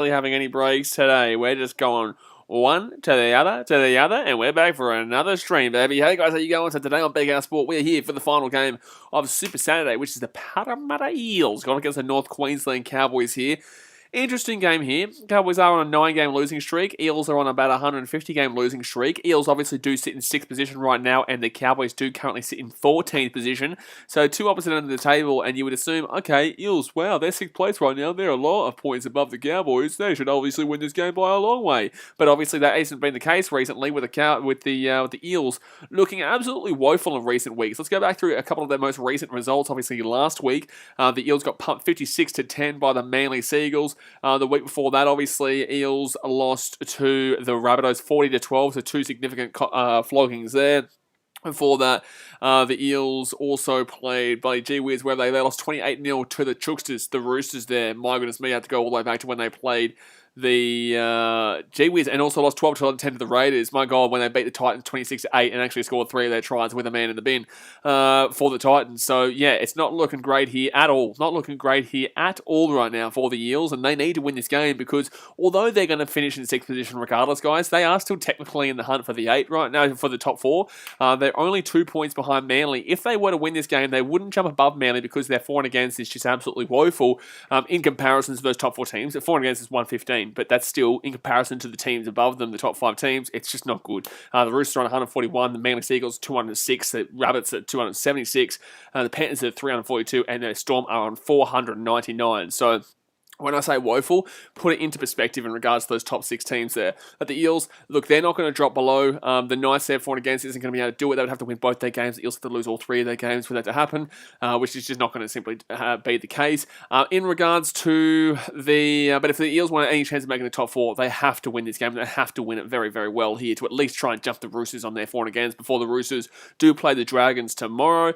Really having any breaks today. We're just going one to the other, and we're back for another stream, baby. Hey guys, how you going? So today on BKR Sport, we're here for the final game of Super Saturday, which is the Parramatta Eels going against the North Queensland Cowboys here. Interesting game here. Cowboys are on a 9-game losing streak. Eels are on about a 150-game losing streak. Eels obviously do sit in 6th position right now, and the Cowboys do currently sit in 14th position. So two opposite ends of the table, and you would assume, okay, Eels, wow, they're 6th place right now. They're a lot of points above the Cowboys. They should obviously win this game by a long way. But obviously that hasn't been the case recently with the Eels looking absolutely woeful in recent weeks. Let's go back through a couple of their most recent results. Obviously last week, the Eels got pumped 56-10 by the Manly Seagulls. The week before that, obviously, Eels lost to the Rabbitohs 40-12, so two significant floggings there. Before that, the Eels also played, bloody gee whiz, where they lost 28-0 to the Chooksters, the Roosters there. My goodness me, I had to go all the way back to when they played the G-Wiz, and also lost 12-10 to the Raiders. My God, when they beat the Titans 26-8 and actually scored 3 of their tries with a man in the bin for the Titans. So yeah, it's not looking great here at all. Not looking great here at all right now for the Eels, and they need to win this game because although they're going to finish in 6th position regardless, guys, they are still technically in the hunt for the 8 right now, for the top 4. They're only 2 points behind Manly. If they were to win this game, they wouldn't jump above Manly because their for and against is just absolutely woeful in comparison to those top 4 teams. The for and against is 115. But that's still, in comparison to the teams above them, the top 5 teams, it's just not good. The Roosters are on 141, the Manly Seagulls 206, the Rabbits at 276, the Panthers at 342, and the Storm are on 499. So when I say woeful, put it into perspective in regards to those top 6 teams there. But the Eels, look, they're not going to drop below. The Knights there for and against isn't going to be able to do it. They would have to win both their games. The Eels have to lose all 3 of their games for that to happen, which is just not going to simply be the case. In regards to but if the Eels want any chance of making the top 4, they have to win this game. They have to win it very, very well here to at least try and jump the Roosters on their for and against before the Roosters do play the Dragons tomorrow.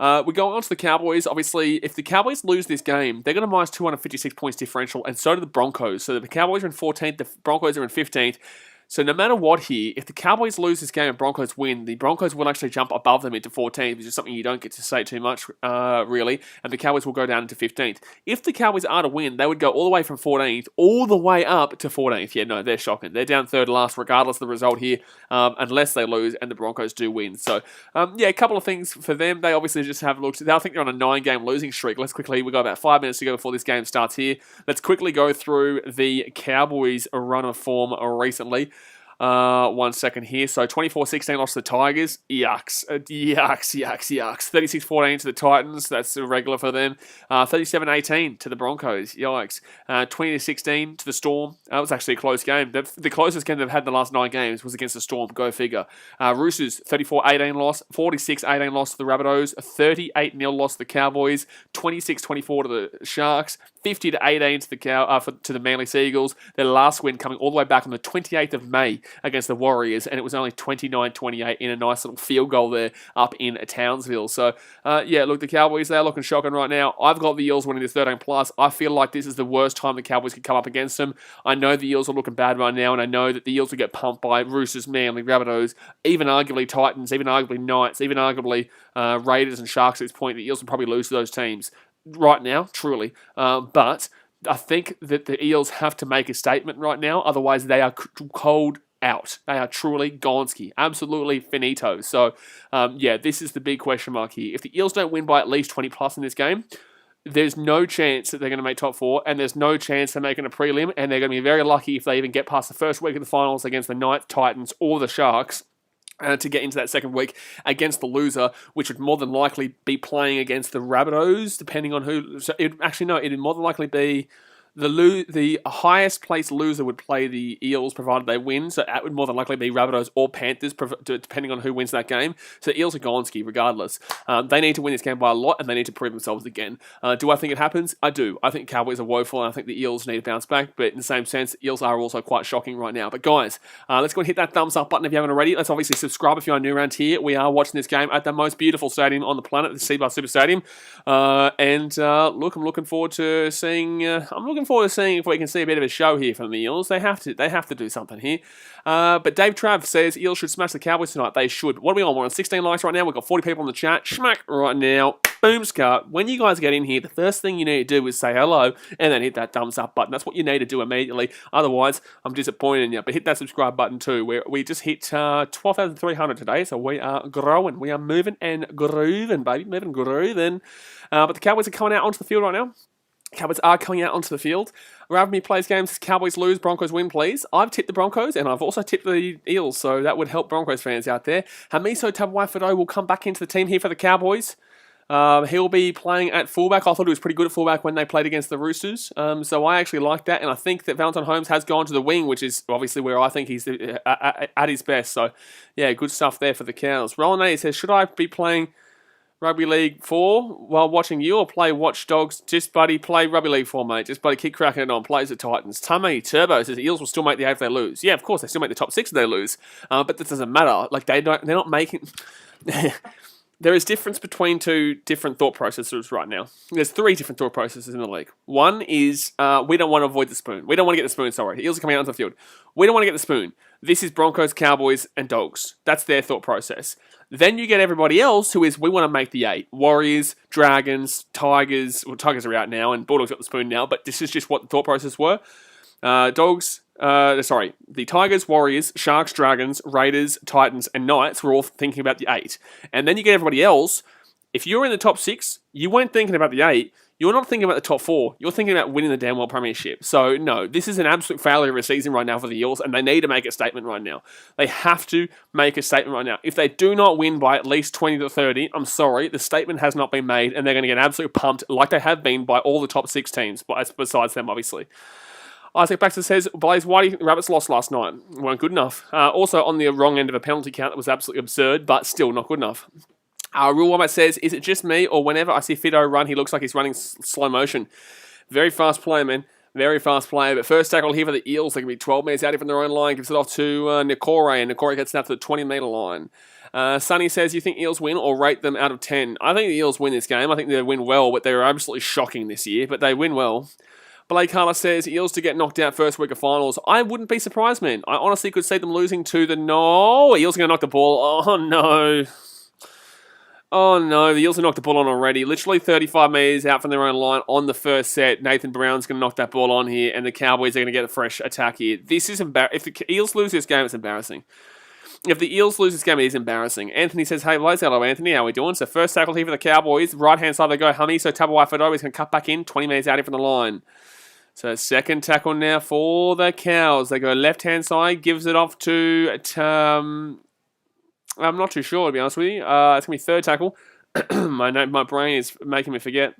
We're going on to the Cowboys. Obviously, if the Cowboys lose this game, they're going to minus 256 points differential, and so do the Broncos. So the Cowboys are in 14th, the Broncos are in 15th. So no matter what here, if the Cowboys lose this game and Broncos win, the Broncos will actually jump above them into 14th, which is something you don't get to say too much, really, and the Cowboys will go down into 15th. If the Cowboys are to win, they would go all the way from 14th, all the way up to 14th. Yeah, no, they're shocking. They're down 3rd last, regardless of the result here, unless they lose and the Broncos do win. So, yeah, a couple of things for them. They obviously just have looked. I think they're on a 9-game losing streak. We've got about 5 minutes to go before this game starts here. Let's quickly go through the Cowboys' run of form recently. 1 second here. So 24-16 lost to the Tigers. Yucks. 36-14 to the Titans. That's irregular for them. 37-18 to the Broncos. Yikes. 20-16 to the Storm. That was actually a close game. The closest game they've had in the last 9 games was against the Storm. Go figure. Roosters, 34-18 loss. 46-18 loss to the Rabbitohs. 38-0 loss to the Cowboys. 26-24 to the Sharks. 50-18 to the Manly Seagulls. Their last win coming all the way back on the 28th of May against the Warriors, and it was only 29-28 in a nice little field goal there up in Townsville. So, yeah, look, the Cowboys, they're looking shocking right now. I've got the Eels winning this 13+. I feel like this is the worst time the Cowboys could come up against them. I know the Eels are looking bad right now, and I know that the Eels will get pumped by Roosters, Manly, Rabbitohs, even arguably Titans, even arguably Knights, even arguably Raiders and Sharks at this point. The Eels will probably lose to those teams right now, truly. But I think that the Eels have to make a statement right now, otherwise they are cold out. They are truly Gonski. Absolutely finito. So, yeah, this is the big question mark here. If the Eels don't win by at least 20+ in this game, there's no chance that they're going to make top 4, and there's no chance they're making a prelim, and they're going to be very lucky if they even get past the first week of the finals against the Knights, Titans, or the Sharks. To get into that second week against the loser, which would more than likely be playing against the Rabbitohs, depending on who. So it'd more than likely be the highest placed loser would play the Eels, provided they win. So that would more than likely be Rabbitohs or Panthers, depending on who wins that game. So Eels are Gonski, regardless. They need to win this game by a lot, and they need to prove themselves again. Do I think it happens? I do. I think Cowboys are woeful, and I think the Eels need to bounce back. But in the same sense, Eels are also quite shocking right now. But guys, let's go and hit that thumbs up button if you haven't already. Let's obviously subscribe if you're new around here. We are watching this game at the most beautiful stadium on the planet, the Sivo Super Stadium. Look, I'm looking forward to seeing. I'm looking looking forward to seeing if we can see a bit of a show here from the Eels. They have to do something here. But Dave Trav says Eels should smash the Cowboys tonight. They should. What are we on? We're on 16 likes right now. We've got 40 people in the chat. Schmack right now. Boom, Scar. When you guys get in here, the first thing you need to do is say hello and then hit that thumbs up button. That's what you need to do immediately. Otherwise, I'm disappointed in you. But hit that subscribe button too. We just hit 12,300 today, so we are growing. We are moving and grooving, baby. Moving and grooving. But the Cowboys are coming out onto the field right now. Cowboys are coming out onto the field. Rugby plays games. Cowboys lose, Broncos win, please. I've tipped the Broncos, and I've also tipped the Eels, so that would help Broncos fans out there. Hamiso Tabuai-Fidow will come back into the team here for the Cowboys. He'll be playing at fullback. I thought he was pretty good at fullback when they played against the Roosters. So I actually like that, and I think that Valentine Holmes has gone to the wing, which is obviously where I think he's at his best. So, yeah, good stuff there for the Cows. Roland A says, should I be playing Rugby League 4 while watching you or play Watch Dogs? Just, buddy, play Rugby League 4, mate. Just, buddy, keep cracking it on. Plays the Titans. Tummy Turbo says Eels will still make the 8 if they lose. Yeah, of course, they still make the top 6 if they lose. But that doesn't matter. Like, they're not making... There is difference between two different thought processes right now. There's 3 different thought processes in the league. One is we don't want to avoid the spoon. We don't want to get the spoon, sorry. The Eels are coming out onto the field. We don't want to get the spoon. This is Broncos, Cowboys, and Dogs. That's their thought process. Then you get everybody else who is, we want to make the 8. Warriors, Dragons, Tigers. Well, Tigers are out now, and Bulldogs got the spoon now, but this is just what the thought process were. The Tigers, Warriors, Sharks, Dragons, Raiders, Titans, and Knights were all thinking about the 8. And then you get everybody else. If you're in the top 6, you weren't thinking about the 8. You're not thinking about the top 4. You're thinking about winning the damn well premiership. So, no, this is an absolute failure of a season right now for the Eels, and they need to make a statement right now. They have to make a statement right now. If they do not win by at least 20 to 30, I'm sorry, the statement has not been made, and they're going to get absolutely pumped like they have been by all the top 6 teams, besides them, obviously. Isaac Baxter says, Blaze, why do you think the Rabbits lost last night? Weren't good enough. Also on the wrong end of a penalty count that was absolutely absurd, but still not good enough. Rule Wombat says, is it just me, or whenever I see Fido run, he looks like he's running slow motion? Very fast player, man. Very fast player. But first tackle here for the Eels. They can be 12 metres out from their own line. Gives it off to Nikore, and Nikore gets snapped to the 20-metre line. Sonny says, you think Eels win or rate them out of 10? I think the Eels win this game. I think they win well, but they were absolutely shocking this year. But they win well. Blake Carter says, Eels to get knocked out first week of finals. I wouldn't be surprised, man. I honestly could see them losing to the... No, Eels are going to knock the ball. Oh, no. Oh, no. The Eels have knocked the ball on already. Literally 35 metres out from their own line on the first set. Nathan Brown's going to knock that ball on here, and the Cowboys are going to get a fresh attack here. This is embarrassing. If the Eels lose this game, it's embarrassing. If the Eels lose this game, it is embarrassing. Anthony says, hey, Blaze, hello, Anthony. How are we doing? So first tackle here for the Cowboys. Right-hand side, they go Hummy. So Tabuai-Fidow is going to cut back in. 20 metres out here from the line. So second tackle now for the Cows. They go left-hand side, gives it off to... I'm not too sure, to be honest with you. It's going to be third tackle. My brain is making me forget.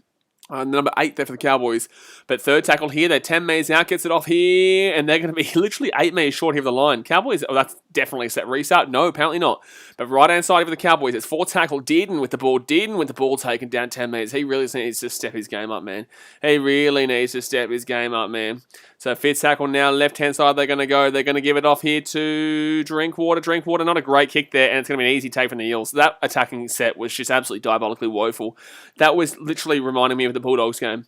Number 8 there for the Cowboys. But third tackle here, they're 10 metres out, gets it off here, and they're going to be literally 8 metres short here of the line. Cowboys, that's definitely a set restart. No, apparently not. But right-hand side for the Cowboys, it's fourth tackle, Dearden with the ball taken down 10 metres. He really needs to step his game up, man. He really needs to step his game up, man. So fifth tackle now, left-hand side they're going to go. They're going to give it off here to Drinkwater. Not a great kick there, and it's going to be an easy take from the Eels. That attacking set was just absolutely diabolically woeful. That was literally reminding me of the Bulldogs game.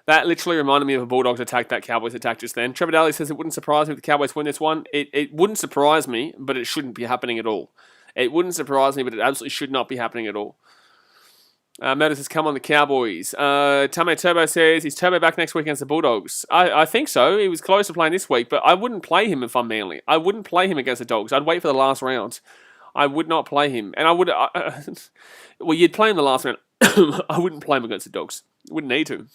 That literally reminded me of a Bulldogs attack, that Cowboys attack just then. Trevor Daly says it wouldn't surprise me if the Cowboys win this one. It wouldn't surprise me, but it shouldn't be happening at all. It wouldn't surprise me, but it absolutely should not be happening at all. Meadows has come on the Cowboys. Tame Turbo says, is Turbo back next week against the Bulldogs? I think so. He was close to playing this week, but I wouldn't play him if I'm Manly. I wouldn't play him against the Dogs. I'd wait for the last round. I would not play him. And I would... well, you'd play him the last round. I wouldn't play him against the Dogs. Wouldn't need to.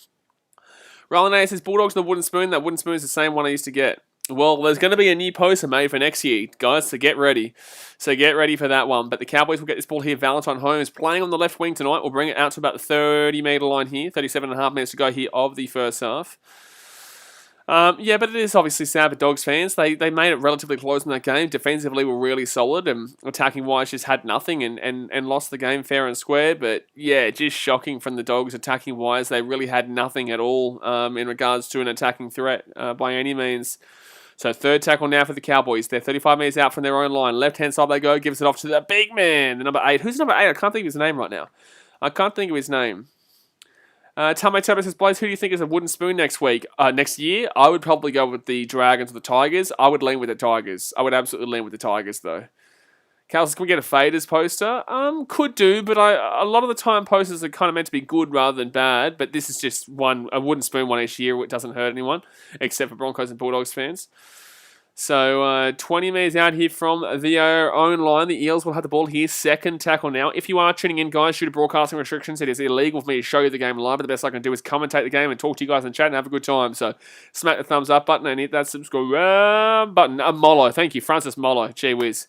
Roland A says, Bulldogs and the wooden spoon. That wooden spoon is the same one I used to get. Well, there's going to be a new poster made for next year, guys, so get ready. So get ready for that one. But the Cowboys will get this ball here. Valentine Holmes playing on the left wing tonight. We'll bring it out to about the 30-metre line here. 37.5 minutes to go here of the first half. Yeah, but it is obviously sad for Dogs fans. They made it relatively close in that game. Defensively were really solid, and attacking-wise just had nothing and lost the game fair and square. But yeah, just shocking from the Dogs attacking-wise. They really had nothing at all in regards to an attacking threat by any means. So third tackle now for the Cowboys. They're 35 metres out from their own line. Left-hand side they go, gives it off to the big man, the number 8. Who's number 8? I can't think of his name right now. I can't think of his name. Tame Turbo says, Blaze, who do you think is a wooden spoon next year? I would probably go with the Dragons or the Tigers. I would lean with the Tigers. I would absolutely lean with the Tigers, though. Cal says, can we get a Faders poster? Could do, but a lot of the time posters are kind of meant to be good rather than bad, but this is just a wooden spoon one each year. It doesn't hurt anyone, except for Broncos and Bulldogs fans. So 20 metres out here from their own line. The Eels will have the ball here. Second tackle now. If you are tuning in, guys, due to broadcasting restrictions, it is illegal for me to show you the game live. But the best I can do is commentate the game and talk to you guys in chat and have a good time. So smack the thumbs up button and hit that subscribe button. Mollo. Thank you, Francis Mollo. Gee whiz.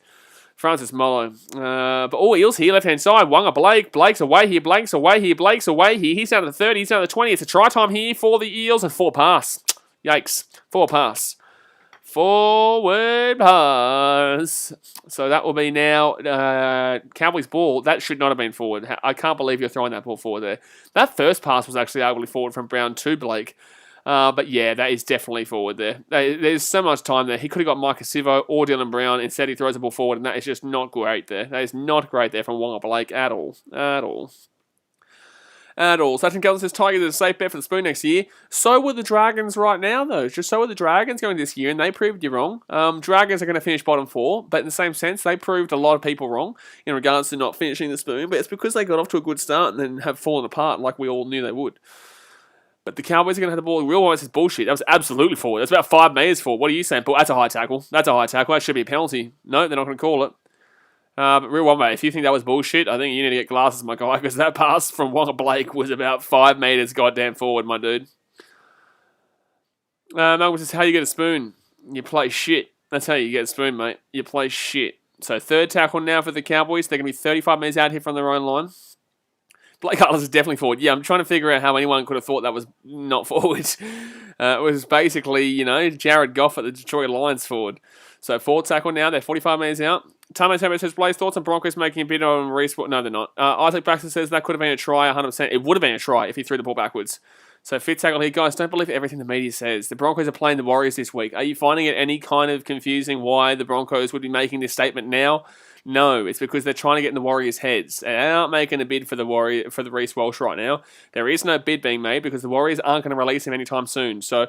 Francis Mollo. But all Eels here, left-hand side. Wanga Blake. Blake's away here. Blake's away here. Blake's away here. He's down to the 30. He's down to the 20. It's a try time here for the Eels and 4 pass. Yikes. 4 pass. Forward pass. So that will be now Cowboys ball. That should not have been forward. I can't believe you're throwing that ball forward there. That first pass was actually arguably forward from Brown to Blake. But yeah, that is definitely forward there. There's so much time there. He could have got Micah Sivo or Dylan Brown. Instead, he throws the ball forward, and that is just not great there. That is not great there from Wanga Blake at all. At all. Sachin Kelvin says Tigers is a safe bet for the spoon next year. So were the Dragons right now, though. Just so were the Dragons going this year, and they proved you wrong. Dragons are going to finish bottom 4, but in the same sense, they proved a lot of people wrong in regards to not finishing the spoon. But it's because they got off to a good start and then have fallen apart like we all knew they would. But the Cowboys are going to have the ball. Real one says bullshit. That was absolutely forward. That's about 5 metres forward. What are you saying? But that's a high tackle. That should be a penalty. No, they're not going to call it. But real one, mate, if you think that was bullshit, I think you need to get glasses, my guy, because that pass from Wanga Blake was about 5 metres goddamn forward, my dude. Malcolm says, how you get a spoon? You play shit. That's how you get a spoon, mate. You play shit. So third tackle now for the Cowboys. They're going to be 35 metres out here from their own line. Blake Atlas is definitely forward. Yeah, I'm trying to figure out how anyone could have thought that was not forward. It was basically, Jared Goff at the Detroit Lions forward. So fourth tackle now. They're 45 metres out. Tamo says, Blaze, thoughts on Broncos making a bid on Reece? No, they're not. Isaac Baxter says that could have been a try, 100%. It would have been a try if he threw the ball backwards. So fifth tackle here. Guys, don't believe everything the media says. The Broncos are playing the Warriors this week. Are you finding it any kind of confusing why the Broncos would be making this statement now? No, it's because they're trying to get in the Warriors' heads. They're not making a bid for the Reece Walsh right now. There is no bid being made because the Warriors aren't going to release him anytime soon. So,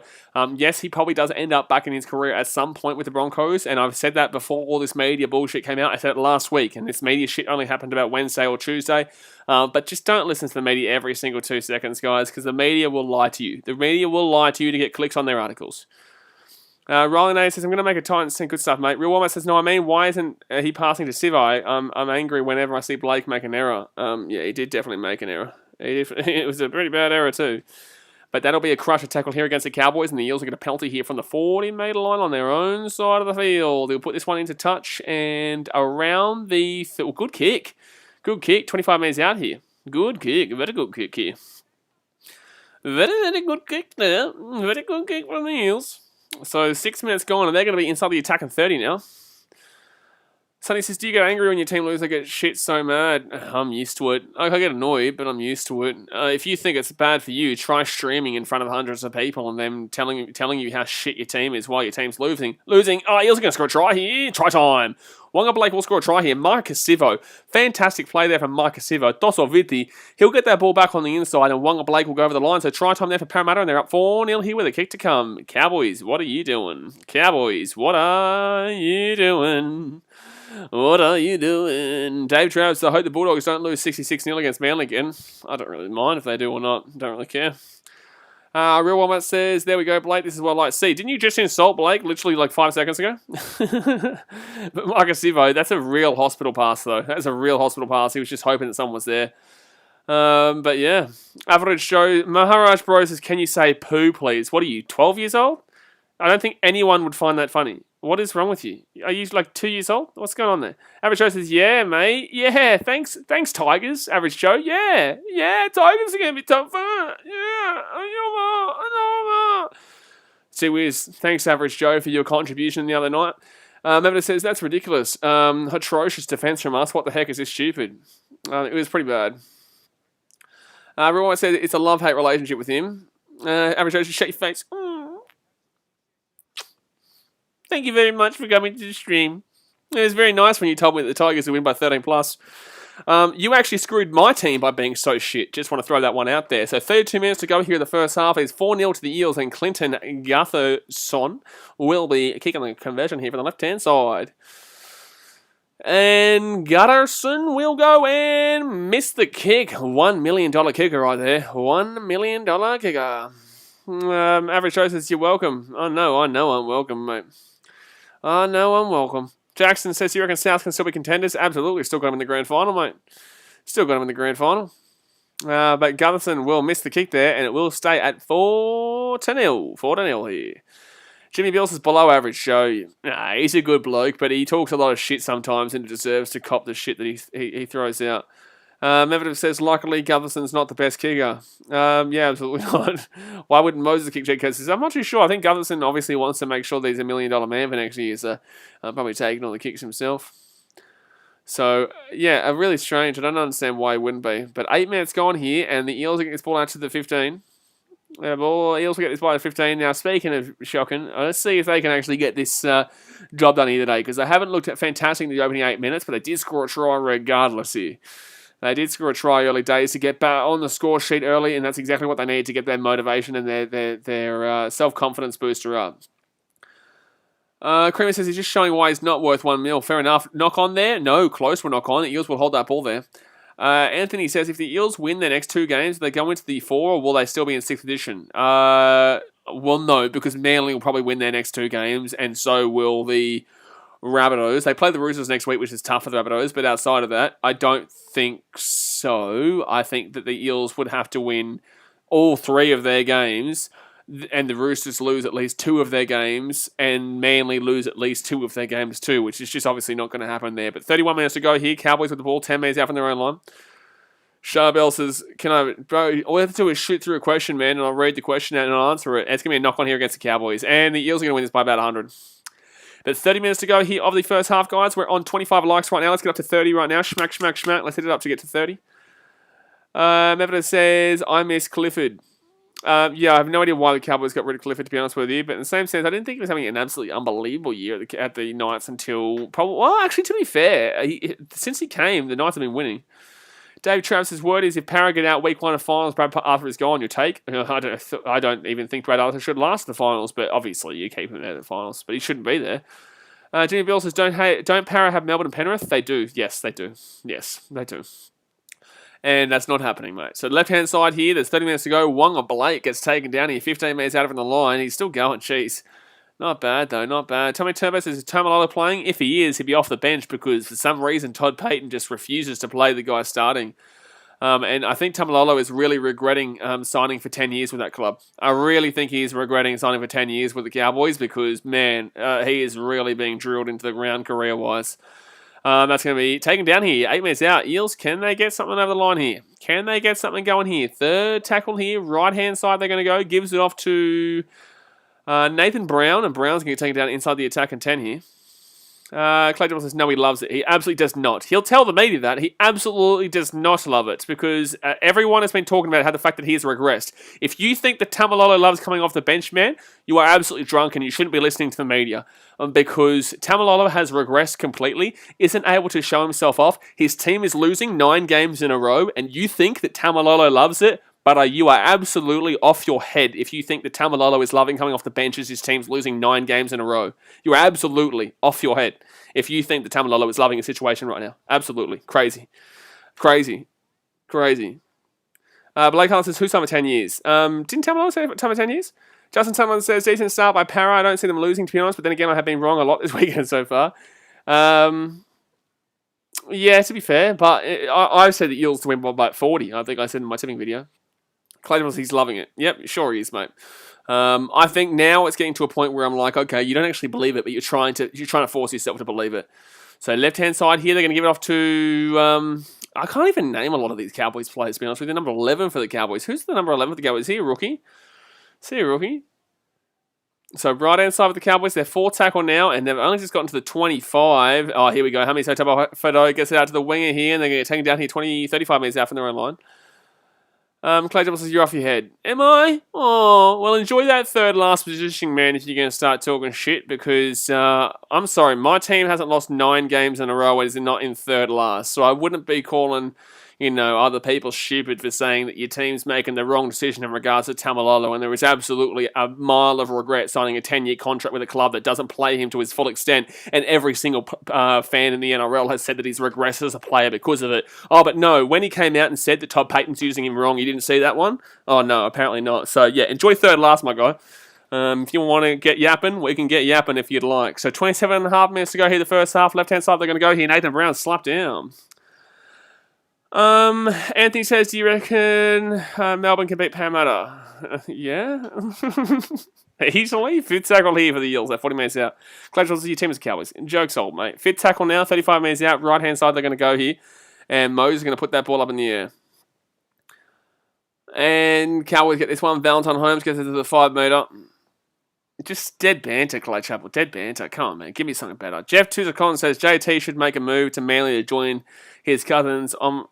yes, he probably does end up back in his career at some point with the Broncos, and I've said that before all this media bullshit came out. I said it last week, and this media shit only happened about Wednesday or Tuesday. But just don't listen to the media every single 2 seconds, guys, because the media will lie to you. The media will lie to you to get clicks on their articles. Roland A says, I'm going to make a Titans thing. Good stuff, mate. Real Walmart says, no, I mean, why isn't he passing to Sivo? I'm angry whenever I see Blake make an error. Yeah, he did definitely make an error. It was a pretty bad error too. But that'll be a crusher tackle here against the Cowboys, and the Eels will get a penalty here from the 40-metre line on their own side of the field. They'll put this one into touch and around the... good kick. Good kick. 25 metres out here. Good kick. Very good kick here. Very good kick there. Very good kick from the Eels. So 6 minutes gone, and they're going to be inside the attacking 30 now. Sonny says, do you get angry when your team loses? I get shit so mad. I'm used to it. I get annoyed, but I'm used to it. If you think it's bad for you, try streaming in front of hundreds of people and them telling you how shit your team is while your team's losing. Oh, Eels are going to score a try here. Try time. Wanga Blake will score a try here. Micah Sivo. Fantastic play there from Micah Sivo. Dosso Vitti. He'll get that ball back on the inside, and Wanga Blake will go over the line. So try time there for Parramatta, and they're up 4-0 here with a kick to come. Cowboys, what are you doing? Cowboys, what are you doing? What are you doing? Dave Travis, I hope the Bulldogs don't lose 66-0 against Manly again. I don't really mind if they do or not. Don't really care. Real Walmart says, there we go, Blake. This is what I like to see. Didn't you just insult Blake literally like 5 seconds ago? But Micah Sivo, that's a real hospital pass, though. That's a real hospital pass. He was just hoping that someone was there. But yeah. Average Joe, Maharaj Bro says, can you say poo, please? What are you, 12 years old? I don't think anyone would find that funny. What is wrong with you? Are you like 2 years old? What's going on there? Average Joe says, yeah, mate. Yeah, thanks, Tigers. Average Joe, yeah, Tigers are going to be tough. Yeah, I know. See, Wiz, thanks, Average Joe, for your contribution the other night. Member says, that's ridiculous. Atrocious defense from us. What the heck is this stupid? It was pretty bad. Everyone said it's a love-hate relationship with him. Average Joe says, shut your face. Thank you very much for coming to the stream. It was very nice when you told me that the Tigers would win by 13+. You actually screwed my team by being so shit. Just want to throw that one out there. So 32 minutes to go here in the first half. It's 4-0 to the Eels, and Clinton Gutherson will be kicking the conversion here from the left-hand side. And Gutterson will go and miss the kick. $1 million kicker right there. $1 million kicker. Average Joe says, you're welcome. I know I'm welcome, mate. I know I'm welcome. Jackson says, you reckon South can still be contenders? Absolutely. Still got him in the grand final, mate. Still got him in the grand final. But Gutherson will miss the kick there, and it will stay at 4-0. 4-0 here. Jimmy Bills is below average show. Nah, he's a good bloke, but he talks a lot of shit sometimes and deserves to cop the shit that he throws out. Medvedev says, luckily, Gutherson's not the best kicker. Yeah, absolutely not. Why wouldn't Moses kick Jake Curtis? I'm not too sure. I think Gutherson obviously wants to make sure that he's $1 million man for next year, so probably taking all the kicks himself. So, yeah, really strange. I don't understand why he wouldn't be. But 8 minutes gone here, and the Eels are getting this ball out to the 15. Eels will get this ball at 15. Now, speaking of shocking, let's see if they can actually get this job done here today, because they haven't looked at fantastic in the opening 8 minutes, but they did score a try regardless here. They did score a try early days to get back on the score sheet early, and that's exactly what they need to get their motivation and their self-confidence booster up. Creamer says he's just showing why he's not worth $1 million. Fair enough. Knock on there? No, close for knock on. The Eels will hold that ball there. Anthony says, if the Eels win their next 2 games, will they go into the 4, or will they still be in 6th edition? Well, no, because Manly will probably win their next 2 games, and so will the Rabbitohs. They play the Roosters next week, which is tough for the Rabbitohs, but outside of that, I don't think so. I think that the Eels would have to win all 3 of their games, and the Roosters lose at least 2 of their games, and Manly lose at least 2 of their games too, which is just obviously not going to happen there. But 31 minutes to go here. Cowboys with the ball, 10 minutes out from their own line. Charbel says, bro, all we have to do is shoot through a question, man, and I'll read the question out and I'll answer it. And it's going to be a knock on here against the Cowboys, and the Eels are going to win this by about 100. But 30 minutes to go here of the first half, guys. We're on 25 likes right now. Let's get up to 30 right now. Schmack, schmack, schmack. Let's hit it up to get to 30. Medvedev says, I miss Clifford. Yeah, I have no idea why the Cowboys got rid of Clifford, to be honest with you. But in the same sense, I didn't think he was having an absolutely unbelievable year at the Knights until probably. Well, actually, to be fair, since he came, the Knights have been winning. Dave Travis's word is, if Parra get out week 1 of finals, Brad Arthur is gone. Your take? I don't even think Brad Arthur should last the finals, but obviously you keep him out of the finals, but he shouldn't be there. Jimmy Bill says, don't Parra have Melbourne and Penrith? They do. Yes, they do. Yes, they do. And that's not happening, mate. So left-hand side here, there's 30 minutes to go. Wonga Blake gets taken down here, 15 minutes out from the line. He's still going. Jeez. Not bad, though. Not bad. Tommy Turbo says, is Tamalolo playing? If he is, he'd be off the bench because for some reason Todd Payton just refuses to play the guy starting. And I think Tamalolo is really regretting signing for 10 years with that club. I really think he's regretting signing for 10 years with the Cowboys because, man, he is really being drilled into the ground career-wise. That's going to be taken down here. 8 minutes out. Eels, can they get something over the line here? Can they get something going here? Third tackle here. Right-hand side they're going to go. Gives it off to Nathan Brown. And Brown's going to get taken down inside the attack and 10 here. Clay Johnson says, no, he loves it. He absolutely does not. He'll tell the media that. He absolutely does not love it because everyone has been talking about how the fact that he has regressed. If you think that Tamalolo loves coming off the bench, man, you are absolutely drunk and you shouldn't be listening to the media because Tamalolo has regressed completely, isn't able to show himself off. His team is losing 9 games in a row and you think that Tamalolo loves it, but you are absolutely off your head if you think that Tamalolo is loving coming off the bench as his team's losing 9 games in a row. You are absolutely off your head if you think that Tamalolo is loving a situation right now. Absolutely. Crazy. Crazy. Crazy. Blake Hull says, who's time for 10 years? Didn't Tamalolo say time for 10 years? Justin Sutherland says, decent start by Parra. I don't see them losing, to be honest, but then again, I have been wrong a lot this weekend so far. Yeah, to be fair, but I've said the Eels to win by about 40. I think I said in my tipping video. Clay he's loving it. Yep, sure he is, mate. I think now it's getting to a point where I'm like, okay, you don't actually believe it, but you're trying to force yourself to believe it. So left-hand side here, they're going to give it off to... I can't even name a lot of these Cowboys players, to be honest with you. Number 11 for the Cowboys. Who's the number 11 for the Cowboys? Is he a rookie? Is he a rookie? So right-hand side of the Cowboys, they're 4 tackle now, and they've only just gotten to the 25. Oh, here we go. Hami Sotobo Fedo gets it out to the winger here, and they're going to get taken down here 35 minutes out from their own line. Clay Double says, you're off your head. Am I? Oh, well, enjoy that third last positioning, man, if you're going to start talking shit, because I'm sorry, my team hasn't lost 9 games in a row and is not in third last, so I wouldn't be calling, other people stupid for saying that your team's making the wrong decision in regards to Tamalolo, and there is absolutely a mile of regret signing a 10-year contract with a club that doesn't play him to his full extent, and every single fan in the NRL has said that he's regressed as a player because of it. Oh, but no, when he came out and said that Todd Payton's using him wrong, you didn't see that one? Oh, no, apparently not. So, yeah, enjoy third last, my guy. If you want to get yapping, we can get yapping if you'd like. So 27.5 minutes to go here the first half. Left-hand side, they're going to go here. Nathan Brown slapped down. Anthony says, do you reckon Melbourne can beat Parramatta? Yeah. Easily. Fifth tackle here for the Eels. They're 40 minutes out. Congratulations to your team as Cowboys. Joke's old, mate. Fifth tackle now, 35 minutes out. Right-hand side, they're going to go here. And Mose is going to put that ball up in the air. And Cowboys get this one. Valentine Holmes gets it to the 5 metre. Just dead banter, Clay Chapel. Dead banter. Come on, man. Give me something better. Jeff Tuzakon says, JT should make a move to Manly to join his cousins on...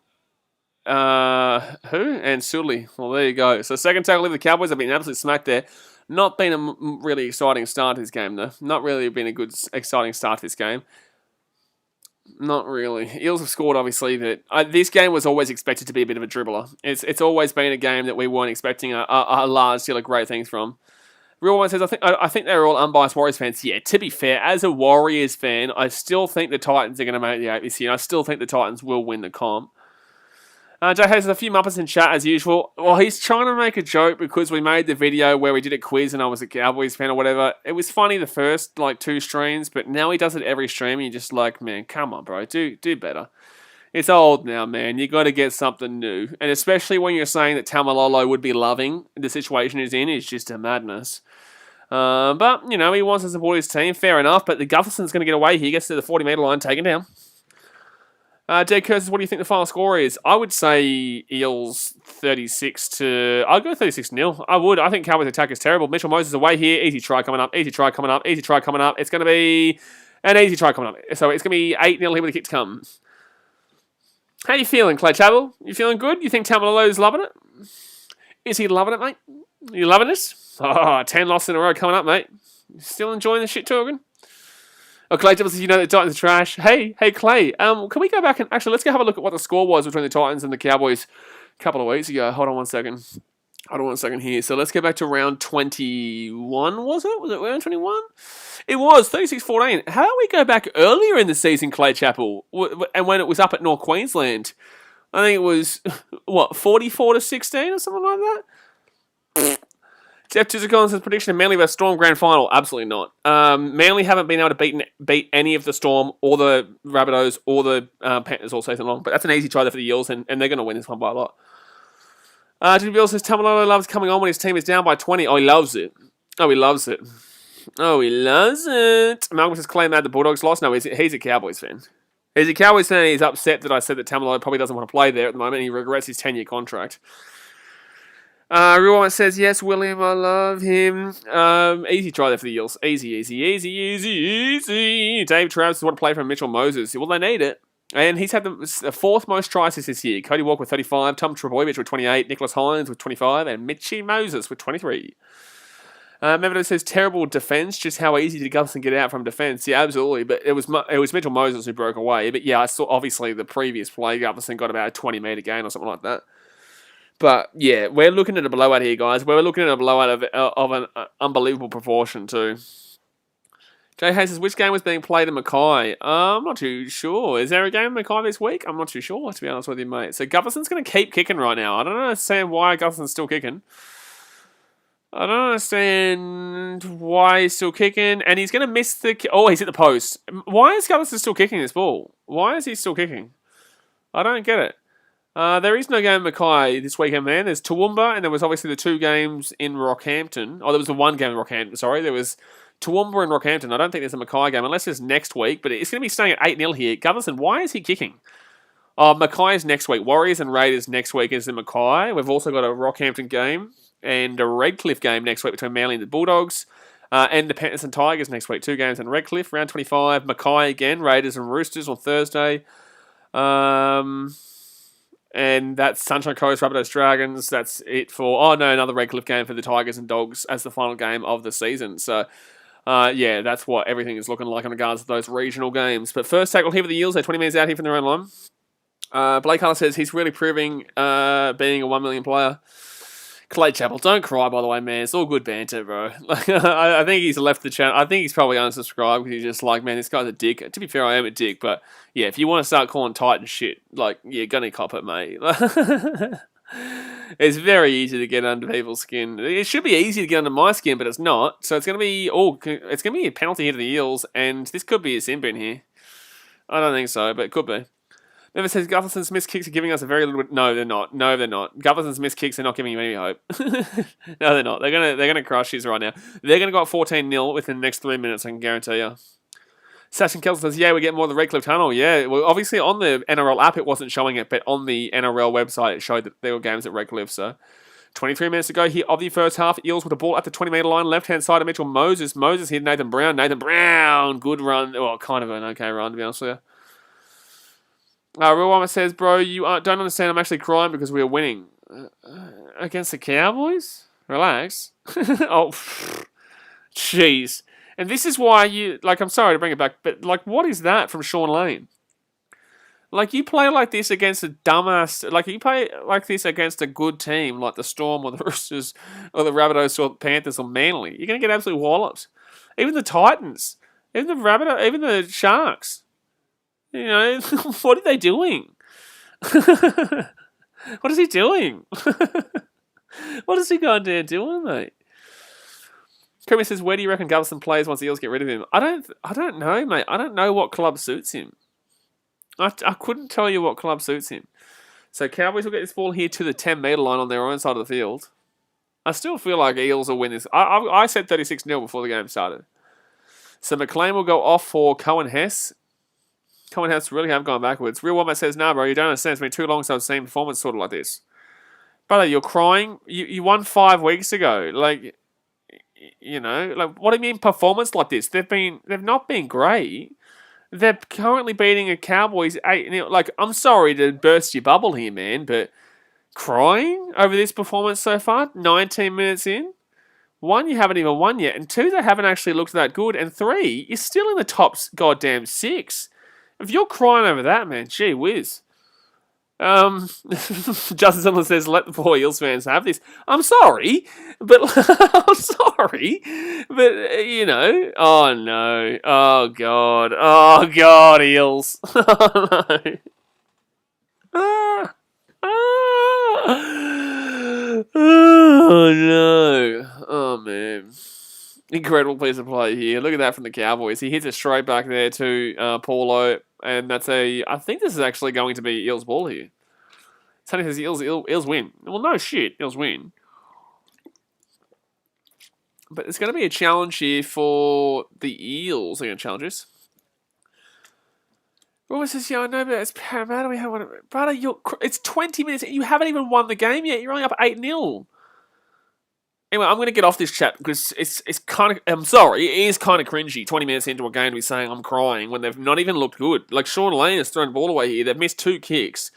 who? And Sully. Well, there you go. So second tackle of the Cowboys have been absolutely smacked there. Not been a really exciting start to this game, though. Not really been a good, exciting start to this game. Not really. Eels have scored, obviously, but this game was always expected to be a bit of a dribbler. It's always been a game that we weren't expecting a large deal of great things from. Real One says, I think they're all unbiased Warriors fans. Yeah, to be fair, as a Warriors fan, I still think the Titans are going to make the 8 this year. I still think the Titans will win the comp. Jay has a few Muppets in chat as usual. Well, he's trying to make a joke because we made the video where we did a quiz and I was a Cowboys fan or whatever. It was funny the first 2 streams, but now he does it every stream and you're just like, man, come on, bro, do better. It's old now, man. You got to get something new. And especially when you're saying that Tamalolo would be loving the situation he's in is just a madness. But, he wants to support his team. Fair enough. But the Gutherson's going to get away. He gets to the 40-metre line, taken down. Jay Curtis, what do you think the final score is? I would say Eels 36 to... I'll go 36-0. I would. I think Cowboys' attack is terrible. Mitchell Moses away here. Easy try coming up. Easy try coming up. Easy try coming up. It's going to be an easy try coming up. So it's going to be 8-0 here when the kick comes. How you feeling, Clay Chavel? You feeling good? You think Tamalolo's loving it? Is he loving it, mate? You loving this? Oh, 10 losses in a row coming up, mate. Still enjoying the shit talking? Oh, Clay Chavel says, the Titans are trash. Hey, Clay, can we go back and... Actually, let's go have a look at what the score was between the Titans and the Cowboys a couple of weeks ago. Hold on one second. Here. So let's go back to round 21, was it? Was it round 21? It was, 36-14. How about we go back earlier in the season, Clay Chapel, and when it was up at North Queensland? I think it was, 44-16 or something like that? Jeff Tuzakon says, prediction of Manly vs Storm Grand Final. Absolutely not. Manly haven't been able to beat any of the Storm or the Rabbitohs or the Panthers all season long, but that's an easy try there for the Eels, and they're going to win this one by a lot. Jimmy Bill says, Tamalolo loves coming on when his team is down by 20. Oh, he loves it. Malcolm says, Clay mad the Bulldogs lost. No, he's a Cowboys fan. He's a Cowboys fan and he's upset that I said that Tamalolo probably doesn't want to play there at the moment. He regrets his 10-year contract. Real One says, yes, William, I love him. Easy try there for the Eels. Easy. Dave Travis want to play from Mitchell Moses. Well, they need it. And he's had the 4th most tries this year. Cody Walker with 35, Tom Trebojevic with 28, Nicholas Hines with 25, and Mitchie Moses with 23. Mevido says, terrible defence. Just how easy did Gutherson get out from defence? Yeah, absolutely. But it was Mitchell Moses who broke away. But yeah, I saw obviously the previous play, Gutherson got about a 20-metre gain or something like that. But yeah, we're looking at a blowout here, guys. We're looking at a blowout of an unbelievable proportion too. Jay Hayes says, which game was being played in Mackay? I'm not too sure. Is there a game in Mackay this week? I'm not too sure, to be honest with you, mate. So Gutherson's going to keep kicking right now. I don't understand why Gutherson's still kicking. And he's going to miss the... Oh, he's hit the post. Why is Gutherson still kicking this ball? Why is he still kicking? I don't get it. There is no game in Mackay this weekend, man. There's Toowoomba, and there was obviously the 2 games in Rockhampton. Oh, there was the 1 game in Rockhampton, sorry. There was Toowoomba and Rockhampton. I don't think there's a Mackay game, unless it's next week, but it's going to be staying at 8-0 here. Gutherson, why is he kicking? Mackay is next week. Warriors and Raiders next week is in Mackay. We've also got a Rockhampton game and a Redcliffe game next week between Manly and the Bulldogs. And the Panthers and Tigers next week. 2 games in Redcliffe, round 25. Mackay again, Raiders and Roosters on Thursday. And And that's Sunshine Coast, Rabbitohs Dragons. That's it for... Oh, no, another Redcliffe game for the Tigers and Dogs as the final game of the season. So, yeah, that's what everything is looking like in regards to those regional games. But first tackle here for the Eels. They're 20 minutes out here from their own line. Blake Hunter says he's really proving being a 1 million player. Clay Chapel, don't cry, by the way, man. It's all good banter, bro. I think he's left the channel. I think he's probably unsubscribed because he's just like, man, this guy's a dick. To be fair, I am a dick, but yeah, if you want to start calling Titan shit, like, you're gonna cop it, mate. It's very easy to get under people's skin. It should be easy to get under my skin, but it's not. So it's gonna be a penalty here to the Eels, and this could be a sin bin here. I don't think so, but it could be. Never says Gutherson's missed kicks are giving us a very little bit... No, they're not. No, they're not. Gutherson's missed kicks are not giving you any hope. No, they're not. They're gonna crush his right now. They're gonna go up 14-0 within the next 3 minutes, I can guarantee you. Sasha Kelson says, yeah, we get more of the Redcliffe Tunnel. Yeah, well, obviously on the NRL app it wasn't showing it, but on the NRL website it showed that there were games at Redcliffe, so... 23 minutes to go here of the first half. Eels with the ball at the 20-metre line. Left-hand side of Mitchell Moses. Moses hit Nathan Brown. Nathan Brown, good run. Well, kind of an okay run, to be honest with you. Real Woman says, bro, you don't understand. I'm actually crying because we are winning. Against the Cowboys? Relax. Oh, jeez. And this is why you... Like, I'm sorry to bring it back, but, like, what is that from Sean Lane? Like, you play like this against a dumbass... Like, you play like this against a good team, like the Storm or the Roosters or the Rabbitohs or the Panthers or Manly. You're going to get absolutely walloped. Even the Titans. Even the Rabbitohs. Even the Sharks. You know, what are they doing? What is he doing? What is he going down doing, mate? Kermit says, where do you reckon Gutherson plays once the Eels get rid of him? I don't know, mate. I don't know what club suits him. I couldn't tell you what club suits him. So Cowboys will get this ball here to the 10-metre line on their own side of the field. I still feel like Eels will win this. I said 36-0 before the game started. So McLean will go off for Cohen Hess. Cohen Hess really have gone backwards. Real Woman says, nah, bro, you don't understand. It's been too long since I've seen performance sort of like this. Brother, you're crying. You won 5 weeks ago. Like, you know, like, what do you mean performance like this? They've not been great. They're currently beating a Cowboys 8-0. Like, I'm sorry to burst your bubble here, man, but crying over this performance so far, 19 minutes in? 1, you haven't even won yet. And 2, they haven't actually looked that good. And 3, you're still in the top goddamn 6. If you're crying over that, man, gee whiz. Justin Sutherland says, let the poor Eels fans have this. I'm sorry, but I'm sorry, but you know, oh no, oh god, Eels, oh no, oh no, oh man. Incredible piece of play here. Look at that from the Cowboys. He hits it straight back there to Paulo, and that's I think this is actually going to be Eels ball here. Sonny says Eels win. Well, no shit, Eels win. But it's going to be a challenge here for the Eels. They're going to challenge us. Roy says, yeah, I know, but it's Parramatta. We have one. Brother, it's 20 minutes. You haven't even won the game yet. You're only up 8-0. Anyway, I'm going to get off this chat because it's kind of... I'm sorry, it is kind of cringy 20 minutes into a game to be saying I'm crying when they've not even looked good. Like, Sean Lane has thrown the ball away here. They've missed 2 kicks.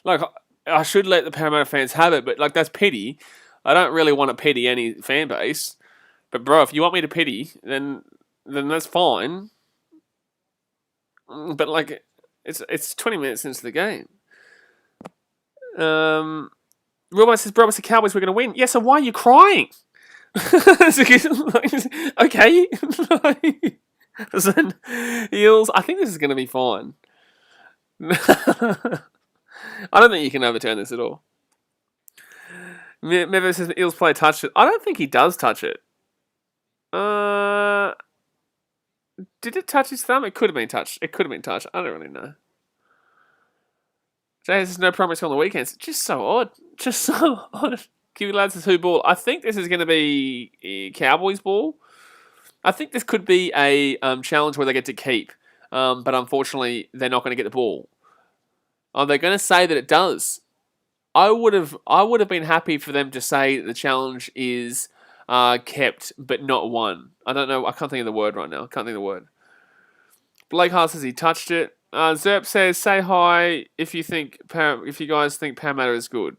Like, I should let the Parramatta fans have it, but, like, that's pity. I don't really want to pity any fan base. But, bro, if you want me to pity, then that's fine. But, like, it's 20 minutes into the game. Real says, bro, it's the Cowboys, we're going to win. Yeah, so why are you crying? Okay. Listen, Eels, I think this is going to be fine. I don't think you can overturn this at all. Mevo says, Eels player touched it. I don't think he does touch it. Did it touch his thumb? It could have been touched. I don't really know. Jay says, no promise on the weekends. Just so odd. Kiwi lads says, who ball? I think this is going to be a Cowboys ball. I think this could be a challenge where they get to keep. But unfortunately, they're not going to get the ball. They're going to say that it does. I would have been happy for them to say that the challenge is kept, but not won. I don't know. I can't think of the word right now. Blake Hart says he touched it. Zerp says, say hi if you guys think Parramatta is good.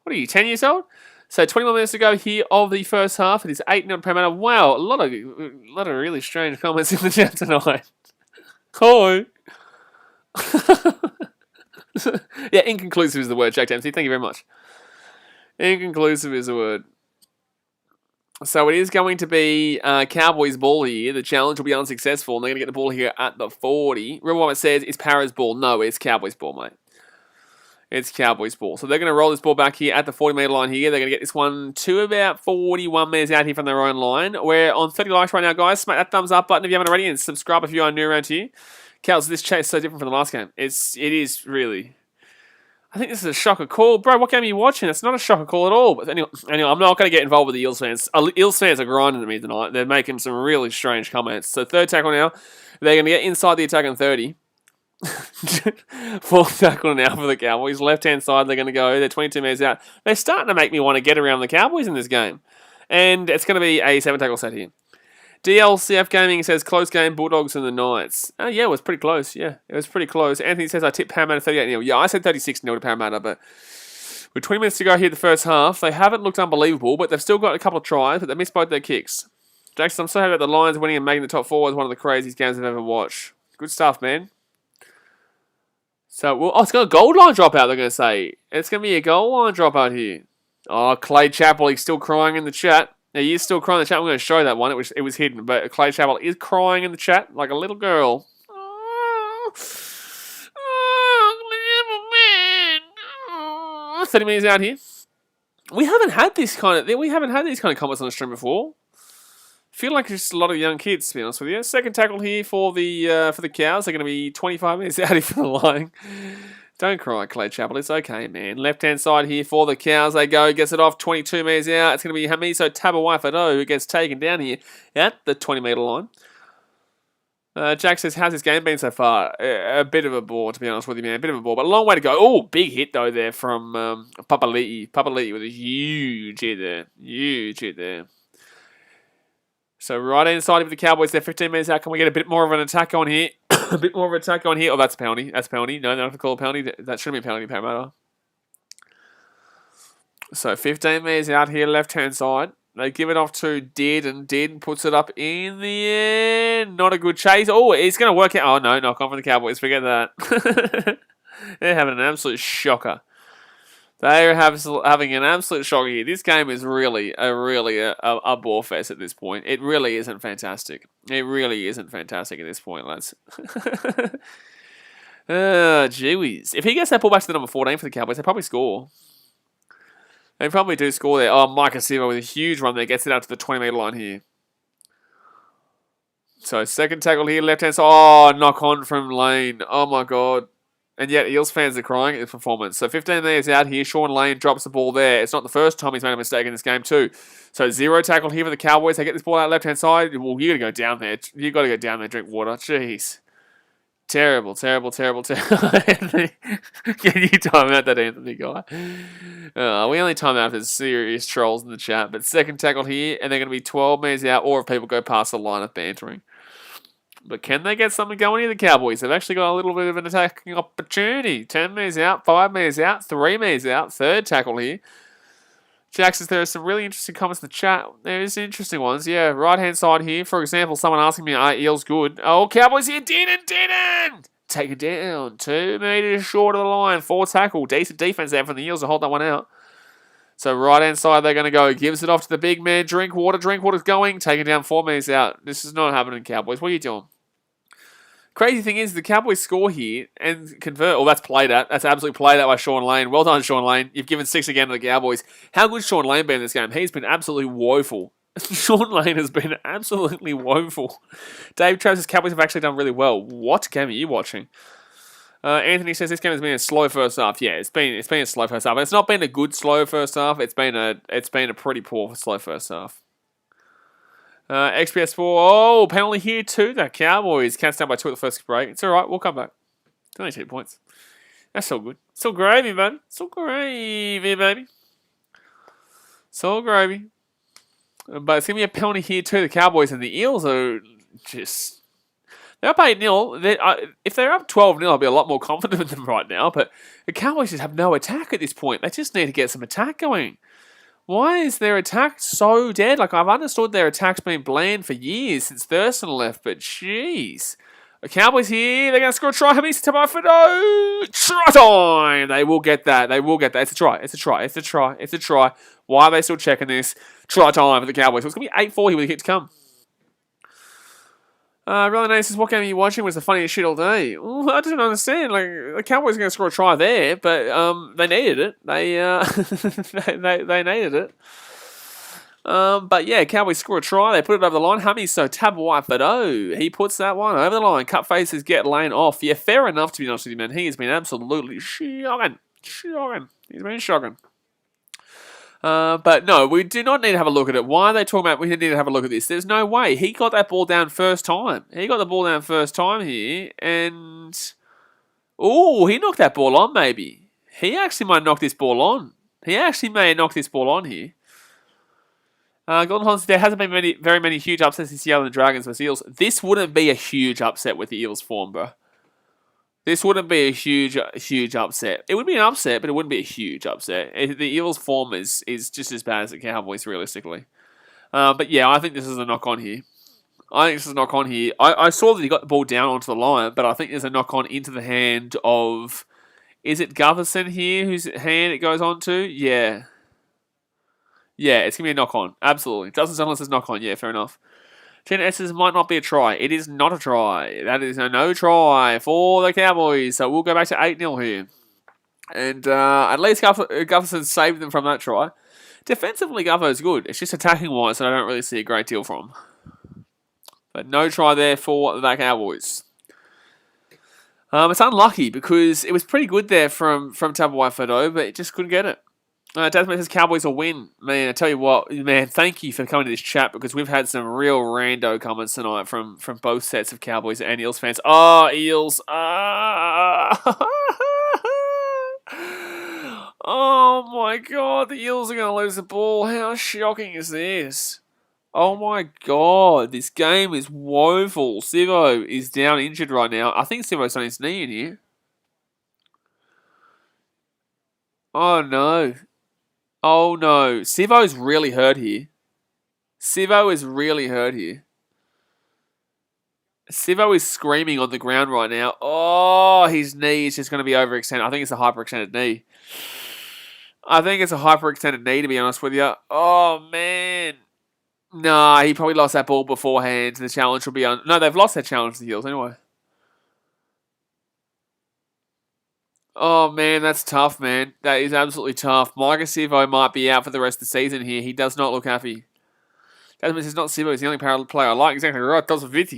What are you, 10 years old? So 21 minutes to go here of the first half. It is 8-0 Parramatta. Wow, a lot of really strange comments in the chat tonight. Hi. Yeah, inconclusive is the word, Jack Dempsey. Thank you very much. Inconclusive is the word. So it is going to be Cowboys ball here. The challenge will be unsuccessful, and they're going to get the ball here at the 40. Remember what it says, it's Parra's ball. No, it's Cowboys ball, mate. It's Cowboys ball. So they're going to roll this ball back here at the 40-metre line here. They're going to get this one to about 41 metres out here from their own line. We're on 30 likes right now, guys. Smack that thumbs up button if you haven't already, and subscribe if you are new around here. Cows, this chase is so different from the last game. It is really... I think this is a shocker call. Bro, what game are you watching? It's not a shocker call at all. But anyway, I'm not going to get involved with the Eels fans. Eels fans are grinding at me tonight. They're making some really strange comments. So third tackle now. They're going to get inside the attack on 30. Fourth tackle now for the Cowboys. Left-hand side, they're going to go. They're 22 metres out. They're starting to make me want to get around the Cowboys in this game. And it's going to be a 7-tackle set here. DLCF Gaming says, close game, Bulldogs and the Knights. Yeah, it was pretty close. Yeah, it was pretty close. Anthony says, I tipped Parramatta 38-0. Yeah, I said 36-0 to Parramatta, but with 20 minutes to go here the first half, they haven't looked unbelievable, but they've still got a couple of tries, but they missed both their kicks. Jackson, I'm so happy about the Lions winning and making the top four. Is one of the craziest games I've ever watched. Good stuff, man. So, it's got a goal line dropout, they're going to say. It's going to be a goal line dropout here. Oh, Clay Chappell, he's still crying in the chat. Now, he is still crying in the chat. I'm going to show that one. It was hidden, but Clay Chappell is crying in the chat like a little girl. 30 minutes out here. We haven't had these kind of comments on the stream before. Feel like it's just a lot of young kids, to be honest with you. Second tackle here for the Cows. They're going to be 25 minutes out here for the line. Don't cry, Clay Chappell. It's okay, man. Left-hand side here for the Cows. They go. Gets it off 22 metres out. It's going to be Hamiso Tabuai-Fidow who gets taken down here at the 20-metre line. Jack says, how's this game been so far? A bit of a bore, to be honest with you, man. A bit of a bore, but a long way to go. Oh, big hit, though, there from Papali'i. Papali'i with a huge hit there. Huge hit there. So right-hand side of the Cowboys, they're 15 metres out. Can we get a bit more of an attack on here? A bit more of an attack on here. Oh, that's a penalty. That's a penalty. No, they don't have to call a penalty. That shouldn't be a penalty, Parramatta. So 15 metres out here, left-hand side. They give it off to Did, and Did puts it up in the end. Not a good chase. Oh, it's going to work out. Oh, no, knock on for the Cowboys. Forget that. They're having an absolute shocker. They are having an absolute shocker here. This game is really a bore fest at this point. It really isn't fantastic. It really isn't fantastic at this point, lads. Gee whiz. If he gets that ball back to the number 14 for the Cowboys, they probably score. They probably do score there. Oh, Micah Sivo with a huge run there. Gets it out to the 20-metre line here. So, second tackle here, left-hand side. Oh, knock on from Lane. Oh, my God. And yet, Eels fans are crying at this performance. So, 15 metres out here. Sean Lane drops the ball there. It's not the first time he's made a mistake in this game, too. So, 0 tackle here for the Cowboys. They get this ball out left-hand side. Well, you got to go down there. You got to go down there, drink water. Jeez. Terrible. Can you time out that Anthony guy? We only time out if there's serious trolls in the chat. But second tackle here, and they're going to be 12 metres out, or if people go past the line of bantering. But can they get something going here, the Cowboys? They've actually got a little bit of an attacking opportunity. 10 metres out, 5 metres out, 3 metres out. Third tackle here. Jack says there are some really interesting comments in the chat. There is interesting ones. Yeah, right-hand side here. For example, someone asking me, are Eels good? Oh, Cowboys here. Didn't. Take it down. 2 metres short of the line. 4 tackle. Decent defense there from the Eels to hold that one out. So right-hand side, they're going to go. Gives it off to the big man. Drinkwater's going. Take it down 4 metres out. This is not happening, Cowboys. What are you doing? Crazy thing is, the Cowboys score here and convert. Oh, that's played at. That's absolutely played at by Sean Lane. Well done, Sean Lane. You've given 6 again to the Cowboys. How good's Sean Lane been in this game? He's been absolutely woeful. Sean Lane has been absolutely woeful. Dave Travis' Cowboys have actually done really well. What game are you watching? Anthony says this game has been a slow first half. Yeah, it's been a slow first half. It's not been a good slow first half. It's been a pretty poor slow first half. XPS4, oh, penalty here too. The Cowboys counts down by 2 at the first break. It's alright, we'll come back. It's only 2 points. That's all good. It's all gravy, baby. It's all gravy, baby. It's all gravy. But it's going to be a penalty here too. The Cowboys and the Eels are just... They're up 8-0. If they're up 12-0, I'll be a lot more confident in them right now. But the Cowboys just have no attack at this point. They just need to get some attack going. Why is their attack so dead? Like, I've understood their attack's been bland for years since Thurston left, but jeez. The Cowboys here, they're going to score a try. How many Tabafido? Try time! They will get that. They will get that. It's a try. It's a try. It's a try. It's a try. Why are they still checking this? Try time for the Cowboys. So it's going to be 8-4 here with the kick to come. Really nice. What game are you watching was the funniest shit all day? Ooh, I didn't understand. Like, the Cowboys are going to score a try there, but they needed it. They they needed it. But yeah, Cowboys score a try. They put it over the line. Hummy, so Tabuai he puts that one over the line. Cut faces get Lane off. Yeah, fair enough to be honest with you, man. He has been absolutely shocking. He's been shocking. But no, we do not need to have a look at it. Why are they talking about we need to have a look at this? There's no way. He got that ball down first time. He got the ball down first time here. And... ooh, he knocked that ball on, maybe. He actually might knock this ball on. He actually may knock this ball on here. Golden Horns, there hasn't been very many huge upsets this year on the Dragons versus Eels. This wouldn't be a huge upset with the Eels form, bro. This wouldn't be a huge upset. It would be an upset, but it wouldn't be a huge upset. The Eels' form is just as bad as the Cowboys, realistically. But yeah, I think this is a knock-on here. I saw that he got the ball down onto the line, but I think there's a knock-on into the hand of... is it Gutherson here whose hand it goes on to? Yeah. Yeah, it's going to be a knock-on. Absolutely. Doesn't sound like it's knock-on. Yeah, fair enough. Chen S's might not be a try. It is not a try. That is a no try for the Cowboys. So we'll go back to 8-0 here. And at least Gutherson saved them from that try. Defensively, Gutho's good. It's just attacking-wise that I don't really see a great deal from. But no try there for the Cowboys. It's unlucky because it was pretty good there from Tabuai, but it just couldn't get it. Desmond says Cowboys will win. Man, I tell you what, man, thank you for coming to this chat because we've had some real rando comments tonight from both sets of Cowboys and Eels fans. Oh, Eels. Oh, my God. The Eels are going to lose the ball. How shocking is this? Oh, my God. This game is woeful. Sivo is down injured right now. I think Sivo's on his knee in here. Oh, no. Oh, no. Sivo's really hurt here. Sivo is really hurt here. Sivo is screaming on the ground right now. Oh, his knee is just going to be overextended. I think it's a hyperextended knee. To be honest with you. Oh, man. Nah, he probably lost that ball beforehand. The challenge will be on... no, they've lost their challenge to the Eels anyway. Oh, man, that's tough, man. That is absolutely tough. Micah Sivo might be out for the rest of the season here. He does not look happy. That means it's not Sivo. He's the only parallel player I like. Exactly right. Doesn't fit.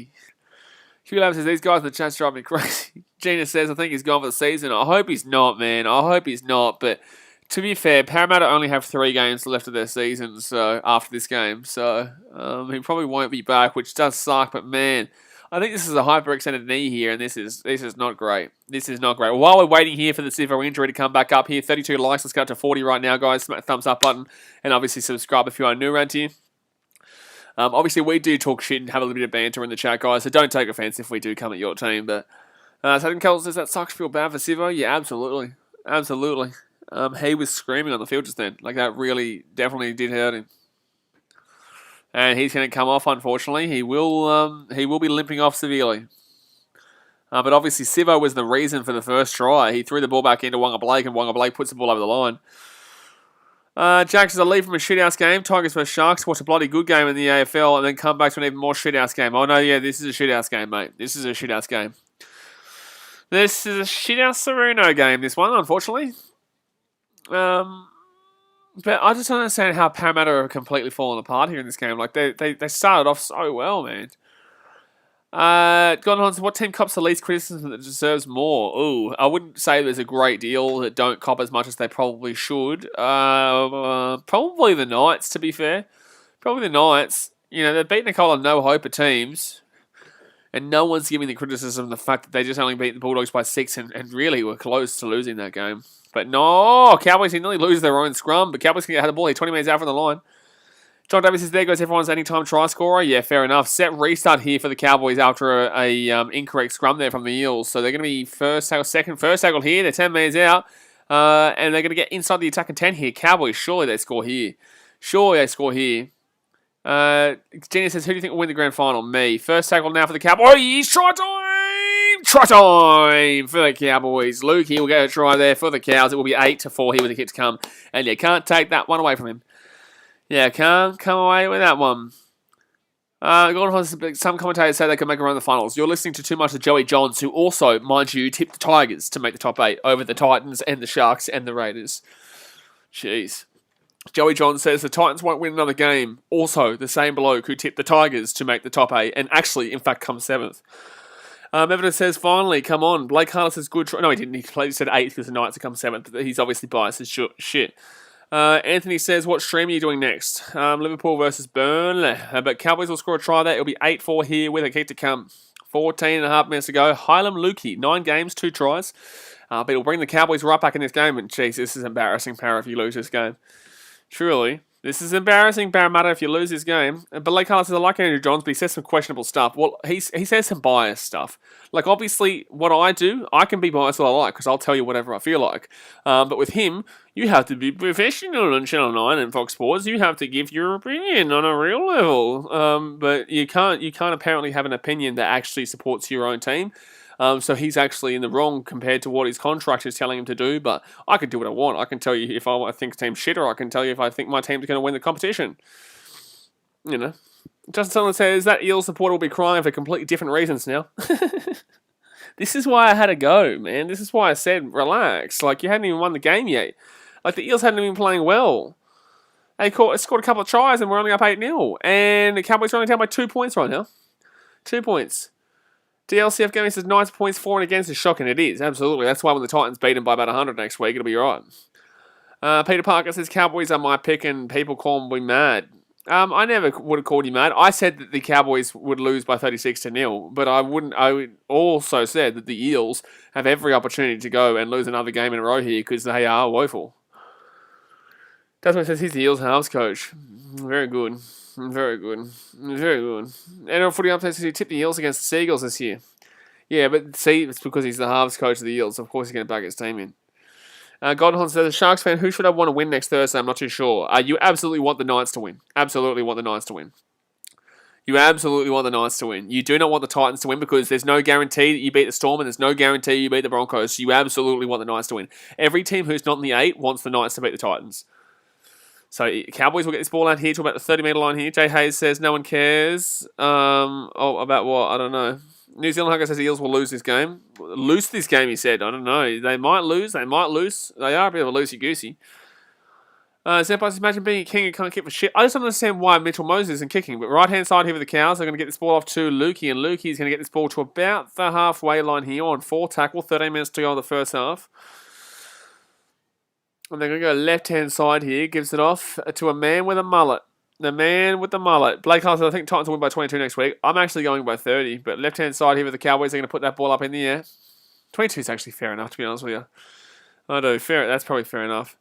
Hugh Lab says, these guys in the chat drive me crazy. Gina says, I think he's gone for the season. I hope he's not, man. I hope he's not. But to be fair, Parramatta only have 3 games left of their season so after this game. So he probably won't be back, which does suck. But, man... I think this is a hyperextended knee here, and this is not great. This is not great. While we're waiting here for the Sivo injury to come back up here, 32 likes. Let's go up to 40 right now, guys. Smack the thumbs up button, and obviously subscribe if you are new around here. Obviously, we do talk shit and have a little bit of banter in the chat, guys, so don't take offense if we do come at your team. But Sagan Kells says, that sucks, feel bad for Sivo? Yeah, absolutely. Absolutely. He was screaming on the field just then. Like, that really definitely did hurt him. And he's going to come off, unfortunately. He will be limping off severely. But obviously, Sivo was the reason for the first try. He threw the ball back into Wonga Blake, and Wonga Blake puts the ball over the line. Jack says, I leave from a shithouse game. Tigers vs Sharks. Watch a bloody good game in the AFL, and then come back to an even more shithouse game. Oh, no, yeah, this is a shithouse game, mate. This is a shithouse game. This is a shithouse Sereno game, this one, unfortunately. But I just don't understand how Parramatta are completely falling apart here in this game. Like, they started off so well, man. Gone on to what team cops the least criticism that deserves more? Ooh, I wouldn't say there's a great deal that don't cop as much as they probably should. Probably the Knights, to be fair. Probably the Knights. You know, they've beaten a couple of no-hope teams. And no one's giving the criticism of the fact that they just only beat the Bulldogs by 6 and really were close to losing that game. But no, Cowboys can nearly lose their own scrum, but Cowboys can have the ball here 20 minutes out from the line. John Davis says, there goes everyone's anytime try scorer. Yeah, fair enough. Set restart here for the Cowboys after a incorrect scrum there from the Eels. So they're going to be first tackle here. They're 10 metres out. And they're going to get inside the attacking 10 here. Cowboys, surely they score here. Genius says, who do you think will win the grand final? Me. First tackle now for the Cowboys. Try time! Try time for the Cowboys. Luke here will get a try there for the Cows. It will be 8-4 here with the kick to come. And you can't take that one away from him. Yeah, can't come away with that one. Some commentators say they can make a run in the finals. You're listening to too much of Joey Johns, who also, mind you, tipped the Tigers to make the top 8 over the Titans and the Sharks and the Raiders. Jeez. Joey Johns says the Titans won't win another game. Also, the same bloke who tipped the Tigers to make the top 8 and actually, in fact, come 7th. Evidence says, finally, come on. Blake Harness is good. No, he didn't. He said 8th because the Knights have come 7th. But he's obviously biased as shit. Anthony says, what stream are you doing next? Liverpool versus Burnley. But Cowboys will score a try there. It'll be 8-4 here with a kick to come. 14.5 minutes to go. Hylam Lukey, 9 games, 2 tries. But it'll bring the Cowboys right back in this game. And jeez, this is embarrassing, Parra, if you lose this game. Truly. This is embarrassing, Parramatta, if you lose this game. But Blake Carlos says, I like Andrew Johns, but he says some questionable stuff. Well, he says some biased stuff. Like, obviously, what I do, I can be biased what I like, because I'll tell you whatever I feel like. But with him, you have to be professional on Channel 9 and Fox Sports. You have to give your opinion on a real level. But you can't apparently have an opinion that actually supports your own team. So he's actually in the wrong compared to what his contract is telling him to do. But I can do what I want. I can tell you if I think the team's shit, or I can tell you if I think my team's going to win the competition. You know. Justin Sutherland says that Eels supporter will be crying for completely different reasons now. This is why I had to go, man. This is why I said relax. Like, you hadn't even won the game yet. Like, the Eels hadn't even been playing well. They scored a couple of tries and we're only up 8-0. And the Cowboys are only down by 2 points right now. 2 points. DLCF Gaming says 9 points for and against is shocking. It is, absolutely. That's why when the Titans beat them by about 100 next week, it'll be right. Peter Parker says Cowboys are my pick and people call me mad. I never would have called you mad. I said that the Cowboys would lose by 36-0, but I also said that the Eels have every opportunity to go and lose another game in a row here because they are woeful. Tasman says he's the Eels halves coach. Very good. Very good. Very good. NRL Footy Update says he tipped the Eels against the Seagulls this year. Yeah, but see, it's because he's the halves coach of the Eels. Of course he's going to back his team in. Godhon says, Sharks fan, who should I want to win next Thursday? I'm not too sure. You absolutely want the Knights to win. Absolutely want the Knights to win. You absolutely want the Knights to win. You do not want the Titans to win because there's no guarantee that you beat the Storm and there's no guarantee you beat the Broncos. So you absolutely want the Knights to win. Every team who's not in the 8 wants the Knights to beat the Titans. So Cowboys will get this ball out here to about the 30-metre line here. Jay Hayes says no one cares. About what? I don't know. New Zealand Hugger says the Eels will lose this game. Lose this game, he said. I don't know. They might lose. They might lose. They are a bit of a loosey-goosey. Senpai says, imagine being a king and can't kick for shit. I just don't understand why Mitchell Moses isn't kicking. But right-hand side here with the Cows, they're going to get this ball off to Lukey. And Lukey's going to get this ball to about the halfway line here on 4 tackle. 13 minutes to go in the first half. And they're going to go left-hand side here. Gives it off to a man with a mullet. The man with the mullet. Blake Carlos, I think Titans will win by 22 next week. I'm actually going by 30. But left-hand side here with the Cowboys, they're going to put that ball up in the air. 22 is actually fair enough, to be honest with you. I do. That's probably fair enough.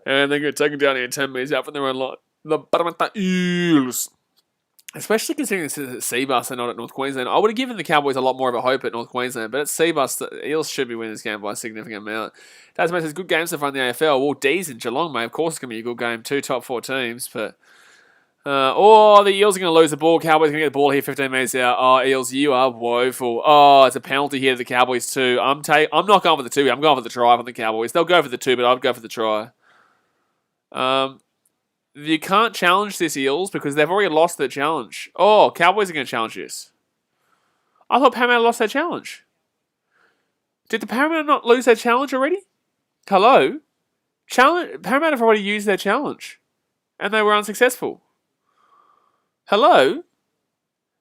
And they're going to take them down here 10 metres out from their own line. The Parramatta Eels. Especially considering this is at Seabus and not at North Queensland. I would have given the Cowboys a lot more of a hope at North Queensland, but at Seabus, the Eels should be winning this game by a significant amount. Tasman says, good games so far in the AFL. Well, D's in Geelong, mate. Of course it's going to be a good game. 2 top 4 teams, but... the Eels are going to lose the ball. Cowboys are going to get the ball here 15 metres out. Oh, Eels, you are woeful. Oh, it's a penalty here to the Cowboys too. I'm not going for the 2. I'm going for the try on the Cowboys. They'll go for the 2, but I'd go for the try. You can't challenge this, Eels, because they've already lost their challenge. Oh, Cowboys are going to challenge this. I thought Parramatta lost their challenge. Did the Parramatta not lose their challenge already? Hello? Parramatta have already used their challenge. And they were unsuccessful. Hello?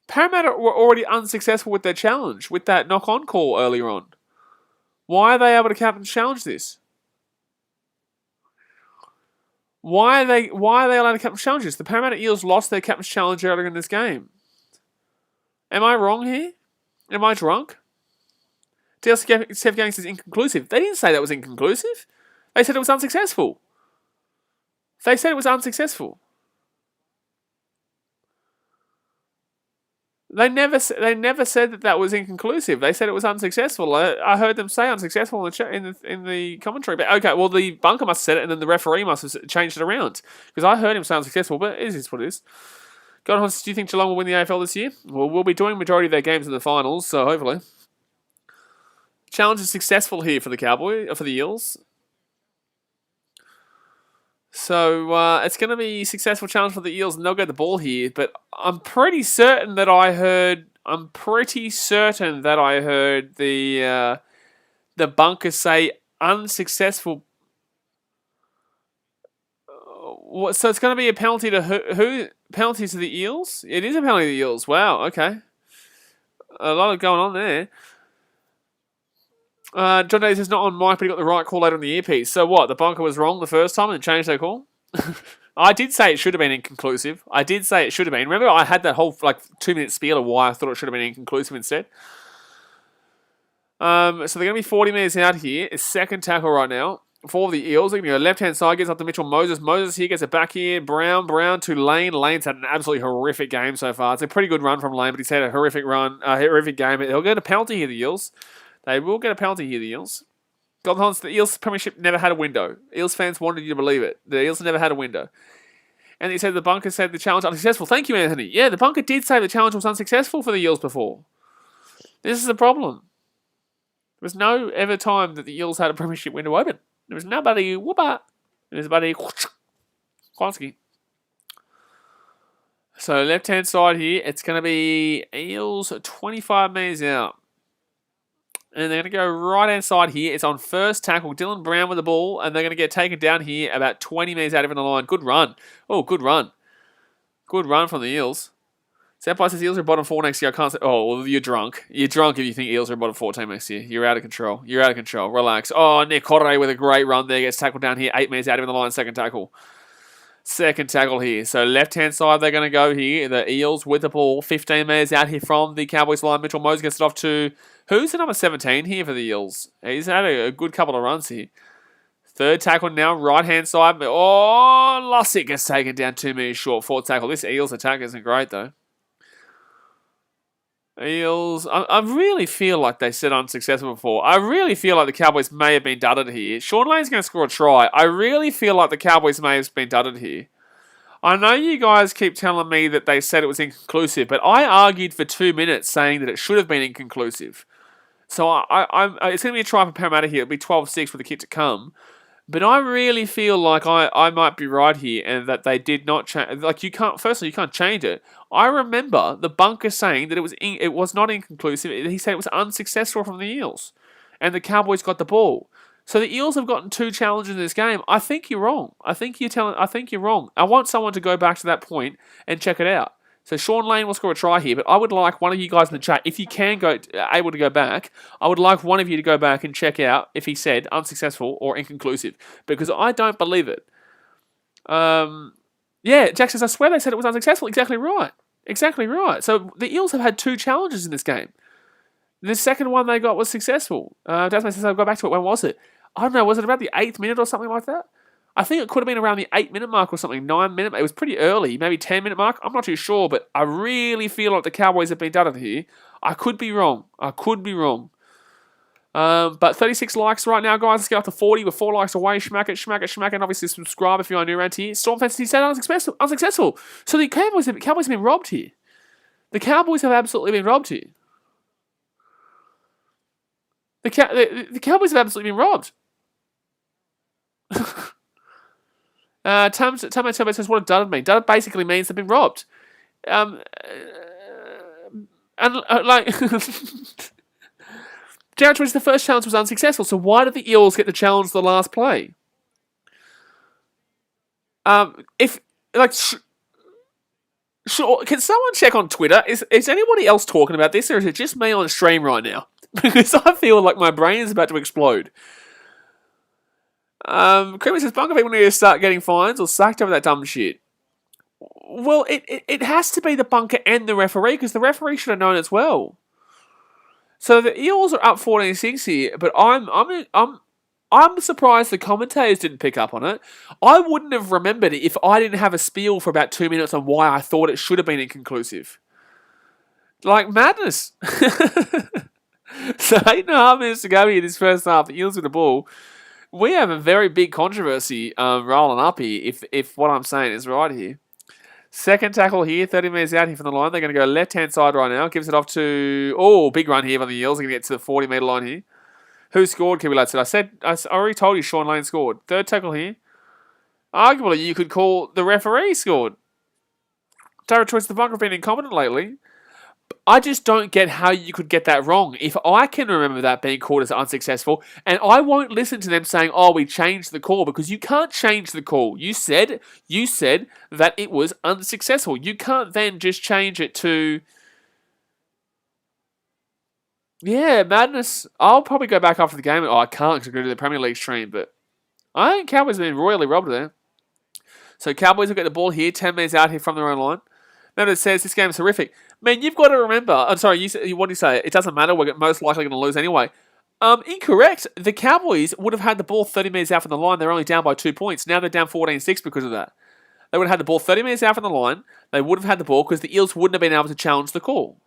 Parramatta were already unsuccessful with their challenge, with that knock-on call earlier on. Why are they able to captain challenge this? Why are they allowed to captain challenge this? The Parramatta Eels lost their captain's challenge earlier in this game. Am I wrong here? Am I drunk? DLCF Gang says inconclusive. They didn't say that was inconclusive. They said it was unsuccessful. They never said that was inconclusive. They said it was unsuccessful. I heard them say unsuccessful in the commentary. But okay, well the bunker must have said it, and then the referee must have changed it around because I heard him say unsuccessful. But it is what it is. God, do you think Geelong will win the AFL this year? Well, we'll be doing majority of their games in the finals, so hopefully. Challenge is successful here for the Eels. So it's going to be a successful challenge for the Eels, and they'll get the ball here. But I'm pretty certain that I heard the bunker say unsuccessful. So it's going to be a penalty to who? Penalty to the Eels? It is a penalty to the Eels. Wow. Okay. A lot of going on there. John Davies is not on mic, but he got the right call later on the earpiece. So what? The bunker was wrong the first time and changed their call? I did say it should have been inconclusive. Remember, I had that whole 2-minute spiel of why I thought it should have been inconclusive instead. So they're going to be 40 metres out here. It's second tackle right now for the Eels. They're going to go left-hand side, gets up to Mitchell Moses. Moses here gets it back here. Brown to Lane. Lane's had an absolutely horrific game so far. It's a pretty good run from Lane, but he's had a horrific game. He'll get a penalty here, the Eels. They will get a penalty here, the Eels. The Eels premiership never had a window. Eels fans wanted you to believe it. The Eels never had a window. And he said the bunker said the challenge unsuccessful. Thank you, Anthony. Yeah, the bunker did say the challenge was unsuccessful for the Eels before. This is the problem. There was no ever time that the Eels had a premiership window open. There was nobody whoopah. There was nobody Kwanski. So left-hand side here, it's going to be Eels 25 metres out. And they're going to go right-hand side here. It's on first tackle. Dylan Brown with the ball. And they're going to get taken down here about 20 metres out of the line. Good run. Oh, good run. Good run from the Eels. Senpai says Eels are bottom 4 next year. I can't say... Oh, well, you're drunk. You're drunk if you think Eels are bottom 4 team next year. You're out of control. Relax. Oh, Nick Corre with a great run there. Gets tackled down here. 8 metres out of the line. Second tackle here. So left-hand side, they're going to go here. The Eels with the ball. 15 metres out here from the Cowboys line. Mitchell Moses gets it off to... Who's the number 17 here for the Eels? He's had a good couple of runs here. Third tackle now, right-hand side. Oh, Lussick gets taken down 2 metres short. Fourth tackle. This Eels attack isn't great, though. Eels, I really feel like they said unsuccessful before. I really feel like the Cowboys may have been dudded here. Sean Lane's going to score a try. I really feel like the Cowboys may have been dudded here. I know you guys keep telling me that they said it was inconclusive, but I argued for 2 minutes saying that it should have been inconclusive. So it's going to be a try for Parramatta here. It'll be 12-6 with the kick to come. But I really feel like I might be right here and that they did not change. Like, you can't change it. I remember the bunker saying that it was not inconclusive. He said it was unsuccessful from the Eels. And the Cowboys got the ball. So the Eels have gotten 2 challenges in this game. I think you're wrong. I think you're wrong. I want someone to go back to that point and check it out. So Sean Lane will score a try here, but I would like one of you guys in the chat, if you can able to go back, I would like one of you to go back and check out if he said unsuccessful or inconclusive, because I don't believe it. Yeah, Jack says, I swear they said it was unsuccessful. Exactly right. So the Eels have had 2 challenges in this game. The second one they got was successful. Dasman says, I'll go back to it. When was it? I don't know. Was it about the 8th minute or something like that? I think it could have been around the 8-minute mark or something, 9-minute. It was pretty early, maybe 10-minute mark. I'm not too sure, but I really feel like the Cowboys have been done here. I could be wrong. But 36 likes right now, guys. Let's get up to 40 with 4 likes away. Smack it. And obviously subscribe if you're new around here. Storm Fantasy said unsuccessful. So the Cowboys have been robbed here. The Cowboys have absolutely been robbed here. The Cowboys have absolutely been robbed. Tam says, what does dudded mean? Dudded basically means they've been robbed. Like, Jared Twitch, the first challenge was unsuccessful, so why did the Eels get the challenge the last play? Can someone check on Twitter? Is anybody else talking about this, or is it just me on stream right now? Because I feel like my brain is about to explode. Creamy says, bunker people need to start getting fines or sacked over that dumb shit. Well, it has to be the bunker and the referee, because the referee should have known as well. So the Eels are up 14-6 here, but I'm surprised the commentators didn't pick up on it. I wouldn't have remembered it if I didn't have a spiel for about 2 minutes on why I thought it should have been inconclusive. Like madness. So 8.5 minutes to go here this first half. The Eels with the ball. We have a very big controversy rolling up here, if what I'm saying is right here. Second tackle here, 30 metres out here from the line. They're going to go left-hand side right now. Gives it off to... Oh, big run here by the Eels. They're going to get to the 40-metre line here. Who scored, Kiwi lads? I already told you Sean Lane scored. Third tackle here. Arguably, you could call the referee scored. David Choice, the bunker, have been incompetent lately. I just don't get how you could get that wrong. If I can remember that being called as unsuccessful, and I won't listen to them saying, "Oh, we changed the call," because you can't change the call. You said that it was unsuccessful. You can't then just change it to, yeah, madness. I'll probably go back after the game. Oh, I can't because I'm going to do the Premier League stream, but I think Cowboys have been royally robbed there. So Cowboys will get the ball here, 10 metres out here from their own line. Remember, it says this game is horrific. Man, you've got to remember. I'm sorry, what do you say? It doesn't matter. We're most likely going to lose anyway. Incorrect. The Cowboys would have had the ball 30 metres out from the line. They're only down by 2 points. Now they're down 14-6 because of that. They would have had the ball 30 metres out from the line. They would have had the ball because the Eels wouldn't have been able to challenge the call.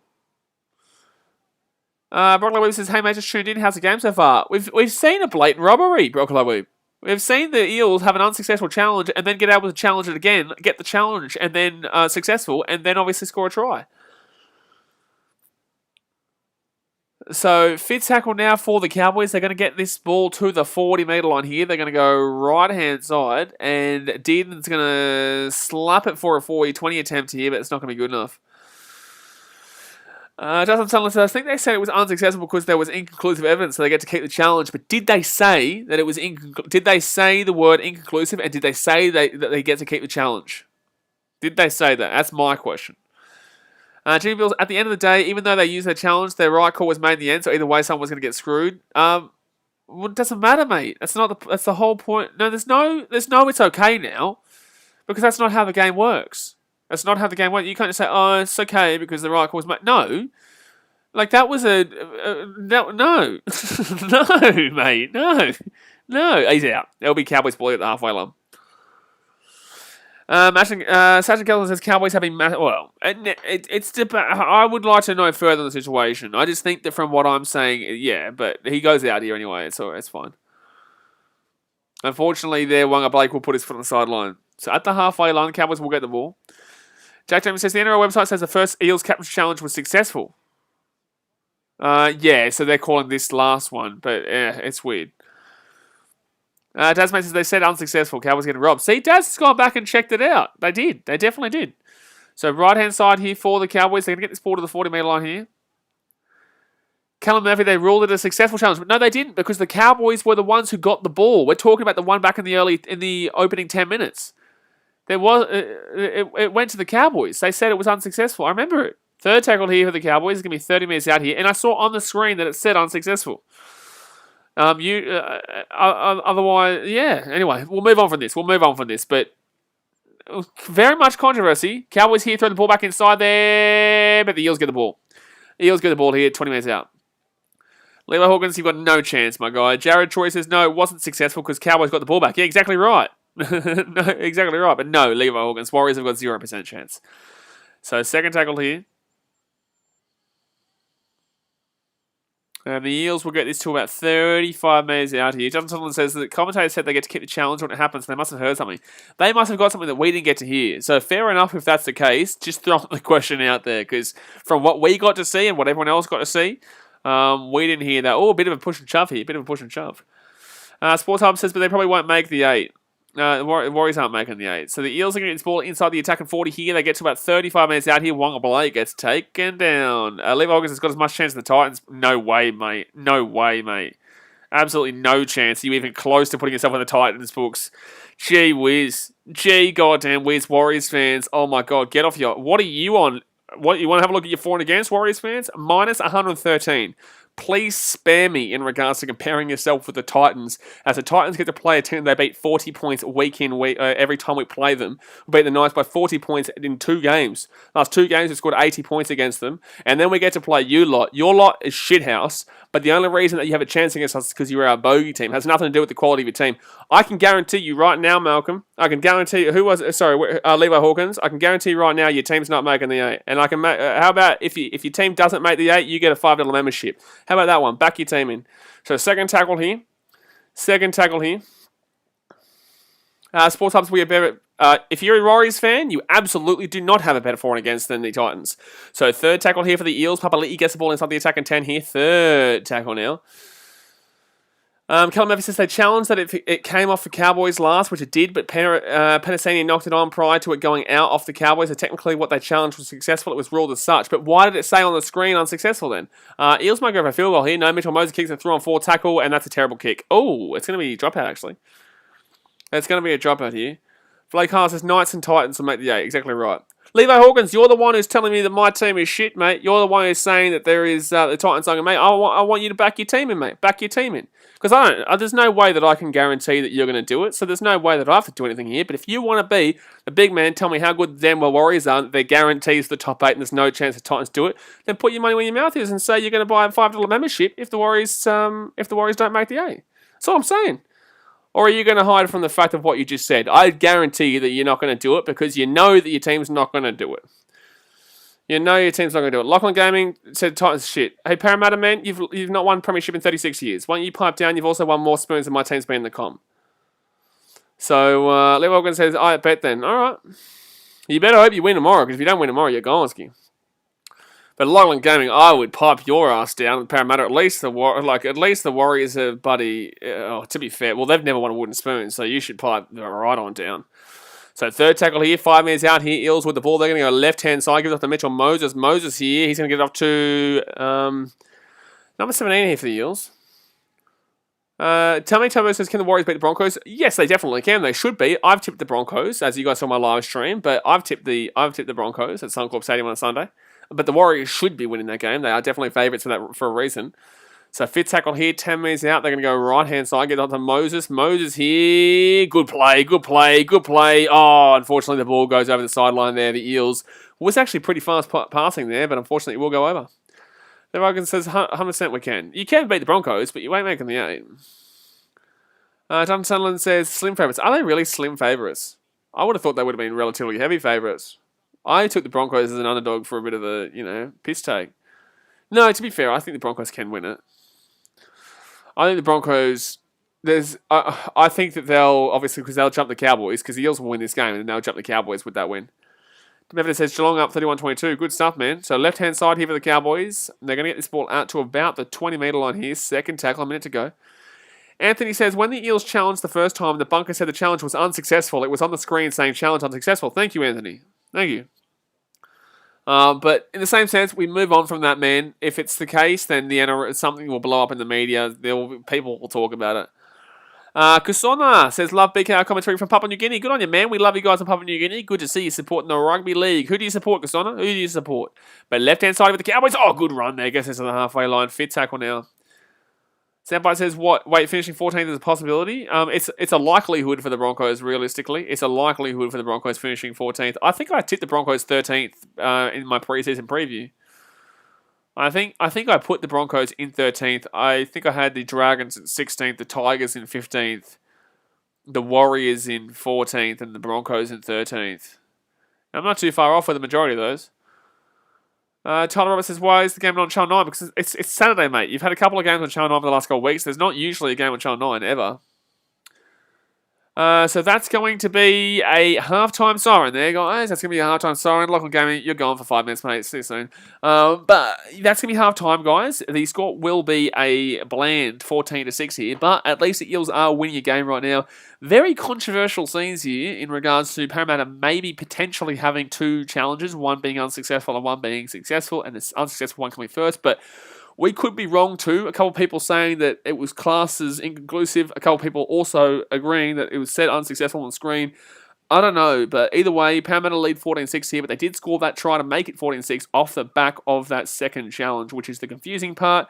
Broccoli Weeb says, "Hey mate, just tuned in. How's the game so far?" We've seen a blatant robbery, Broccoli Weeb. We've seen the Eels have an unsuccessful challenge and then get able to challenge it again, get the challenge, and then successful, and then obviously score a try. So, fifth tackle now for the Cowboys. They're going to get this ball to the 40-metre line here. They're going to go right-hand side, and Dearden's going to slap it for a 40-20 attempt here, but it's not going to be good enough. Justin Sutherland says, "I think they said it was unsuccessful because there was inconclusive evidence, so they get to keep the challenge. But did they say that it was did they say the word inconclusive, and did they say that they get to keep the challenge? Did they say that? That's my question." Jimmy Bills, at the end of the day, even though they used their challenge, their right call was made in the end, so either way, someone's going to get screwed. Well, it doesn't matter, mate. That's the whole point. No, there's no it's okay now, because that's not how the game works. That's not how the game works. You can't just say, "Oh, it's okay because the right call was made." No. Like, that was no. No, mate. No. He's out. There'll be Cowboys ball at the halfway line. Sergeant Keller says Cowboys having... Well, I would like to know further on the situation. I just think that from what I'm saying, yeah, but he goes out here anyway, so it's fine. Unfortunately, there, Wanga Blake will put his foot on the sideline. So at the halfway line, the Cowboys will get the ball. Jack James says the NRL website says the first Eels captain's challenge was successful. Yeah, so they're calling this last one, but it's weird. Dazmate says they said unsuccessful. Cowboys getting robbed. See, Daz has gone back and checked it out. They did. They definitely did. So right-hand side here for the Cowboys. They're going to get this ball to the 40-metre line here. Callum Murphy, they ruled it a successful challenge. But no, they didn't, because the Cowboys were the ones who got the ball. We're talking about the one back in the opening 10 minutes. It went to the Cowboys. They said it was unsuccessful. I remember it. Third tackle here for the Cowboys. It's going to be 30 metres out here. And I saw on the screen that it said unsuccessful. Otherwise, yeah. Anyway, we'll move on from this. But very much controversy. Cowboys here, throw the ball back inside there. But the Eels get the ball. Eels get the ball here, 20 metres out. Levi Hawkins, you've got no chance, my guy. Jared Troy says, no, it wasn't successful because Cowboys got the ball back. Yeah, exactly right. No, exactly right. But no, Levi Hawkins. Warriors have got 0% chance. So, second tackle here. And the Eels will get this to about 35 metres out here. Justin Sutherland says that the commentator said they get to keep the challenge when it happens. They must have heard something. They must have got something that we didn't get to hear. So fair enough if that's the case. Just throw the question out there. Because from what we got to see and what everyone else got to see, we didn't hear that. Oh, a bit of a push and shove here. Sports Hub says, but they probably won't make the 8. The Warriors aren't making the 8. So the Eels are going to get this ball inside the attacking 40 here. They get to about 35 minutes out here. Wonga Blake gets taken down. Levi August has got as much chance as the Titans. No way, mate. Absolutely no chance. Are you even close to putting yourself in the Titans books? Gee whiz. Gee goddamn whiz, Warriors fans. Oh my god, get off your... What are you on? What, you want to have a look at your for and against, Warriors fans? Minus 113. Please spare me in regards to comparing yourself with the Titans. As the Titans get to play a team, they beat 40 points week in, week every time we play them. We beat the Knights by 40 points in 2 games. Last 2 games, we scored 80 points against them. And then we get to play you lot. Your lot is shithouse. but the only reason that you have a chance against us is because you're our bogey team. It has nothing to do with the quality of your team. I can guarantee you right now, Malcolm, I can guarantee, Levi Hawkins, I can guarantee you right now your team's not making the 8. And I can how about if your team doesn't make the 8, you get a $5 membership. How about that one? Back your team in. So second tackle here. Sports Hubs, we are better. If you're a Warriors fan, you absolutely do not have a better for and against than the Titans. So third tackle here for the Eels. Papali'i gets the ball inside the attack and 10 here. Third tackle now. Callum Murphy says they challenged that it came off the Cowboys last, which it did, but Penasini knocked it on prior to it going out off the Cowboys. So technically what they challenged was successful. It was ruled as such. But why did it say on the screen unsuccessful then? Eels might go for a field goal here. No, Mitchell Moses kicks it through on 4 tackle, and that's a terrible kick. Oh, it's going to be a dropout actually. It's going to be a dropout here. Blake Hart says Knights and Titans will make the 8. Exactly right. Levi Hawkins, you're the one who's telling me that my team is shit, mate. You're the one who's saying that there is the Titans are, mate. I want you to back your team in, mate. Back your team in. Because there's no way that I can guarantee that you're going to do it. So there's no way that I have to do anything here. But if you want to be the big man, tell me how good the damn well Warriors are, that they're guarantees the top 8 and there's no chance the Titans do it, then put your money where your mouth is and say you're going to buy a $5 membership if the Warriors don't make the 8. That's all I'm saying. Or are you going to hide from the fact of what you just said? I guarantee you that you're not going to do it because you know that your team's not going to do it. You know your team's not going to do it. Lachlan Gaming said Titans shit. Hey, Parramatta, man, you've not won premiership in 36 years. Why don't you pipe down? You've also won more spoons than my team's been in the comp. So, Levi Hawkins says, I bet then. All right. You better hope you win tomorrow because if you don't win tomorrow, you're Gonski. But Lachlan Gaming, I would pipe your ass down with Parramatta. At least the Warriors have, buddy. To be fair, well, they've never won a wooden spoon, so you should pipe right on down. So third tackle here, 5 minutes out here. Eels with the ball. They're going to go left-hand side. Give it off to Mitchell Moses. Moses here. He's going to get it off to number 17 here for the Eels. Tommy says, can the Warriors beat the Broncos? Yes, they definitely can. They should be. I've tipped the Broncos, as you guys saw on my live stream, but I've tipped the Broncos at Suncorp Stadium on Sunday. But the Warriors should be winning that game. They are definitely favourites for a reason. So fifth tackle here, 10 minutes out. They're going to go right-hand side, get onto Moses. Moses here. Good play. Oh, unfortunately, the ball goes over the sideline there. The Eels was actually pretty fast passing there, but unfortunately, it will go over. The Rogan says 100% we can. You can beat the Broncos, but you ain't making the 8. John Sunderland says slim favourites. Are they really slim favourites? I would have thought they would have been relatively heavy favourites. I took the Broncos as an underdog for a bit of a, piss take. No, to be fair, I think the Broncos can win it. I think the Broncos, I think that they'll, obviously, because they'll jump the Cowboys, because the Eels will win this game, and they'll jump the Cowboys with that win. Memphis says Geelong up 31-22. Good stuff, man. So left-hand side here for the Cowboys. They're going to get this ball out to about the 20-metre line here. Second tackle, a minute to go. Anthony says, when the Eels challenged the first time, the bunker said the challenge was unsuccessful. It was on the screen saying challenge unsuccessful. Thank you, Anthony. Thank you. But in the same sense, we move on from that, man. If it's the case, then the NRL, something will blow up in the media. People will talk about it. Kusona says, love BKR commentary from Papua New Guinea. Good on you, man. We love you guys in Papua New Guinea. Good to see you supporting the rugby league. Who do you support, Kusona? Who do you support? But left-hand side with the Cowboys. Oh, good run there. Guess it's on the halfway line. Fit tackle now. Soundbite says, what? Wait, finishing 14th is a possibility? It's a likelihood for the Broncos, realistically. It's a likelihood for the Broncos finishing 14th. I think I tipped the Broncos 13th in my preseason preview. I think I put the Broncos in 13th. I think I had the Dragons in 16th, the Tigers in 15th, the Warriors in 14th, and the Broncos in 13th. I'm not too far off with the majority of those. Tyler Roberts says, why is the game not on Channel 9? Because it's Saturday, mate. You've had a couple of games on Channel 9 for the last couple of weeks. There's not usually a game on Channel 9, ever. So that's going to be a halftime siren there, guys. That's going to be a halftime siren. Local gaming, you're gone for 5 minutes, mate. See you soon. But that's going to be halftime, guys. The score will be a bland 14-6 here, but at least the Eels are winning a game right now. Very controversial scenes here in regards to Parramatta maybe potentially having 2 challenges, one being unsuccessful and one being successful, and the unsuccessful one coming first, but we could be wrong too. A couple of people saying that it was classed as inconclusive. A couple of people also agreeing that it was said unsuccessful on screen. I don't know, but either way, Parramatta lead 14-6 here, but they did score that try to make it 14-6 off the back of that second challenge, which is the confusing part.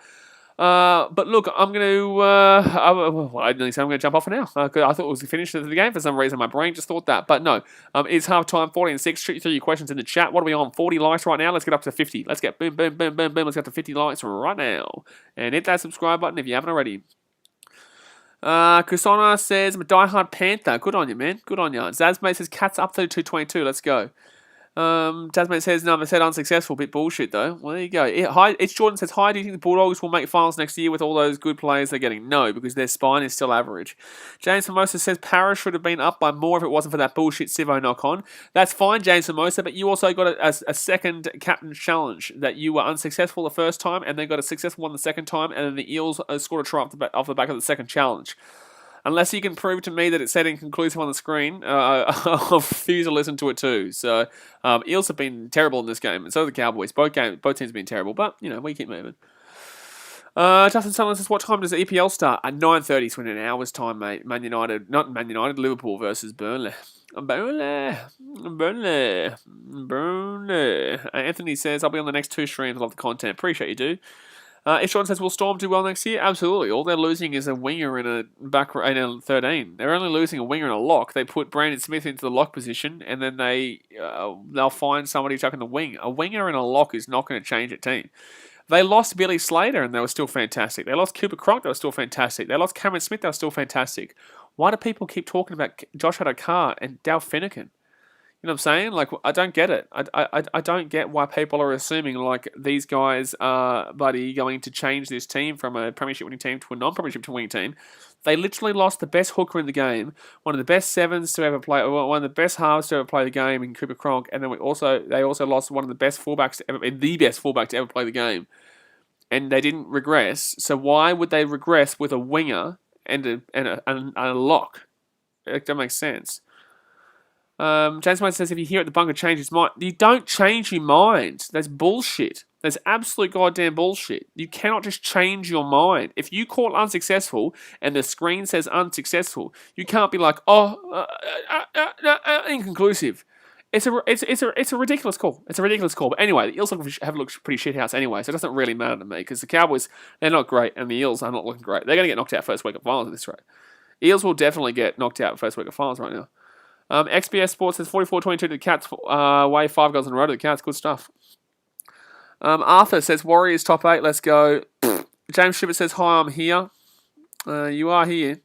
But look, I'm going to. I didn't say I'm going to jump off for now. 'Cause I thought it was the finish of the game for some reason. My brain just thought that, but no. It's half time. 14-6. Shoot through your questions in the chat. What are we on? 40 likes right now. Let's get up to 50. Let's get boom, boom, boom, boom, boom. Let's get to 50 likes right now, and hit that subscribe button if you haven't already. Kusona says, I'm a diehard Panther. Good on you, man. Good on you. Zazmate says, Cats up 32-22. Let's go. Tasman says, no, I said unsuccessful. Bit bullshit, though. Well, there you go. It's Jordan says, hi, do you think the Bulldogs will make finals next year with all those good players they're getting? No, because their spine is still average. James Formosa says, Parra should have been up by more if it wasn't for that bullshit Sivo knock-on. That's fine, James Formosa, but you also got a second captain's challenge that you were unsuccessful the first time and then got a successful one the second time, and then the Eels scored a try off the back of the second challenge. Unless you can prove to me that it said inconclusive on the screen, I'll refuse to listen to it too. So, Eels have been terrible in this game, and so have the Cowboys. Both teams have been terrible, but, we keep moving. Justin Sutherland says, what time does the EPL start? At 9:30, so in an hour's time, mate. Liverpool versus Burnley. Burnley. Anthony says, I'll be on the next 2 streams. Love the content. Appreciate you, dude. If Sean says, will Storm do well next year? Absolutely. All they're losing is a winger in a 13. They're only losing a winger and a lock. They put Brandon Smith into the lock position, and then they'll find somebody chucking the wing. A winger and a lock is not going to change a team. They lost Billy Slater, and they were still fantastic. They lost Cooper Cronk, they were still fantastic. They lost Cameron Smith, they were still fantastic. Why do people keep talking about Josh Adokar and Dal Finnegan? You know what I'm saying? Like, I don't get it. I don't get why people are assuming, like, these guys are, going to change this team from a premiership winning team to a non-premiership winning team. They literally lost the best hooker in the game, one of the best sevens to ever play, one of the best halves to ever play the game in Cooper Cronk, and then they also lost one of the best fullbacks to ever play the game. And they didn't regress. So why would they regress with a winger and a lock? That makes sense. James White says, if you hear it, the bunker change his mind. You don't change your mind. That's bullshit. That's absolute goddamn bullshit. You cannot just change your mind. If you call unsuccessful and the screen says unsuccessful, you can't be like, inconclusive. It's a ridiculous call. It's a ridiculous call. But anyway, the Eels have looked pretty shithouse anyway, so it doesn't really matter to me because the Cowboys, they're not great and the Eels are not looking great. They're going to get knocked out first week of finals at this rate. Eels will definitely get knocked out first week of finals right now. XBS Sports says 44-22 to the Cats. Way 5 goals in a row to the Cats. Good stuff. Arthur says Warriors top 8. Let's go. James Schubert says, hi, I'm here. You are here.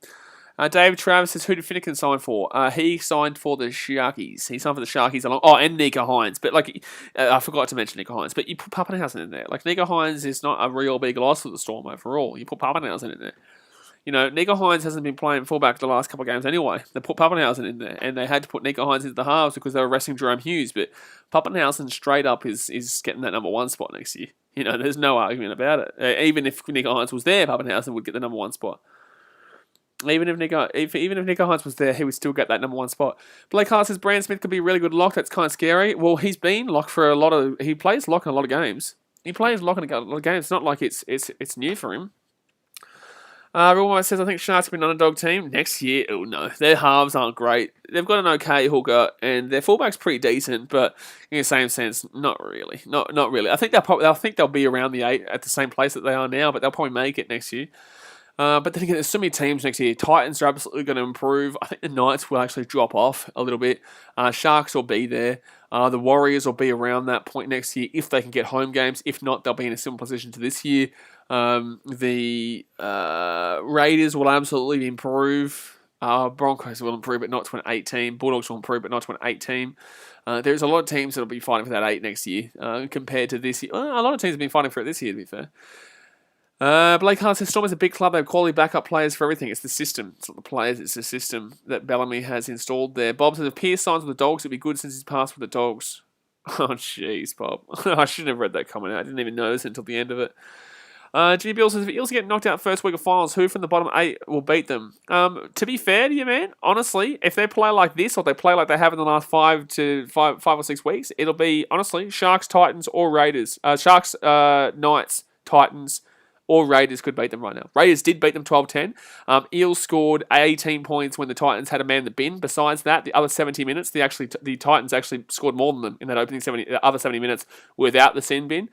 David Travis says, who did Finnegan sign for? He signed for the Sharkies. He signed for the Sharkies along. Oh, and Nico Hines. But I forgot to mention Nico Hines. But you put Pappenhausen in there. Nico Hines is not a real big loss for the Storm overall. You put Pappenhausen in there. Nico Hines hasn't been playing fullback the last couple of games anyway. They put Pappenhausen in there, and they had to put Nico Hines into the halves because they were resting Jerome Hughes. But Pappenhausen straight up is getting that number 1 spot next year. There's no argument about it. Even if Nico Hines was there, Pappenhausen would get the number 1 spot. Even if Nico Hines was there, he would still get that number 1 spot. Blake Hart says Brandon Smith could be a really good lock. That's kind of scary. Well, he's been lock for he plays lock in a lot of games. He plays lock in a lot of games. It's not like it's new for him. Real says, I think Sharks will be an underdog team next year. Oh no, their halves aren't great. They've got an okay hooker, and their fullback's pretty decent, but in the same sense, not really. Not really. I think they'll be around the 8 at the same place that they are now, but they'll probably make it next year. But then again, there's so many teams next year. Titans are absolutely going to improve. I think the Knights will actually drop off a little bit. Sharks will be there. The Warriors will be around that point next year if they can get home games. If not, they'll be in a similar position to this year. The Raiders will absolutely improve. Broncos will improve, but not to an 8 team. Bulldogs will improve, but not to an 8 team. There's a lot of teams that will be fighting for that 8 next year compared to this year. A lot of teams have been fighting for it this year, to be fair. Blake Hart says Storm is a big club. They have quality backup players for everything. It's the system. It's not the players. It's the system that Bellamy has installed there. Bob says if Pierce signs with the Dogs, it'd be good since he's passed with the Dogs. Oh, jeez, Bob. I shouldn't have read that comment out. I didn't even notice until the end of it. G. Bill says if Eels get knocked out first week of finals, who from the bottom 8 will beat them? To be fair to you, man, honestly, if they play like this or they play like they have in the last 5 or 6 weeks, it'll be, honestly, Sharks, Titans, or Raiders. Sharks, Knights, Titans, or Raiders could beat them right now. Raiders did beat them 12-10. Eels scored 18 points when the Titans had a man in the bin. Besides that, the other 70 minutes, the Titans actually scored more than them in that opening 70 minutes without the sin bin.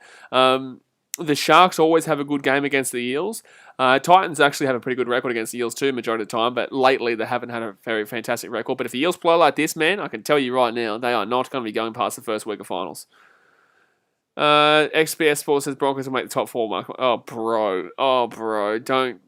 The Sharks always have a good game against the Eels. Titans actually have a pretty good record against the Eels too, majority of the time, but lately they haven't had a very fantastic record. But if the Eels play like this, man, I can tell you right now, they are not going to be going past the first week of finals. XPS Sports says Broncos will make the top 4 mark. Oh, bro. Don't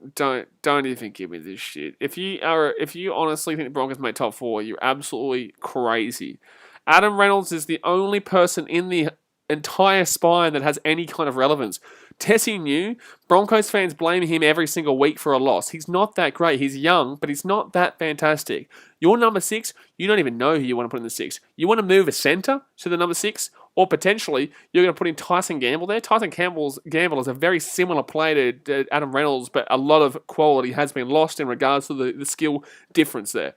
even give me this shit. If you honestly think the Broncos make top 4, you're absolutely crazy. Adam Reynolds is the only person in the entire spine that has any kind of relevance. Tessie New, Broncos fans blame him every single week for a loss. He's not that great. He's young, but he's not that fantastic. Your number 6, you don't even know who you want to put in the 6. You want to move a centre to the number 6, or potentially you're going to put in Tyson Gamble there. Tyson Gamble is a very similar player to Adam Reynolds, but a lot of quality has been lost in regards to the skill difference there.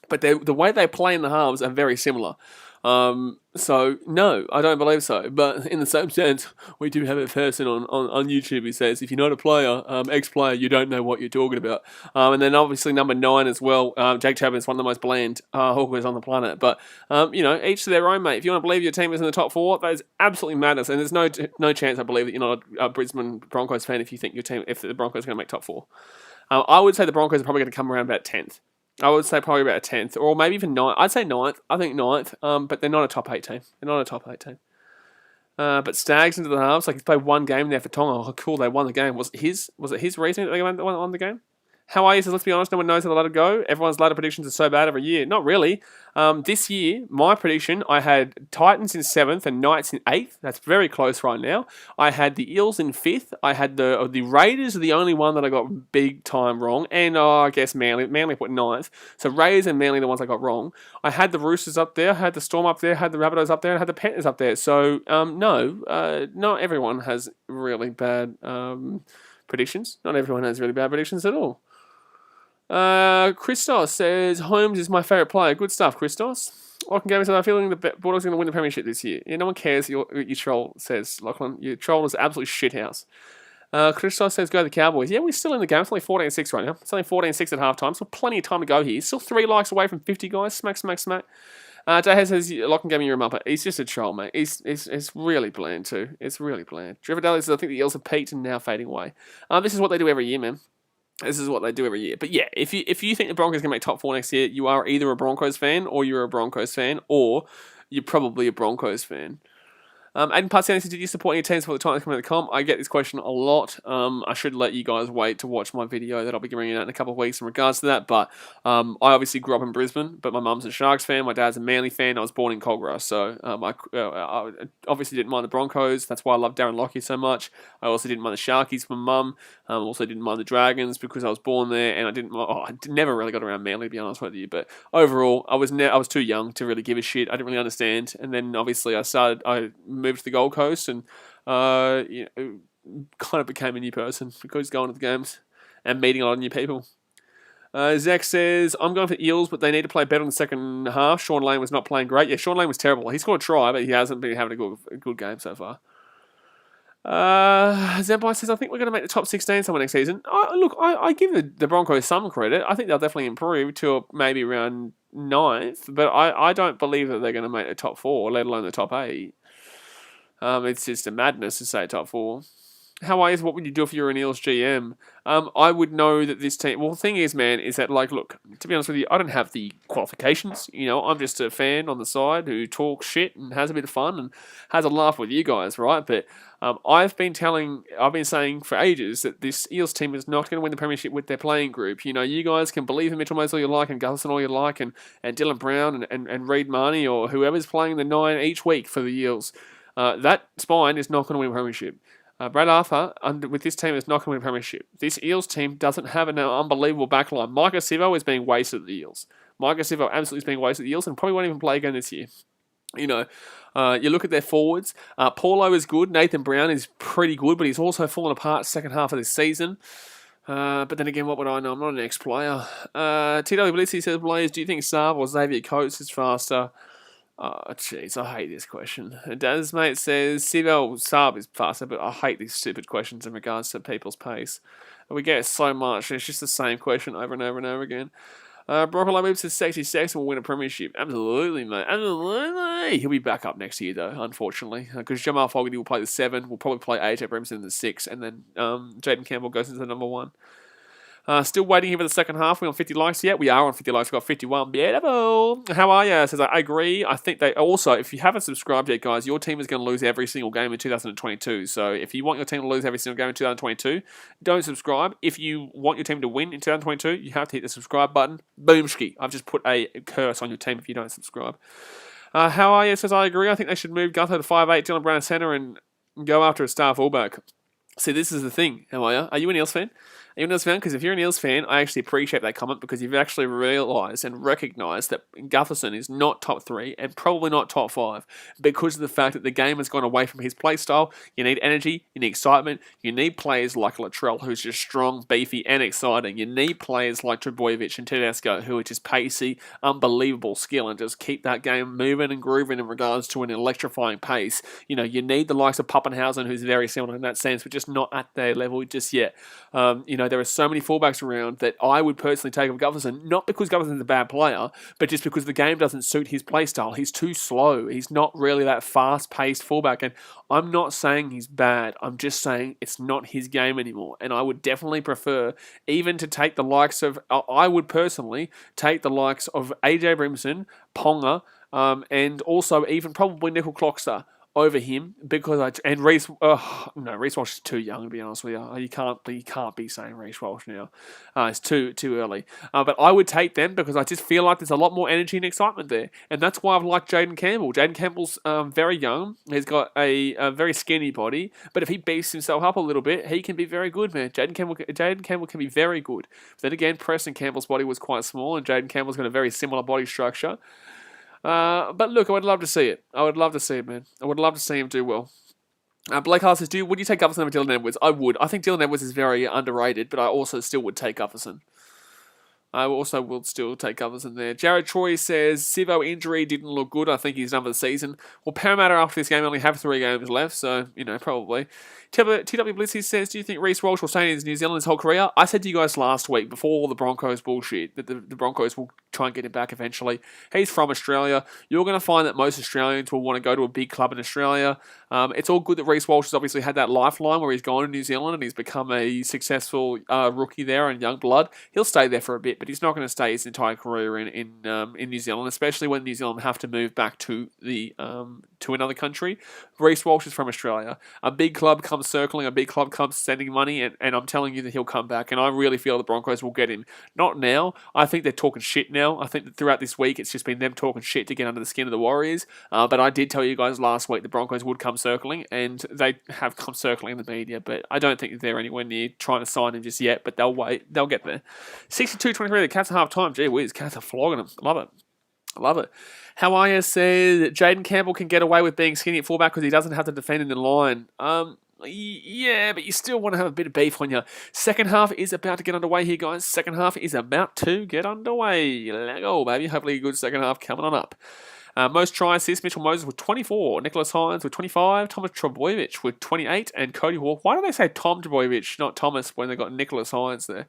But the way they play in the halves are very similar. So, no, I don't believe so. But in the same sense, we do have a person on YouTube who says, if you're not a player, ex-player, you don't know what you're talking about. And then obviously number 9 as well, Jake Chapman is one of the most bland hawkers on the planet. But, each to their own, mate. If you want to believe your team is in the top 4, that is absolutely madness. And there's no chance, I believe, that you're not a Brisbane Broncos fan if you think if the Broncos are going to make top 4. I would say the Broncos are probably going to come around about 10th. I would say probably about a 10th, or maybe even 9th. I'd say 9th. I think 9th, but they're not a top 8 team. They're not a top 8 team. But Stags into the halves, like he's played one game there for Tonga. Oh, cool, they won the game. Was it his reason that they won the game? How are you? Says, let's be honest, no one knows how to let it go. Everyone's ladder predictions are so bad every year. Not really. This year, my prediction, I had Titans in 7th and Knights in 8th. That's very close right now. I had the Eels in 5th. I had the Raiders are the only one that I got big time wrong. And I guess Manly. Manly put 9th. So Raiders and Manly are the ones I got wrong. I had the Roosters up there. I had the Storm up there. I had the Rabbitohs up there. And I had the Panthers up there. So, not everyone has really bad predictions. Not everyone has really bad predictions at all. Christos says, Holmes is my favourite player. Good stuff, Christos. Lachlan Gavin says, I'm feeling the Bulldogs are going to win the premiership this year. Yeah, no one cares what your troll says, Lachlan. Your troll is absolute shithouse. Christos says, go the Cowboys. Yeah, we're still in the game. It's only 14-6 right now. It's only 14-6 at halftime, so plenty of time to go here. Still 3 likes away from 50, guys. Smack. Dahez says, Lachlan Gavin, you're a mupper. He's just a troll, mate. It's really bland, too. It's really bland. Trevor Daly says, I think the Eels have peaked and now fading away. This is what they do every year, man. This is what they do every year. But yeah, if you think the Broncos can make top 4 next year, you are either a Broncos fan or you're a Broncos fan or you're probably a Broncos fan. Aiden Parsiani says, did you support any teams for the Titans coming to the comp? I get this question a lot. I should let you guys wait to watch my video that I'll be bringing out in a couple of weeks in regards to that. But I obviously grew up in Brisbane, but my mum's a Sharks fan. My dad's a Manly fan. I was born in Cogra, so I obviously didn't mind the Broncos. That's why I love Darren Lockyer so much. I also didn't mind the Sharkies for mum. Also didn't mind the Dragons because I was born there, and I never really got around Manly, to be honest with you. But overall, I was too young to really give a shit. I didn't really understand. And then obviously I moved to the Gold Coast and kind of became a new person because going to the games and meeting a lot of new people. Zach says, I'm going for Eels, but they need to play better in the second half. Sean Lane was not playing great. Yeah, Sean Lane was terrible. He scored a try, but he hasn't been having a good game so far. Zampai says, I think we're going to make the top 16 somewhere next season. I give the Broncos some credit. I think they'll definitely improve to maybe around 9th, but I don't believe that they're going to make the top 4, let alone the top 8. It's just a madness to say top 4. How are you? What would you do if you were an Eels GM? I would know that this team... Well, the thing is, man, is that, look, to be honest with you, I don't have the qualifications. I'm just a fan on the side who talks shit and has a bit of fun and has a laugh with you guys, right? But I've been saying for ages that this Eels team is not going to win the premiership with their playing group. You guys can believe in Mitchell Moses all you like and Gutherson all you like and Dylan Brown and Reid Marnie or whoever's playing the 9 each week for the Eels. That spine is not going to win a premiership. Brad Arthur, with this team, is not going to win a premiership. This Eels team doesn't have an unbelievable backline. Micah Sivo is being wasted at the Eels. Micah Sivo absolutely is being wasted at the Eels and probably won't even play again this year. You look at their forwards. Paulo is good. Nathan Brown is pretty good, but he's also fallen apart second half of this season. But then again, what would I know? I'm not an ex-player. TW Blissy says, Blaze, do you think Saab or Xavier Coates is faster? Oh, jeez, I hate this question. Daz mate says, Saab is faster, but I hate these stupid questions in regards to people's pace. We get so much, it's just the same question over and over and over again. Broccoli Whip says Sexy Sex will win a premiership. Absolutely, mate. Absolutely. He'll be back up next year, though, unfortunately. Because Jamal Fogarty will play the 7. We'll probably play AJ Brimson in the 6. And then Jaden Campbell goes into the number 1. Still waiting here for the second half. We're on 50 likes yet. We are on 50 likes. We've got 51. Beautiful. How are you? Says, I agree. I think they also, if you haven't subscribed yet, guys, your team is going to lose every single game in 2022. So if you want your team to lose every single game in 2022, don't subscribe. If you want your team to win in 2022, you have to hit the subscribe button. Boomski. I've just put a curse on your team if you don't subscribe. How are you? Says, I agree. I think they should move Gutho to 5'8", Dylan Brown centre, and go after a star fullback. See, this is the thing. How are you? Are you an Eels fan? Are you an Eels fan? Because if you're an Eels fan, I actually appreciate that comment because you've actually realised and recognised that Gutherson is not top 3 and probably not top 5 because of the fact that the game has gone away from his play style. You need energy, you need excitement, you need players like Latrell, who's just strong, beefy and exciting. You need players like Trbojevic and Tedesco, who are just pacey, unbelievable skill and just keep that game moving and grooving in regards to an electrifying pace. You know, you need the likes of Pappenhausen, who's very similar in that sense, but just not at their level just yet. There are so many fullbacks around that I would personally take of Gutherson, not because Gutherson's a bad player, but just because the game doesn't suit his play style. He's too slow. He's not really that fast-paced fullback, and I'm not saying he's bad. I'm just saying it's not his game anymore, and I would definitely prefer even to take the likes of, I would personally take the likes of AJ Brimson, Ponga, and also even probably Nickel Clockster over him because Reece Reece Walsh is too young to be honest with you. You can't be saying Reece Walsh now. It's too early. But I would take them because I just feel like there's a lot more energy and excitement there, and that's why I've liked Jaden Campbell. Jaden Campbell's very young. He's got a very skinny body, but if he beefs himself up a little bit, he can be very good, man. Jaden Campbell can be very good. But then again, Preston Campbell's body was quite small, and Jaden Campbell's got a very similar body structure. But look, I would love to see it. I would love to see it, man. I would love to see him do well. Blake Hart says, would you take Gutherson over Dylan Edwards? I would. I think Dylan Edwards is very underrated, but I also still would take Gutherson. I also will still take Gutherson there. Jared Troy says, Sivo injury didn't look good. I think he's done for the season. Well, Parramatta after this game only have 3 games left, so, probably. TW Blissy says, do you think Reece Walsh will stay in New Zealand his whole career? I said to you guys last week, before all the Broncos bullshit, that the Broncos will try and get him back eventually. He's from Australia. You're going to find that most Australians will want to go to a big club in Australia. It's all good that Reece Walsh has obviously had that lifeline where he's gone to New Zealand and he's become a successful rookie there and young blood. He'll stay there for a bit, but he's not going to stay his entire career in New Zealand, especially when New Zealand have to move back to to another country. Reece Walsh is from Australia. A big club comes circling, a big club comes sending money, and I'm telling you that he'll come back, and I really feel the Broncos will get him. Not now. I think they're talking shit now. I think that throughout this week it's just been them talking shit to get under the skin of the Warriors, but I did tell you guys last week the Broncos would come circling, and they have come circling in the media, but I don't think they're anywhere near trying to sign him just yet, but they'll wait. They'll get there. 62-23, the Cats at half time. Gee whiz, Cats are flogging them. Love it. How are you? Said Jaden Campbell can get away with being skinny at fullback because he doesn't have to defend in the line. Yeah, but you still want to have a bit of beef on you. Second half is about to get underway here, guys. Second half is about to get underway. Let go, baby. Hopefully a good second half coming on up. Most try assists, Mitchell Moses with 24, Nicholas Hines with 25, Thomas Trbojevic with 28, and Cody Hawke. Why do they say Tom Trbojevic, not Thomas, when they got Nicholas Hines there?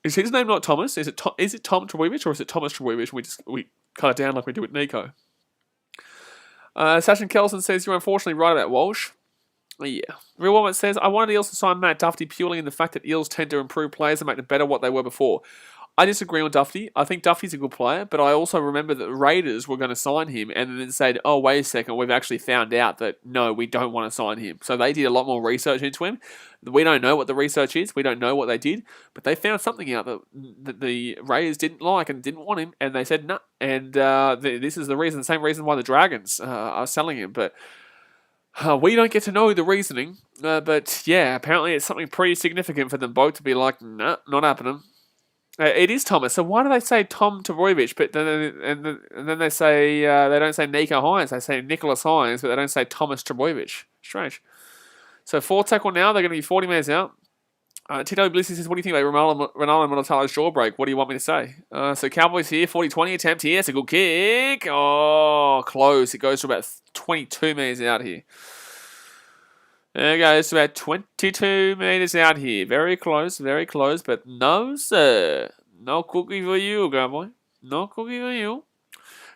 Is his name not Thomas? Is it Tom Trbojevic or is it Thomas Trbojevic? We cut it down like we do with Nico. Sachin Kelson says, you're unfortunately right about Walsh. Yeah. Real Woman says, I wanted Eels to sign Matt Duffy purely in the fact that Eels tend to improve players and make them better what they were before. I disagree on Duffy. I think Duffy's a good player, but I also remember that the Raiders were going to sign him and then said, oh, wait a second, we've actually found out that, no, we don't want to sign him. So they did a lot more research into him. We don't know what the research is. We don't know what they did, but they found something out that the Raiders didn't like and didn't want him, and they said, no. And this is the same reason why the Dragons are selling him, but... we don't get to know the reasoning, but yeah, apparently it's something pretty significant for them both to be like, nah, not happening. It is Thomas, so why do they say Tom Trbojevic, but then they say, they don't say Nico Hines, they say Nicholas Hines, but they don't say Thomas Trbojevic. Strange. So 4 tackle now, they're going to be 40 minutes out. Tito Blissy says, what do you think about Ronaldo Monotalo's jaw break? What do you want me to say? So Cowboys here, 40-20 attempt here. It's a good kick. Oh, close. It goes to about 22 metres out here. There it goes to about 22 metres out here. Very close, but no, sir. No cookie for you, cowboy. No cookie for you.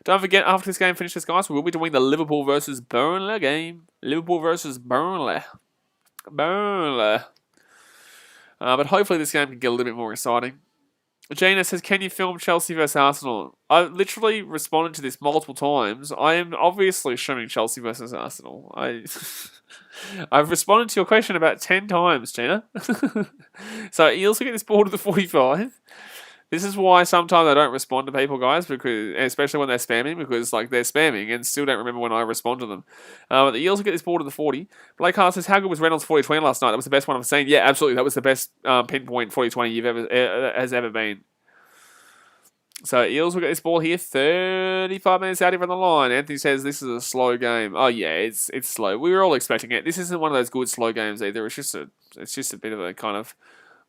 Don't forget, after this game finishes, guys, we will be doing the Liverpool versus Burnley game. Liverpool versus Burnley. Burnley. But hopefully this game can get a little bit more exciting. Gina says, can you film Chelsea versus Arsenal? I've literally responded to this multiple times. I am obviously showing Chelsea versus Arsenal. I've responded to your question about 10 times, Gina. So Eels will get this ball to the 45. This is why sometimes I don't respond to people, guys, because especially when they're spamming, because like they're spamming and still don't remember when I respond to them. But the Eels will get this ball to the 40. Blake Hart says, how good was Reynolds 40-20 last night? That was the best one I've seen. Yeah, absolutely. That was the best pinpoint 40-20 has ever been. So Eels will get this ball here, 35 minutes out here from the line. Anthony says this is a slow game. Oh yeah, it's slow. We were all expecting it. This isn't one of those good slow games either. It's just a bit of a kind of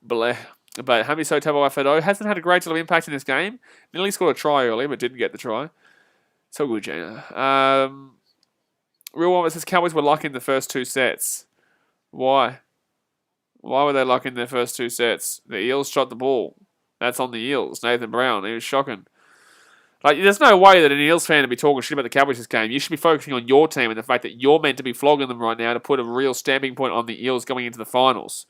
bleh. But Hamiso Tabuai-Fidow hasn't had a great deal of impact in this game. Nearly scored a try earlier, but didn't get the try. So good, Jana. Real One says Cowboys were lucky in the first 2 sets. Why? Why were they lucky in their first 2 sets? The Eels shot the ball. That's on the Eels. Nathan Brown. He was shocking. Like, there's no way that an Eels fan would be talking shit about the Cowboys this game. You should be focusing on your team and the fact that you're meant to be flogging them right now to put a real stamping point on the Eels going into the finals.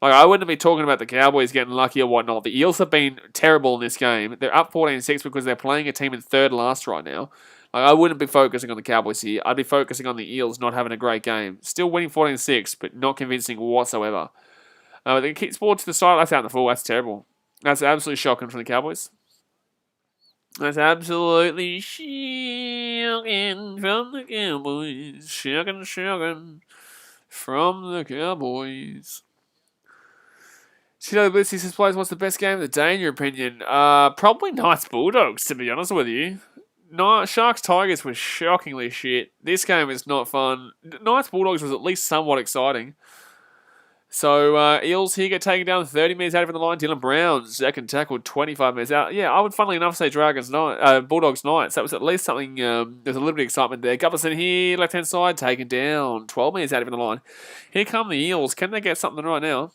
Like, I wouldn't be talking about the Cowboys getting lucky or whatnot. The Eels have been terrible in this game. They're up 14-6 because they're playing a team in third last right now. Like, I wouldn't be focusing on the Cowboys here. I'd be focusing on the Eels not having a great game. Still winning 14-6, but not convincing whatsoever. They keep ball to the side. That's out in the full. That's terrible. That's absolutely shocking from the Cowboys. That's absolutely shocking from the Cowboys. Shocking from the Cowboys. TW Blitzy says, players, what's the best game of the day in your opinion? Probably Knights Bulldogs, to be honest with you. Sharks Tigers was shockingly shit. This game is not fun. Knights Bulldogs was at least somewhat exciting. So, Eels here get taken down 30 metres out from the line. Dylan Brown, second tackle, 25 metres out. Yeah, I would funnily enough say Bulldogs Knights. That was at least something, there's a little bit of excitement there. Gutherson here, left-hand side, taken down. 12 metres out from the line. Here come the Eels. Can they get something right now?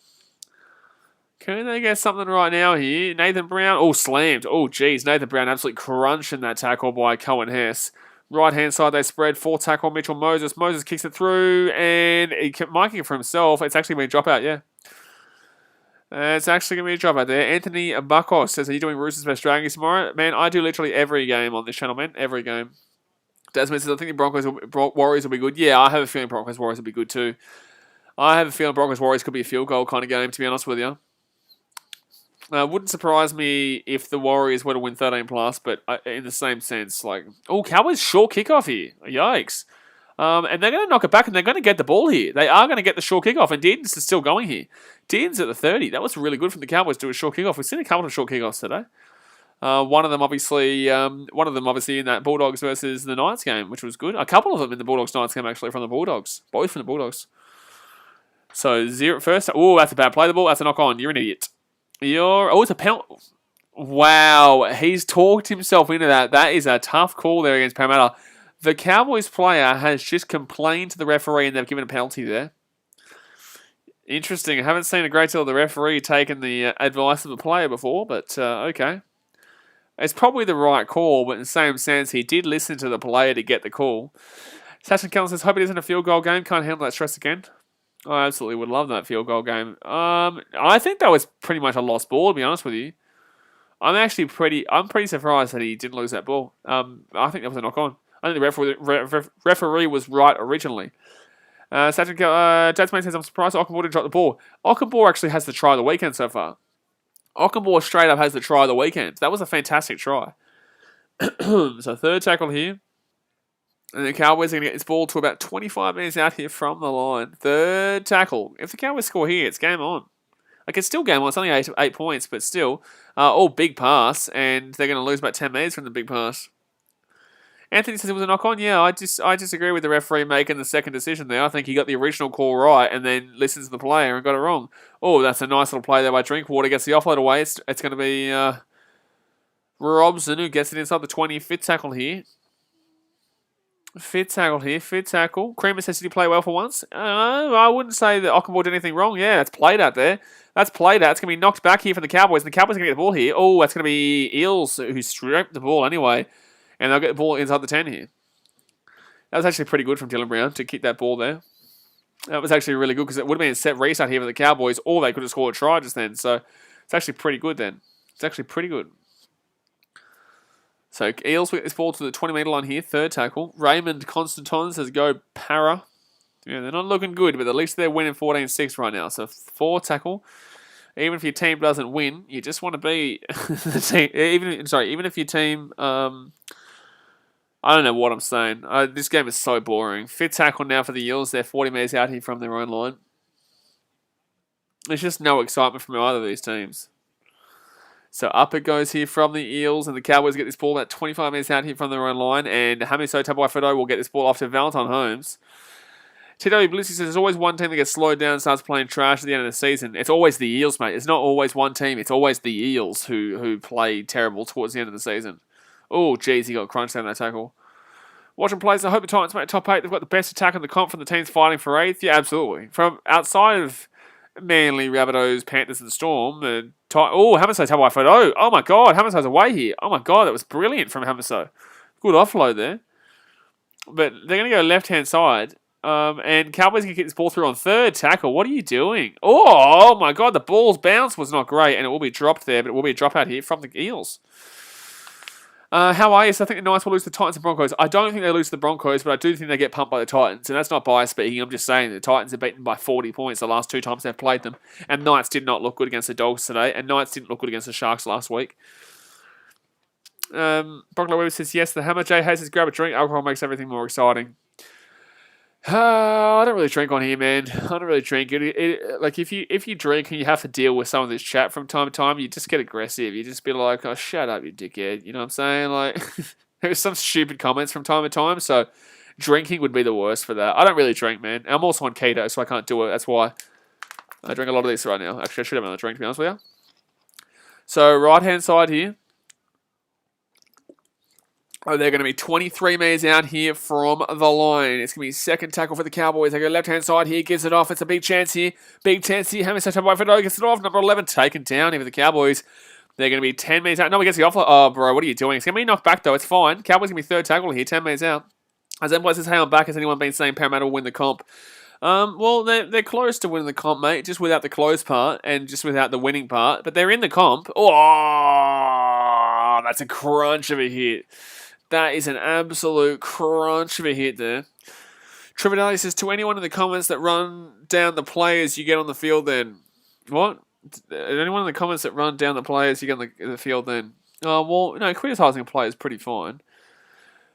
Can they get something right now here? Nathan Brown, slammed. Oh, geez. Nathan Brown absolutely crunching that tackle by Cohen Hess. Right-hand side, they spread. 4 tackle, Mitchell Moses. Moses kicks it through, and he kept marking it for himself. It's actually going to be a dropout, yeah. It's actually going to be a dropout there. Anthony Bakos says, are you doing Roosters vs Dragons tomorrow? Man, I do literally every game on this channel, man. Every game. Desmond says, I think the Warriors will be good. Yeah, I have a feeling Broncos Warriors will be good too. I have a feeling Broncos Warriors could be a field goal kind of game, to be honest with you. Wouldn't surprise me if the Warriors were to win 13 plus, but in the same sense, like, Cowboys short kickoff here. Yikes. And they're going to knock it back and they're going to get the ball here. They are going to get the short kickoff, and Dearden's is still going here. Dearden's at the 30. That was really good from the Cowboys to do a short kickoff. We've seen a couple of short kickoffs today. One of them obviously in that Bulldogs versus the Knights game, which was good. A couple of them in the Bulldogs Knights game actually from the Bulldogs. Both from the Bulldogs. So first, that's a bad play. The ball, that's a knock on. You're an idiot. It's a penalty. Wow, he's talked himself into that. That is a tough call there against Parramatta. The Cowboys player has just complained to the referee and they've given a penalty there. Interesting. I haven't seen a great deal of the referee taking the advice of the player before, but okay. It's probably the right call, but in the same sense, he did listen to the player to get the call. Sasha Kellen says, hope it isn't a field goal game. Can't handle that stress again. I absolutely would love that field goal game. I think that was pretty much a lost ball, to be honest with you. I'm pretty surprised that he didn't lose that ball. I think that was a knock on. I think the referee was right originally. Jasmine says, I'm surprised Ockenbaugh didn't drop the ball. Ockenbaugh actually has the try of the weekend so far. Ockenbaugh straight up has the try of the weekend. That was a fantastic try. So third tackle here. And the Cowboys are going to get this ball to about 25 minutes out here from the line. Third tackle. If the Cowboys score here, it's game on. Like, it's still game on. It's only 8 points, but still. Big pass, and they're going to lose about 10 minutes from the big pass. Anthony says it was a knock-on. Yeah, I disagree with the referee making the second decision there. I think he got the original call right and then listened to the player and got it wrong. Oh, that's a nice little play there by Drinkwater. Gets the offload away. It's going to be Robson who gets it inside the 20. Fifth tackle here. Fit tackle here. Fit tackle. Creamer says, did he play well for once? I wouldn't say that Ockenball did anything wrong. Yeah, that's played out there. That's played out. It's going to be knocked back here for the Cowboys. And the Cowboys are going to get the ball here. Oh, that's going to be Eels who stripped the ball anyway. And they'll get the ball inside the 10 here. That was actually pretty good from Dylan Brown to kick that ball there. That was actually really good because it would have been a set restart here for the Cowboys, or they could have scored a try just then. So it's actually pretty good then. It's actually pretty good. So Eels will get this ball to the 20-metre line here. Third tackle. Raymond Constantine says go Para. Yeah, they're not looking good, but at least they're winning 14-6 right now. So fourth tackle. Even if your team doesn't win, you just want to be the team. Even if your team. I don't know what I'm saying. This game is so boring. Fifth tackle now for the Eels. They're 40 metres out here from their own line. There's just no excitement from either of these teams. So up it goes here from the Eels, and the Cowboys get this ball about 25 metres out here from their own line, and Hamiso Tabuai-Fidow will get this ball off to Valentine Holmes. TW Blissy says there's always one team that gets slowed down and starts playing trash at the end of the season. It's always the Eels, mate. It's not always one team. It's always the Eels who play terrible towards the end of the season. Oh, geez, he got crunched down that tackle. Watching plays, I hope the Titans make top 8. They've got the best attack in the comp from the teams fighting for 8th. Yeah, absolutely. From outside of Manly, Rabbitohs, Panthers, and Storm, Hamiso Tabuai-Fidow. Oh my God, Hamiso's away here. Oh my God, that was brilliant from Hamiso. Good offload there. But they're going to go left-hand side. And Cowboys can get this ball through on third tackle. What are you doing? Oh my God, the ball's bounce was not great, and it will be dropped there, but it will be a drop out here from the Eels. How are you? So I think the Knights will lose the Titans and Broncos. I don't think they lose the Broncos, but I do think they get pumped by the Titans. And that's not bias speaking. I'm just saying the Titans are beaten by 40 points the last 2 times they've played them. And Knights did not look good against the Dogs today. And Knights didn't look good against the Sharks last week. Brocklow Weber says, yes, the Hammer. Jay Hayes says, grab a drink. Alcohol makes everything more exciting. I don't really drink on here, man. I don't really drink. Like if you drink and you have to deal with some of this chat from time to time, you just get aggressive. You just be like, "Oh, shut up, you dickhead." You know what I'm saying? Like there's some stupid comments from time to time. So drinking would be the worst for that. I don't really drink, man. I'm also on keto, so I can't do it. That's why I drink a lot of this right now. Actually, I should have another drink to be honest with you. So right hand side here. Oh, they're going to be 23 metres out here from the line. It's going to be second tackle for the Cowboys. They go left-hand side here, gives it off. It's a big chance here. Big chance here. Hamiso Tabuai-Fidow gets it off. Number 11 taken down here for the Cowboys. They're going to be 10 metres out. No, he gets the offload. Oh, bro, what are you doing? It's going to be knocked back, though. It's fine. Cowboys going to be third tackle here, 10 metres out. As everyone says, hey, I'm back. Has anyone been saying Parramatta will win the comp? Well, they're close to winning the comp, mate, just without the close part and just without the winning part. But they're in the comp. Oh, that's a crunch of a hit. That is an absolute crunch of a hit there. Trividalis says, to anyone in the comments that run down the players, you get on the field then. What? Anyone in the comments that run down the players, you get on the field then? Oh, well, no, criticising a player is pretty fine.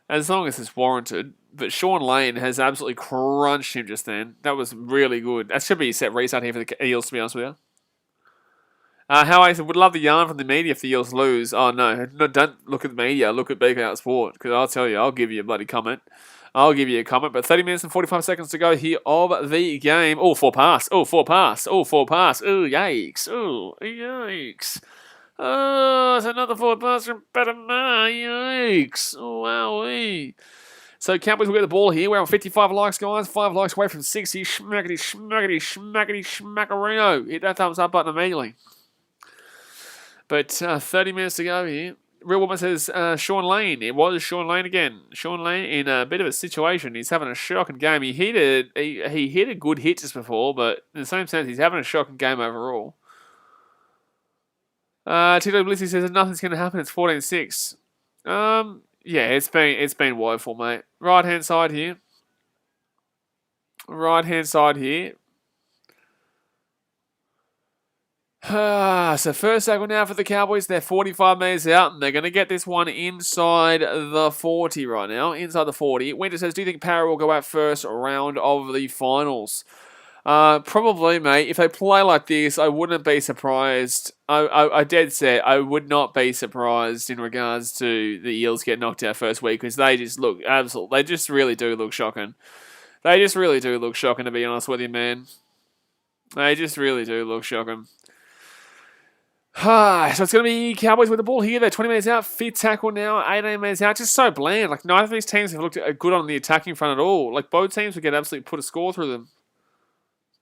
As long as it's warranted. But Sean Lane has absolutely crunched him just then. That was really good. That should be a set restart here for the Eels, to be honest with you. How I would love the yarn from the media if the Eels lose. Oh, no, don't look at the media. Look at BKR Sport. Because I'll tell you, I'll give you a bloody comment. I'll give you a comment. But 30 minutes and 45 seconds to go here of the game. Oh, 4 pass. Oh, 4 pass. Oh, 4 pass. Oh, yikes. Oh, yikes. Oh, it's another 4 pass from Parramatta. Yikes. Oh, wowee. So Cowboys will get the ball here. We're on 55 likes, guys. 5 likes away from 60. Schmackety, schmackety, schmackety, schmackarino. Hit that thumbs up button immediately. But 30 minutes to go here. Real Woman says Sean Lane. It was Sean Lane again. Sean Lane in a bit of a situation. He's having a shocking game. He hit a good hit just before, but in the same sense, he's having a shocking game overall. Tito Blissy says nothing's going to happen. It's 14-6. Yeah, it's been woeful, mate. Right hand side here. Right hand side here. So first tackle now for the Cowboys. They're 45 metres out, and they're going to get this one inside the 40 right now. Inside the 40. Winter says, do you think Para will go out first round of the finals? Probably, mate. If they play like this, I wouldn't be surprised. I dead set. I would not be surprised in regards to the Eels get knocked out first week, because they just look absolute. They just really do look shocking. They just really do look shocking, to be honest with you, man. They just really do look shocking. So it's going to be Cowboys with the ball here. They're 20 minutes out. Fit tackle now. 18 minutes out. Just so bland. Like, neither of these teams have looked good on the attacking front at all. Like, both teams would get absolutely put a score through them.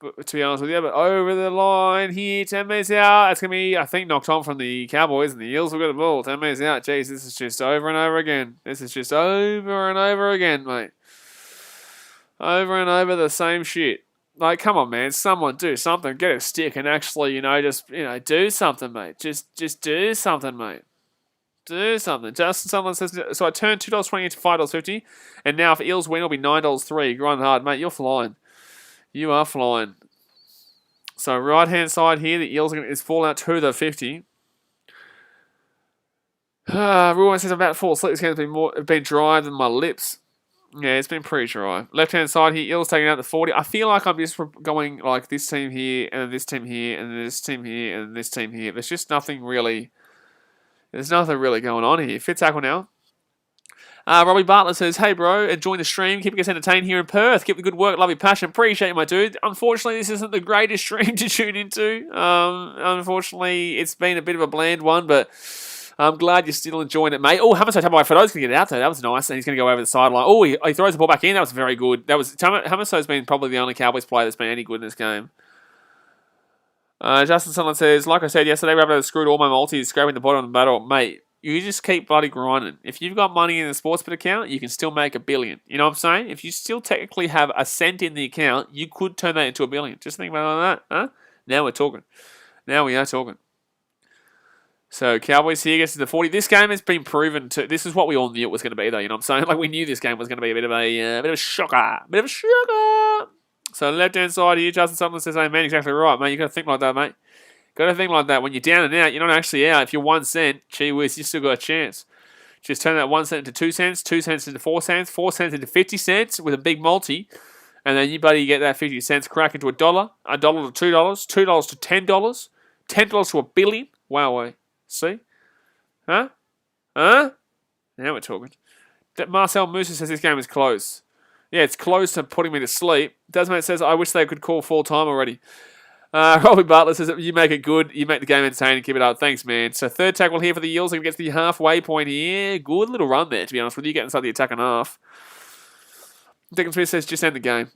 But, to be honest with you, but over the line here. 10 minutes out. It's going to be, I think, knocked on from the Cowboys, and the Eels will get the ball. 10 minutes out. Jeez, this is just over and over again. This is just over and over again, mate. Over and over the same shit. Like, come on, man. Someone do something. Get a stick and actually, do something, mate. Just do something, mate. Do something. Justin Sutherland says, so I turned $2.20 into $5.50, and now if Eels win, it'll be $9.03. Grind hard, mate. You're flying. You are flying. So right-hand side here, the Eels is falling out to the 50. Everyone says I'm about to fall asleep. This game's been drier than my lips. Yeah, it's been pretty dry. Left-hand side here, Eels taking out the 40. I feel like I'm just going like this team here, and this team here, and this team here, and this team here. There's just nothing really... There's nothing really going on here. Fit tackle now. Robbie Bartlett says, hey, bro, enjoying the stream. Keeping us entertained here in Perth. Keep the good work. Love your passion. Appreciate you, my dude. Unfortunately, this isn't the greatest stream to tune into. Unfortunately, it's been a bit of a bland one, but... I'm glad you're still enjoying it, mate. Oh, Hamaso Tabai Fado's going to get it out there. That was nice. And he's going to go over the sideline. Oh, he throws the ball back in. That was very good. Hamaso's been probably the only Cowboys player that's been any good in this game. Justin Sunderland says, like I said yesterday, Rabbitoh screwed all my multis, scraping the bottom of the battle. Mate, you just keep bloody grinding. If you've got money in the Sportsbet account, you can still make $1 billion. You know what I'm saying? If you still technically have a cent in the account, you could turn that into $1 billion. Just think about that, huh? Now we're talking. Now we are talking. So, Cowboys here gets to the 40. This game has been proven to... This is what we all knew it was going to be, though. You know what I'm saying? Like, we knew this game was going to be a bit of a shocker. Bit of a shocker. So, left-hand side here, Justin Sutherland says, hey, man, exactly right, mate. You got to think like that, mate. Got to think like that. When you're down and out, you're not actually out. If you're 1 cent, gee whiz, you still got a chance. Just turn that 1 cent into 2 cents, 2 cents into 4 cents, 4 cents into 50 cents with a big multi. And then you, buddy, get that 50 cents crack into $1, $1 to $2, $2 to $10, $10 to $1 billion. Wow, see? Huh? Now we're talking. Marcel Musa says this game is close. Yeah, it's close to putting me to sleep. Desmond says, I wish they could call full time already. Robbie Bartlett says, you make it good. You make the game entertaining. Keep it up. Thanks, man. So third tackle here for the Eels. It gets to the halfway point here. Good little run there, to be honest with you. Get inside the attack and half. Declan Smith says, just end the game.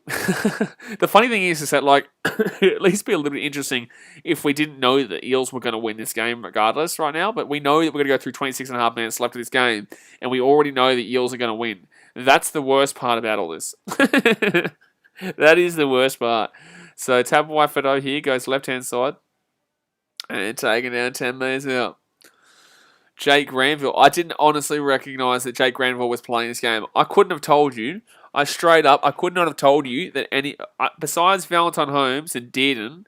The funny thing is that, like, at least be a little bit interesting if we didn't know that the Eels were going to win this game regardless right now, but we know that we're going to go through 26.5 minutes left of this game, and we already know the Eels are going to win. That's the worst part about all this. That is the worst part. So, Tabai Fadoh here goes left-hand side, and taking down 10 metres out. Jake Granville. I didn't honestly recognise that Jake Granville was playing this game. I couldn't have told you. I could not have told you that any, besides Valentine Holmes and Dearden,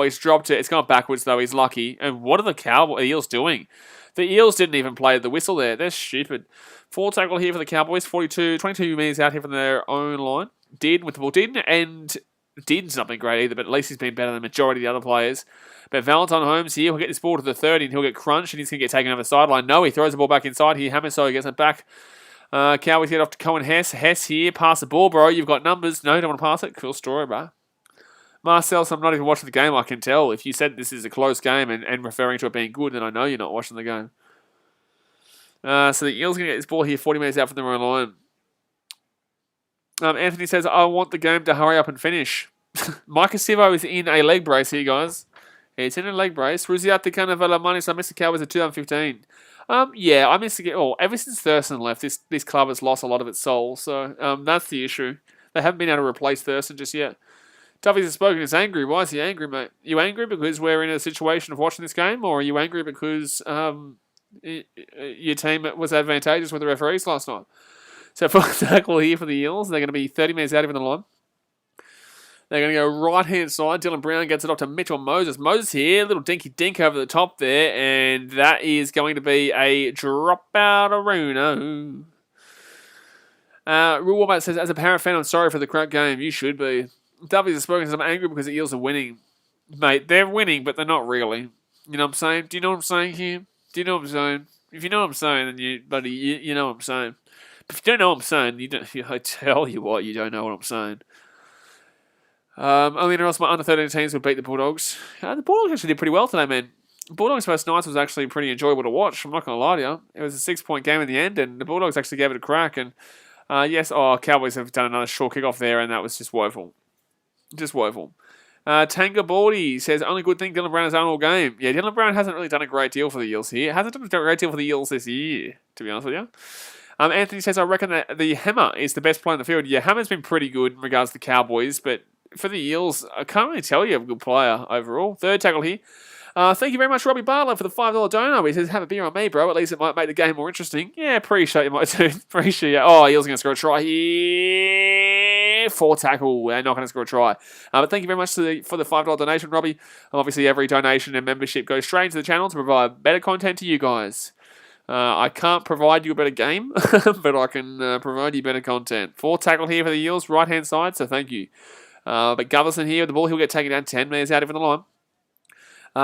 he's dropped it. It's gone backwards though. He's lucky. And what are the Eels doing? The Eels didn't even play the whistle there. They're stupid. Full tackle here for the Cowboys. 22 minutes out here from their own line. Dearden with the ball. Dearden's not been great either, but at least he's been better than the majority of the other players. But Valentine Holmes here, he'll get this ball to the 30 and he'll get crunched and he's going to get taken over the sideline. No, he throws the ball back inside here. Hamaso gets it back. Cowboys get off to Cohen Hess. Hess here, pass the ball, bro. You've got numbers. No, don't want to pass it. Cool story, bro. Marcel, so I'm not even watching the game. I can tell. If you said this is a close game and referring to it being good, then I know you're not watching the game. So the Eels going to get this ball here 40 minutes out from their own line. Anthony says, I want the game to hurry up and finish. Micah Sivo is in a leg brace here, guys. It's in a leg brace. Ruziate Cannavella money, so I missed the Cowboys at 2015. Yeah, I missed the... ever since Thurston left, this club has lost a lot of its soul. So, that's the issue. They haven't been able to replace Thurston just yet. Tuffy's has spoken. He's angry. Why is he angry, mate? You angry because we're in a situation of watching this game? Or are you angry because your team was advantageous with the referees last night? So, first tackle here for the Eels. They're going to be 30 minutes out of the line. They're going to go right-hand side. Dylan Brown gets it off to Mitchell Moses. Moses here, little dinky dink over the top there, and that is going to be a drop-out-a-rooner. Rule Wombat says, as a Parramatta fan, I'm sorry for the crap game. You should be. Duffy's has spoken, says, I'm angry because the Eels are winning. Mate, they're winning, but they're not really. You know what I'm saying? Do you know what I'm saying here? Do you know what I'm saying? If you know what I'm saying, then you know what I'm saying. But if you don't know what I'm saying, I tell you what, you don't know what I'm saying. Only else my under 13 teams would beat the Bulldogs. The Bulldogs actually did pretty well today, man. Bulldogs vs Knights was actually pretty enjoyable to watch. I'm not going to lie to you. It was a 6-point game in the end, and the Bulldogs actually gave it a crack. And yes, Cowboys have done another short kickoff there, and that was just woeful. Just woeful. Tanga Baldy says, only good thing Dylan Brown has done all game. Yeah, Dylan Brown hasn't really done a great deal for the Eels here. Hasn't done a great deal for the Eels this year, to be honest with you. Anthony says, I reckon that the Hammer is the best player in the field. Yeah, Hammer's been pretty good in regards to the Cowboys, but for the Eels, I can't really tell you a good player overall. Third tackle here. Thank you very much, Robbie Bartlett, for the $5 donor. He says, have a beer on me, bro. At least it might make the game more interesting. Yeah, appreciate you, mate, dude. Appreciate you. Oh, Eels are going to score a try here. 4 tackle. They're not going to score a try. But thank you very much for the $5 donation, Robbie. Obviously, every donation and membership goes straight into the channel to provide better content to you guys. I can't provide you a better game, but I can provide you better content. 4 tackle here for the Eels, right-hand side, so thank you. But Govison here with the ball, he'll get taken down 10 metres out of the line.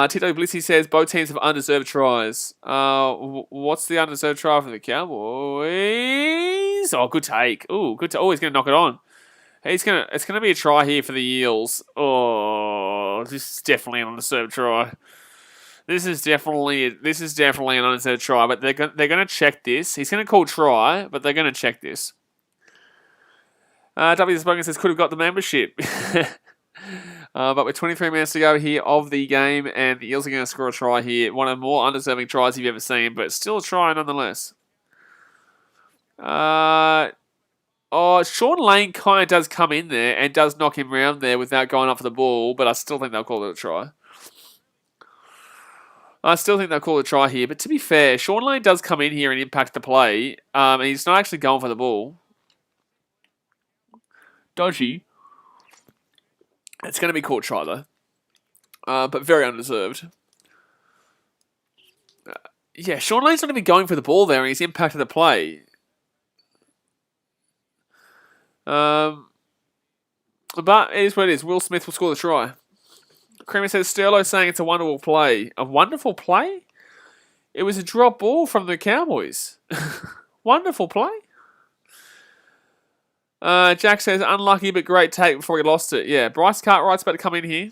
Tito Blissy says both teams have undeserved tries. What's the undeserved try for the Cowboys? Oh, good take. Ooh, good. Oh, he's going to knock it on. It's going to be a try here for the Eels. Oh, this is definitely an undeserved try. This is definitely an undeserved try. But they're going to check this. He's going to call try, but they're going to check this. W. Spoken says could have got the membership. But with 23 minutes to go here of the game, and the Eels are going to score a try here. One of the more undeserving tries you've ever seen, but still a try nonetheless. Sean Lane kind of does come in there and does knock him round there without going up for the ball, but I still think they'll call it a try. I still think they'll call it a try here, but to be fair, Sean Lane does come in here and impact the play, and he's not actually going for the ball. Dodgy. It's going to be called try, though. But very undeserved. Yeah, Sean Lane's not even going for the ball there, and he's impacted the play. But it is what it is. Will Smith will score the try. Creamer says, Sterlo saying it's a wonderful play. A wonderful play? It was a drop ball from the Cowboys. Wonderful play? Jack says, unlucky but great take before he lost it. Yeah, Bryce Cartwright's about to come in here.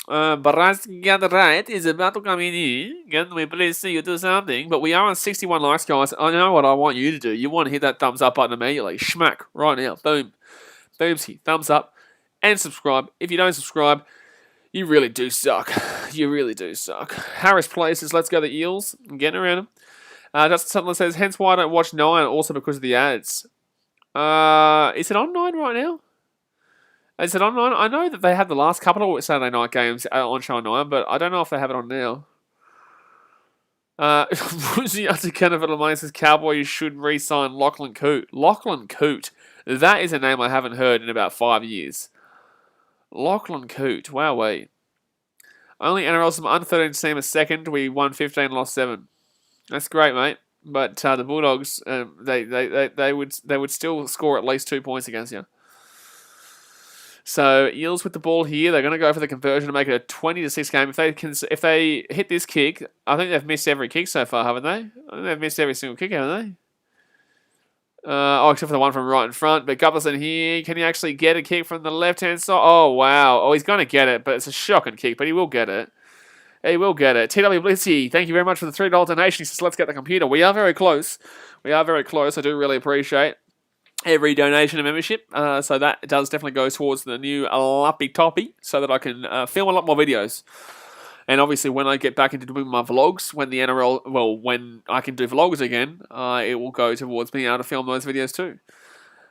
Bryce Cartwright is about to come in here. Can we please see you do something? But we are on 61 likes, guys. I know what I want you to do. You want to hit that thumbs up button immediately. Schmack. Right now. Boom. Boomsy. Thumbs up. And subscribe. If you don't subscribe, you really do suck. You really do suck. Harris Play says, let's go the Eels. I'm getting around him. Justin Sutherland says, hence why I don't watch 9, also because of the ads. Is it on 9 right now? Is it on 9? I know that they had the last couple of Saturday night games on Channel 9, but I don't know if they have it on now. Brucey under Kenneth Lemay says Cowboys should re-sign Lachlan Coote. Lachlan Coote. That is a name I haven't heard in about 5 years. Lachlan Coote. Wowee. Only NRL from under 13 team a second. We won 15, lost 7. That's great, mate. But the Bulldogs, they would still score at least 2 points against you. So Eels with the ball here, they're going to go for the conversion to make it a 20-6 game. If they hit this kick, I think they've missed every kick so far, haven't they? I think they've missed every single kick, haven't they? Except for the one from right in front. But Gupplerson here, can he actually get a kick from the left-hand side? Oh, wow. Oh, he's going to get it, but it's a shocking kick, but he will get it. He will get it. TW Blitzy, thank you very much for the $3 donation. He says, let's get the computer. We are very close. We are very close. I do really appreciate every donation and membership. So that does definitely go towards the new Lappy Toppy so that I can film a lot more videos. And obviously when I get back into doing my vlogs, when the NRL, well, when I can do vlogs again, it will go towards being able to film those videos too.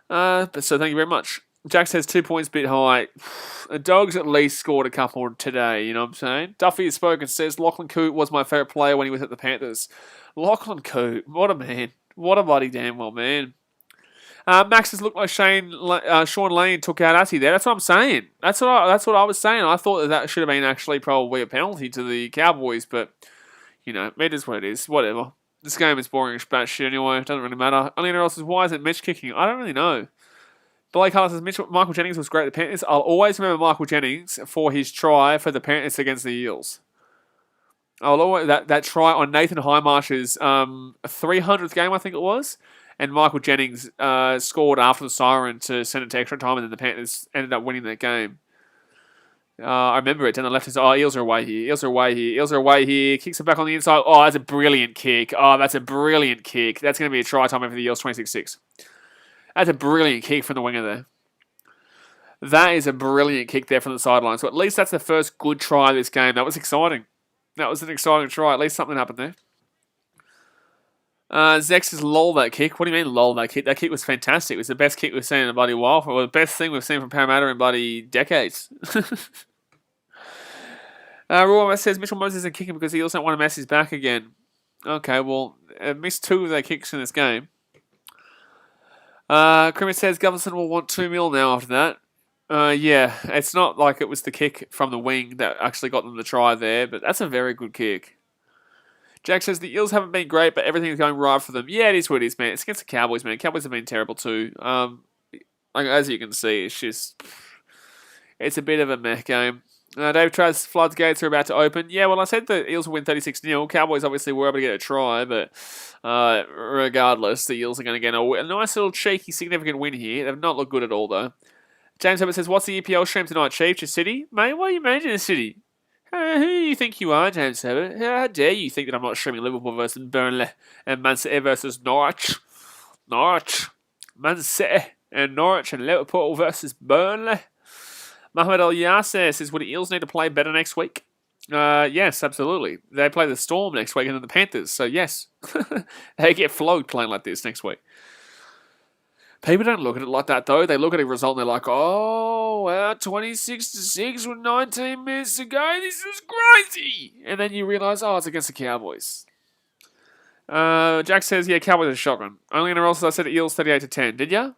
So thank you very much. Jack says 2 points bit high. The Dogs at least scored a couple today, you know what I'm saying? Duffy has spoken, says Lachlan Coote was my favourite player when he was at the Panthers. Lachlan Coote, what a man. What a bloody damn well man. Max has looked like Sean Lane took out Assie there. That's what I'm saying. That's what I was saying. I thought that should have been actually probably a penalty to the Cowboys, but, you know, it is what it is. Whatever. This game is boring as batshit anyway. It doesn't really matter. Only anyone else says, why isn't Mitch kicking? I don't really know. Blake Harlan says, Michael Jennings was great at the Panthers. I'll always remember Michael Jennings for his try for the Panthers against the Eels. I'll always that try on Nathan Highmarsh's 300th game, I think it was. And Michael Jennings scored after the siren to send it to extra time, and then the Panthers ended up winning that game. I remember it down the left hand side. Oh, Eels are away here. Eels are away here. Eels are away here. Kicks it back on the inside. Oh, that's a brilliant kick. Oh, that's a brilliant kick. That's going to be a try time over the Eels 26-6. That's a brilliant kick from the winger there. That is a brilliant kick there from the sideline. So at least that's the first good try of this game. That was exciting. That was an exciting try. At least something happened there. Zex has lol that kick. What do you mean lol that kick? That kick was fantastic. It was the best kick we've seen in a bloody while. Or the best thing we've seen from Parramatta in bloody decades. Roy says Mitchell Moses isn't kicking because he also don't want to mess his back again. Okay, well, missed 2 of their kicks in this game. Crimmett says Goverson will want 2 mil now after that. Yeah, it's not like it was the kick from the wing that actually got them the try there, but that's a very good kick. Jack says the Eels haven't been great, but everything's going right for them. Yeah, it is what it is, man. It's against the Cowboys, man. Cowboys have been terrible too. As you can see, it's a bit of a meh game. Dave tries floodgates are about to open. Yeah, well, I said the Eels will win 36-0. Cowboys obviously were able to get a try, but regardless, the Eels are going to get a nice little cheeky, significant win here. They've not looked good at all, though. James Herbert says, what's the EPL stream tonight, Chief? To City? Mate, what are you imagining, City? Who do you think you are, James Herbert? How dare you think that I'm not streaming Liverpool versus Burnley and Man City versus Norwich? Man City and Norwich and Liverpool versus Burnley. Mohamed Al Yasser says, would the Eels need to play better next week? Yes, absolutely. They play the Storm next week and then the Panthers, so yes. They get flogged playing like this next week. People don't look at it like that, though. They look at a result and they're like, oh, wow, 26-6 with 19 minutes to go. This is crazy. And then you realise, oh, it's against the Cowboys. Jack says, yeah, Cowboys are shotgun. Only in a roll, so I said Eels 38-10. Did ya?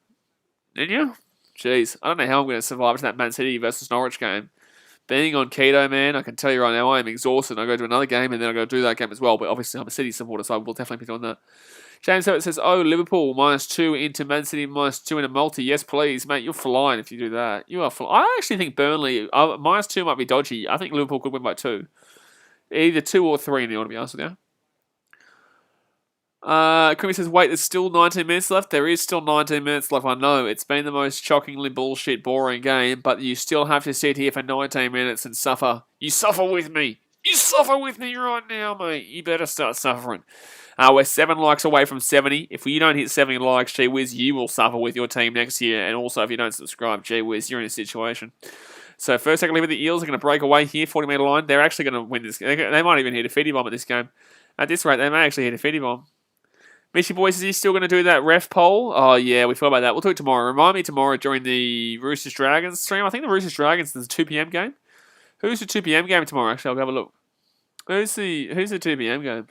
Jeez, I don't know how I'm going to survive to that Man City versus Norwich game. Being on keto, man, I can tell you right now, I am exhausted. I go to another game and then I go do that game as well. But obviously, I'm a City supporter, so I will definitely be doing that. James Herbert says, oh, Liverpool -2 into Man City -2 in a multi. Yes, please, mate. You're flying if you do that. You are flying. I actually think Burnley, -2 might be dodgy. I think Liverpool could win by 2. Either 2 or 3, to be honest with you. Kumi says, wait, there's still 19 minutes left? There is still 19 minutes left, I know. It's been the most shockingly bullshit, boring game, but you still have to sit here for 19 minutes and suffer. You suffer with me. You suffer with me right now, mate. You better start suffering. We're 7 likes away from 70. If you don't hit 70 likes, gee whiz, you will suffer with your team next year. And also, if you don't subscribe, gee whiz, you're in a situation. So first, second, leave the Eels are going to break away here, 40-metre line. They're actually going to win this. They might even hit a 50 bomb at this game. At this rate, they may actually hit a 50 bomb. Mishy Boys, is he still going to do that ref poll? Oh, yeah, we forgot about that. We'll do it tomorrow. Remind me tomorrow during the Roosters Dragons stream. I think the Roosters Dragons is a 2 p.m. game. Who's the 2 p.m. game tomorrow? Actually, I'll have a look. Who's the 2 p.m. game?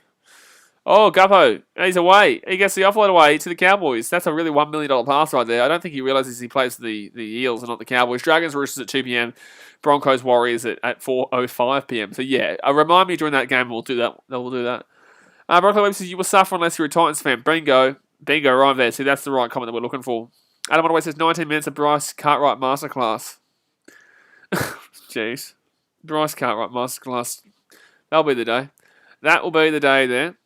Oh, Guppo. He's away. He gets the offload away to the Cowboys. That's a really $1 million pass right there. I don't think he realises he plays the Eels and not the Cowboys. Dragons Roosters at 2 p.m. Broncos Warriors at 4:05 p.m. So, yeah, remind me during that game. We'll do that. We'll do that. Broccoli Webb says, you will suffer unless you're a Titans fan. Bingo. Bingo, right there. See, that's the right comment that we're looking for. Adam Underway says, 19 minutes of Bryce Cartwright Masterclass. Jeez. Bryce Cartwright Masterclass. That'll be the day. That will be the day there.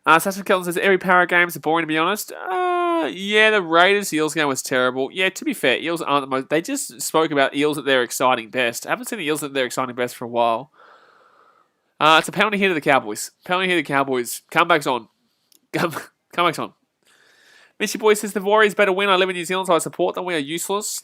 Sasha Kelton says, every Para games are boring, to be honest. Yeah, the Raiders-Eels game was terrible. Yeah, to be fair, Eels aren't the most... They just spoke about Eels at their exciting best. I haven't seen the Eels at their exciting best for a while. It's a penalty here to the Cowboys. Penalty here to the Cowboys. Comeback's on. Comeback's on. Mitchy Boy says, the Warriors better win. I live in New Zealand, so I support them. We are useless.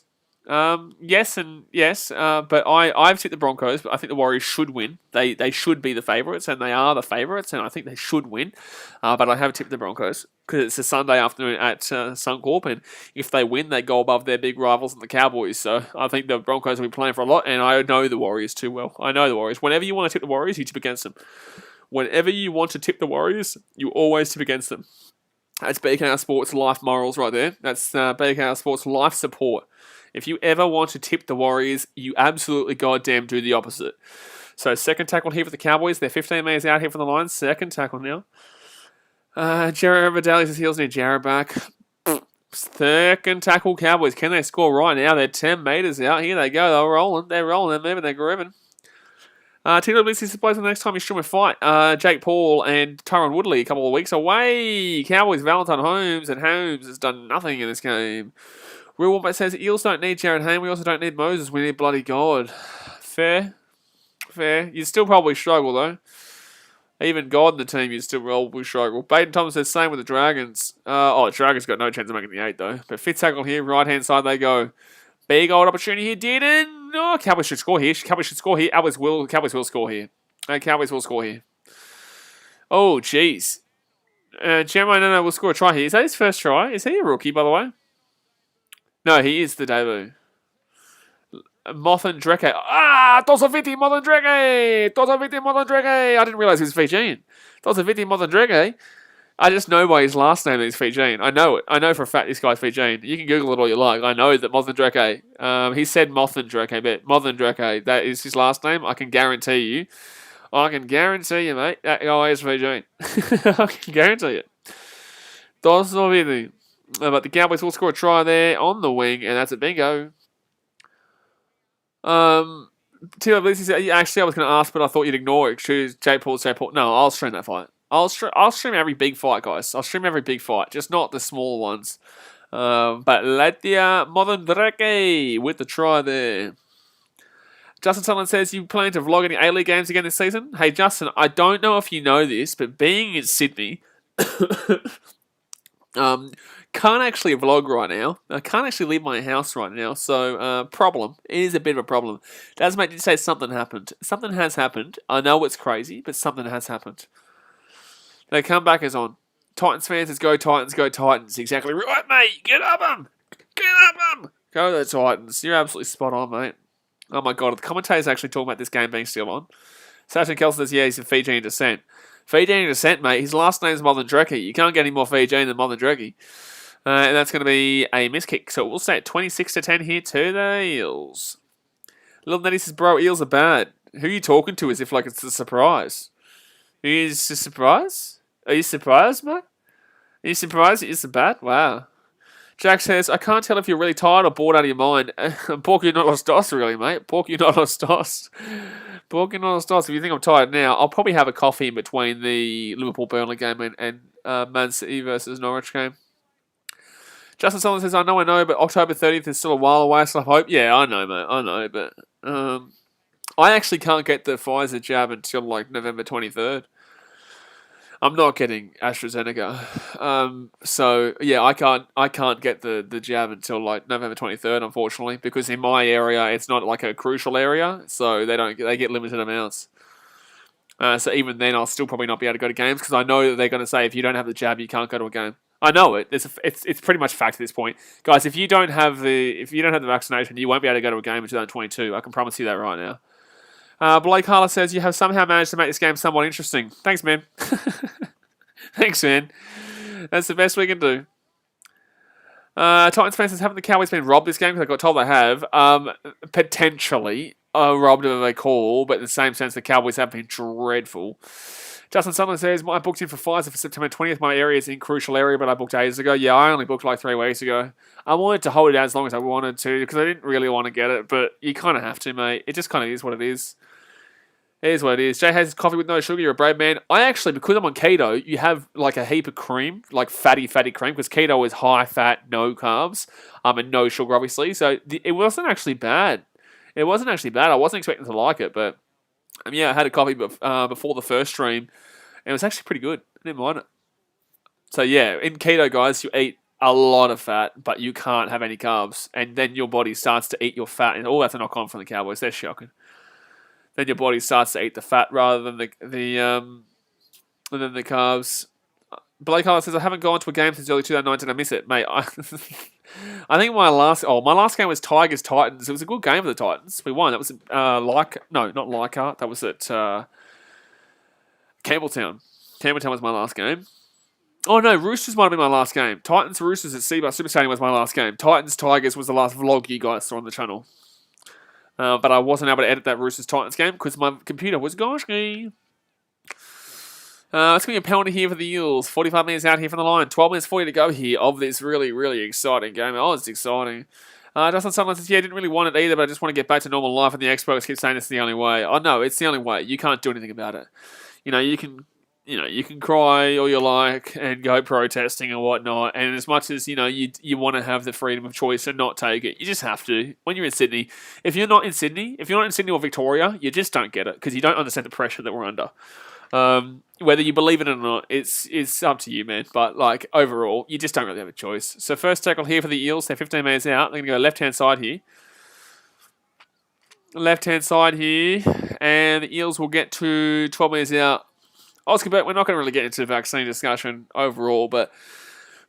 Yes and yes, but I've tipped the Broncos, but I think the Warriors should win. They should be the favourites, and they are the favourites, and I think they should win. But I have tipped the Broncos because it's a Sunday afternoon at Suncorp, and if they win, they go above their big rivals and the Cowboys. So I think the Broncos will be playing for a lot, and I know the Warriors too well. I know the Warriors. Whenever you want to tip the Warriors, you tip against them. Whenever you want to tip the Warriors, you always tip against them. That's BKR Sports Life Morals right there. That's BKR Sports Life Support. If you ever want to tip the Warriors, you absolutely goddamn do the opposite. So second tackle here for the Cowboys. They're 15 metres out here from the line. Second tackle now. Jared Vidal says Heels need Jared back. Second tackle Cowboys. Can they score right now? They're 10 metres out. Here they go. They're rolling. They're moving. They're grooving. TWC supplies the next time you stream a fight. Jake Paul and Tyron Woodley a couple of weeks away. Cowboys, Valentine Holmes, and Holmes has done nothing in this game. Real Wombat says, Eels don't need Jared Hayne. We also don't need Moses. We need bloody God. Fair. You'd still probably struggle, though. Even God in the team, you'd still probably struggle. Baden Thomas says, same with the Dragons. Dragons got no chance of making the 8, though. But fit tackle here, right-hand side they go. Big old opportunity here, didn't. Oh, Cowboys should score here. Cowboys will score here. Cowboys will score here. Oh, jeez. Jeremiah will score a try here. Is that his first try? Is he a rookie, by the way? No, he is the debut. Moth and Dreke. Tosaviti Moth and Dreke. I didn't realise he was Fijian. Tosaviti Moth and Dreke. I just know by his last name that he's Fijian. I know it. I know for a fact this guy's Fijian. You can Google it all you like. I know that Moth and Dreke. He said Moth and Dreke, but Moth and Dreke, that is his last name. I can guarantee you, mate, that guy is Fijian. I can guarantee it. Tosaviti. But the Cowboys will score a try there on the wing, and that's a bingo. TWC said, actually, I was going to ask, but I thought you'd ignore it. Choose Jake Paul. No, I'll stream that fight. I'll stream every big fight, guys. I'll stream every big fight, just not the small ones. But Latia Modendreke with the try there. Justin Sutherland says, you plan to vlog any A-League games again this season? Hey, Justin, I don't know if you know this, but being in Sydney... can't actually vlog right now. I can't actually leave my house right now. So, problem. It is a bit of a problem. Dasmate did say something happened. Something has happened. I know it's crazy, but something has happened. The comeback is on. Titans fans says, go Titans, go Titans. Exactly right, mate. Get up them. Go the Titans. You're absolutely spot on, mate. Oh my God. The commentator's actually talking about this game being still on. Sachin Kelson says, yeah, he's of Fijian descent. Fijian descent, mate. His last name's Modendreke. You can't get any more Fijian than Modendreke. And that's going to be a miss kick. So we'll say 26-10 here to the Eels. Little Nettie says, bro, Eels are bad. Who are you talking to as if like it's a surprise? Is it a surprise? Are you surprised, mate? Are you surprised it is bad? Wow. Jack says, I can't tell if you're really tired or bored out of your mind. Pork, you're not lost dos, really, mate. Pork, you're not lost dos. Pork, you're not lost dos. If you think I'm tired now, I'll probably have a coffee in between the Liverpool-Burnley game and Man City versus Norwich game. Justin Sullivan says, I know, but October 30th is still a while away, so I hope. Yeah, I know, mate. I know, but I actually can't get the Pfizer jab until like November 23rd. I'm not getting AstraZeneca. So yeah, I can't get the jab until like November 23rd, unfortunately, because in my area it's not like a crucial area, so they get limited amounts. So even then, I'll still probably not be able to go to games because I know that they're going to say if you don't have the jab, you can't go to a game. I know it. It's pretty much fact at this point, guys. If you don't have the vaccination, you won't be able to go to a game in 2022. I can promise you that right now. Blake Harler says you have somehow managed to make this game somewhat interesting. Thanks, man. Thanks, man. That's the best we can do. Titans fans says, haven't the Cowboys been robbed this game? Because I got told they have. Potentially robbed of a call, but in the same sense, the Cowboys have been dreadful. Justin Sutherland says, I booked in for Pfizer for September 20th. My area is in crucial area, but I booked ages ago. Yeah, I only booked like 3 weeks ago. I wanted to hold it out as long as I wanted to because I didn't really want to get it, but you kind of have to, mate. It just kind of is what it is. It is what it is. Jay has coffee with no sugar. You're a brave man. I actually, because I'm on keto, you have like a heap of cream, like fatty cream, because keto is high fat, no carbs, and no sugar, obviously. So it wasn't actually bad. I wasn't expecting to like it, but yeah, I had a coffee before the first stream, and it was actually pretty good. I didn't mind it. So yeah, in keto, guys, you eat a lot of fat, but you can't have any carbs, and then your body starts to eat your fat, and all that's a knock-on from the Cowboys. They're shocking. Then your body starts to eat the fat rather than the carbs. Blake Harlan says, I haven't gone to a game since early 2019. I miss it, mate. I think my last game was Tigers Titans. It was a good game for the Titans. We won. That was not Leichhardt. That was at Campbelltown. Campbelltown was my last game. Oh no, Roosters might have been my last game. Titans Roosters at Sivo Super Stadium was my last game. Titans Tigers was the last vlog you guys saw on the channel. But I wasn't able to edit that Roosters Titans game because my computer was goshky. It's going to be a penalty here for the Eels. 45 minutes out here from the line. 12 minutes 40 to go here of this really, really exciting game. Oh, it's exciting. Justin Sutherland says, I didn't really want it either, but I just want to get back to normal life, and the experts keep saying it's the only way. Oh, no, it's the only way. You can't do anything about it. You can cry all you like and go protesting and whatnot, and as much as, you want to have the freedom of choice and not take it, you just have to. When you're in Sydney, if you're not in Sydney or Victoria, you just don't get it, because you don't understand the pressure that we're under. Whether you believe it or not, it's up to you, man. But, overall, you just don't really have a choice. So first tackle here for the Eels. They're 15 metres out. They're going to go left-hand side here. And the Eels will get to 12 metres out. Oscar, but we're not going to really get into the vaccine discussion overall, but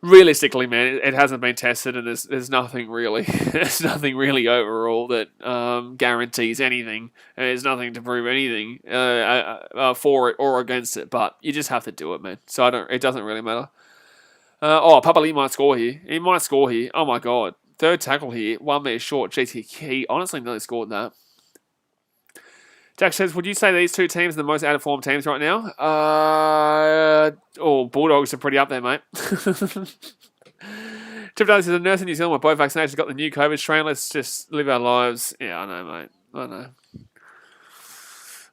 realistically, man, it hasn't been tested, and there's nothing really, overall that guarantees anything, and there's nothing to prove anything for it or against it. But you just have to do it, man. So it doesn't really matter. Papali might score here. He might score here. Oh my god, third tackle here, 1 metre short. Jeez, he honestly nearly scored that. Jack says, would you say these two teams are the most out-of-form teams right now? Bulldogs are pretty up there, mate. Chip Daly says, a nurse in New Zealand with both vaccinations got the new COVID strain. Let's just live our lives. Yeah, I know, mate. I know.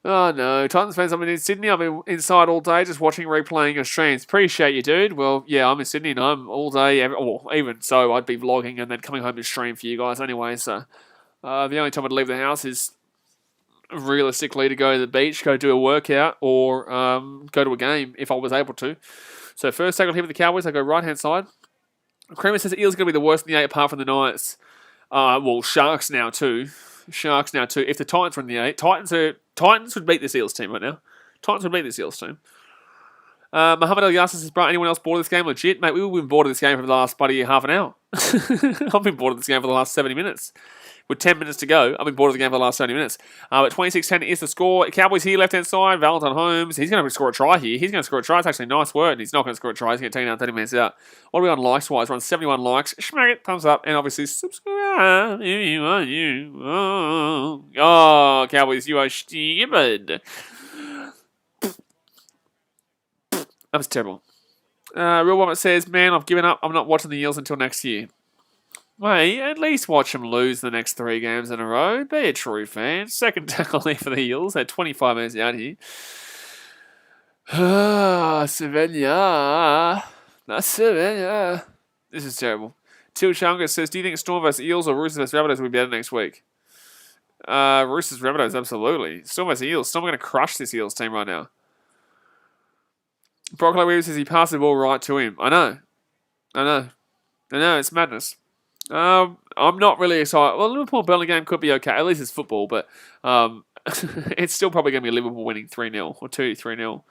Oh, no. Titans fans, I'm in Sydney. I've been inside all day just watching replaying your streams. Appreciate you, dude. Well, yeah, I'm in Sydney and I'm all day. Even so, I'd be vlogging and then coming home to stream for you guys anyway. So the only time I'd leave the house is realistically to go to the beach, go do a workout, or go to a game if I was able to. So first tackle here with the Cowboys, I go right-hand side. Creamer says Eels going to be the worst in the 8 apart from the Knights. Sharks now too. If the Titans were in the 8, Titans would beat this Eels team right now. Muhammad Ali Yasser says, bro, anyone else bored of this game? Legit, mate, we've been bored of this game for the last half an hour. I've been bored of this game for the last 70 minutes. With 10 minutes to go, I've been bored of the game for the last 70 minutes. But 26-10 is the score. Cowboys here, left-hand side. Valentine Holmes, he's going to score a try here. It's actually a nice word. He's not going to score a try. He's going to take it out 30 minutes out. What are we on likes-wise? We're on 71 likes. Smack it, thumbs up, and obviously subscribe if you want you. Oh, Cowboys, you are stupid. That was terrible. Real Woman says, man, I've given up. I'm not watching the Eels until next year. Mate, at least watch them lose the next 3 games in a row. Be a true fan. Second tackle there for the Eels. They're 25 minutes out here. Savannah. Not Savannah. This is terrible. Till Chunga says, do you think Storm vs Eels or Roosters vs Rabbitohs will be better next week? Roosters Rabbitohs, absolutely. Storm vs Eels. Storm are going to crush this Eels team right now. Broccoli Weaver says he passed the ball right to him. I know, it's madness. I'm not really excited. Well, Liverpool-Burnley game could be okay. At least it's football, but it's still probably going to be Liverpool winning 3-0 or 2-3-0.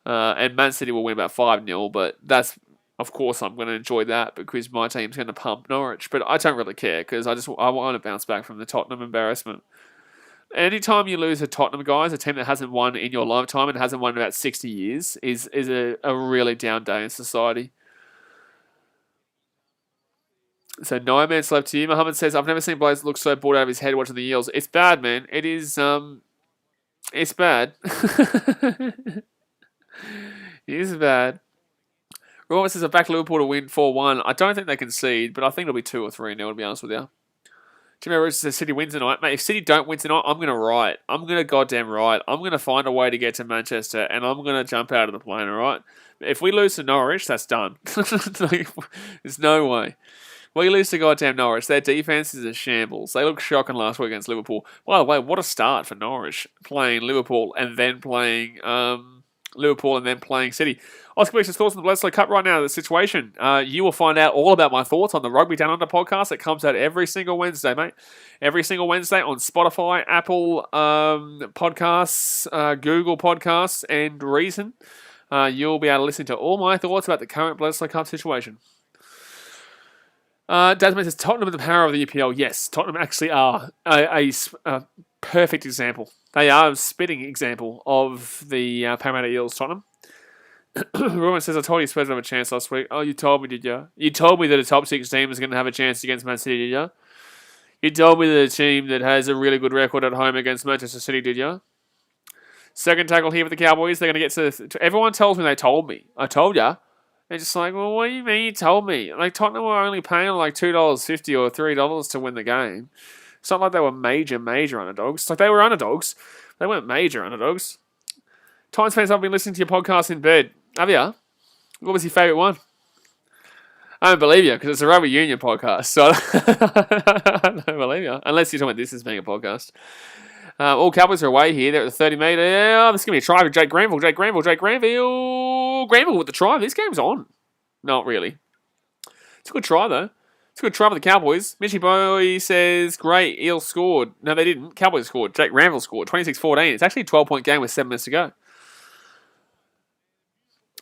And Man City will win about 5-0, but that's, of course, I'm going to enjoy that because my team's going to pump Norwich. But I don't really care because I want to bounce back from the Tottenham embarrassment. Anytime you lose to Tottenham, guys, a team that hasn't won in your lifetime and hasn't won in about 60 years, is a really down day in society. So 9 minutes left here. Muhammad says, I've never seen Blaze look so bored out of his head watching the Eels. It's bad, man. It is, it's bad. It is bad. Robert says, I back Liverpool to win 4-1. I don't think they concede, but I think it'll be 2 or 3-0, to be honest with you. Jimmy Rogers says, City wins tonight. Mate, if City don't win tonight, I'm going to riot. I'm going to goddamn riot. I'm going to find a way to get to Manchester, and I'm going to jump out of the plane, all right? If we lose to Norwich, that's done. There's no way. We lose to goddamn Norwich. Their defense is a shambles. They looked shocking last week against Liverpool. By the way, what a start for Norwich. Playing Liverpool and then playing City. Oscar Beach's thoughts on the Bledisloe Cup right now, the situation. You will find out all about my thoughts on the Rugby Down Under podcast. It comes out every single Wednesday, mate. Every single Wednesday on Spotify, Apple Podcasts, Google Podcasts, and Reason. You'll be able to listen to all my thoughts about the current Bledisloe Cup situation. Desmond says, Tottenham are the power of the EPL. Yes, Tottenham actually are a perfect example. They are a spitting example of the Parramatta Eels, Tottenham. Roman says, I told you Spurs would have a chance last week. Oh, you told me, did you? You told me that a top 6 team was going to have a chance against Man City, did you? You told me that a team that has a really good record at home against Manchester City, did you? Second tackle here for the Cowboys. They're going to get to... Everyone tells me they told me. I told ya. They're just like, well, what do you mean you told me? Like, Tottenham were only paying like $2.50 or $3 to win the game. It's not like they were major underdogs. Like, they were underdogs. They weren't major underdogs. Titans fans, I've been listening to your podcast in bed. Have you? What was your favourite one? I don't believe you, because it's a rugby union podcast. So I don't believe you. Unless you're talking about this as being a podcast. All Cowboys are away here. They're at the 30 metre. Yeah, this is going to be a try for Jake Granville. Granville with the try. This game's on. Not really. It's a good try, though. It's a good try for the Cowboys. Mitchy Boy says, great, Eels scored. No, they didn't. Cowboys scored. Jake Granville scored. 26-14. It's actually a 12-point game with 7 minutes to go.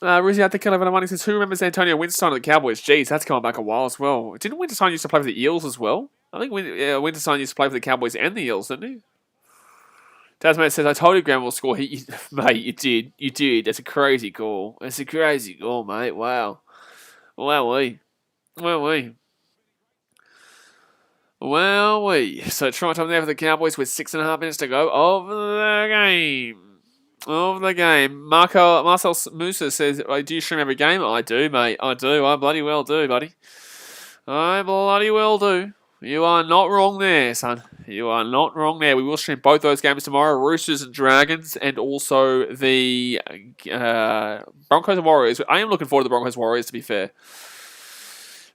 Rizzy, I think Money says, who remembers Antonio Winterstein of the Cowboys? Jeez, that's going back a while as well. Didn't Winterstein used to play for the Eels as well? I think Winterstein used to play for the Cowboys and the Eels, didn't he? Tasman says, I told you Granville will score. Mate, you did. You did. That's a crazy goal. That's a crazy goal, mate. Wow. Wowee. So try time there for the Cowboys with 6.5 minutes to go of the game. Marcel Musa says, do you stream every game? I do, mate. I do. I bloody well do, buddy. I bloody well do. You are not wrong there, son. You are not wrong there. We will stream both those games tomorrow, Roosters and Dragons, and also the Broncos and Warriors. I am looking forward to the Broncos Warriors, to be fair.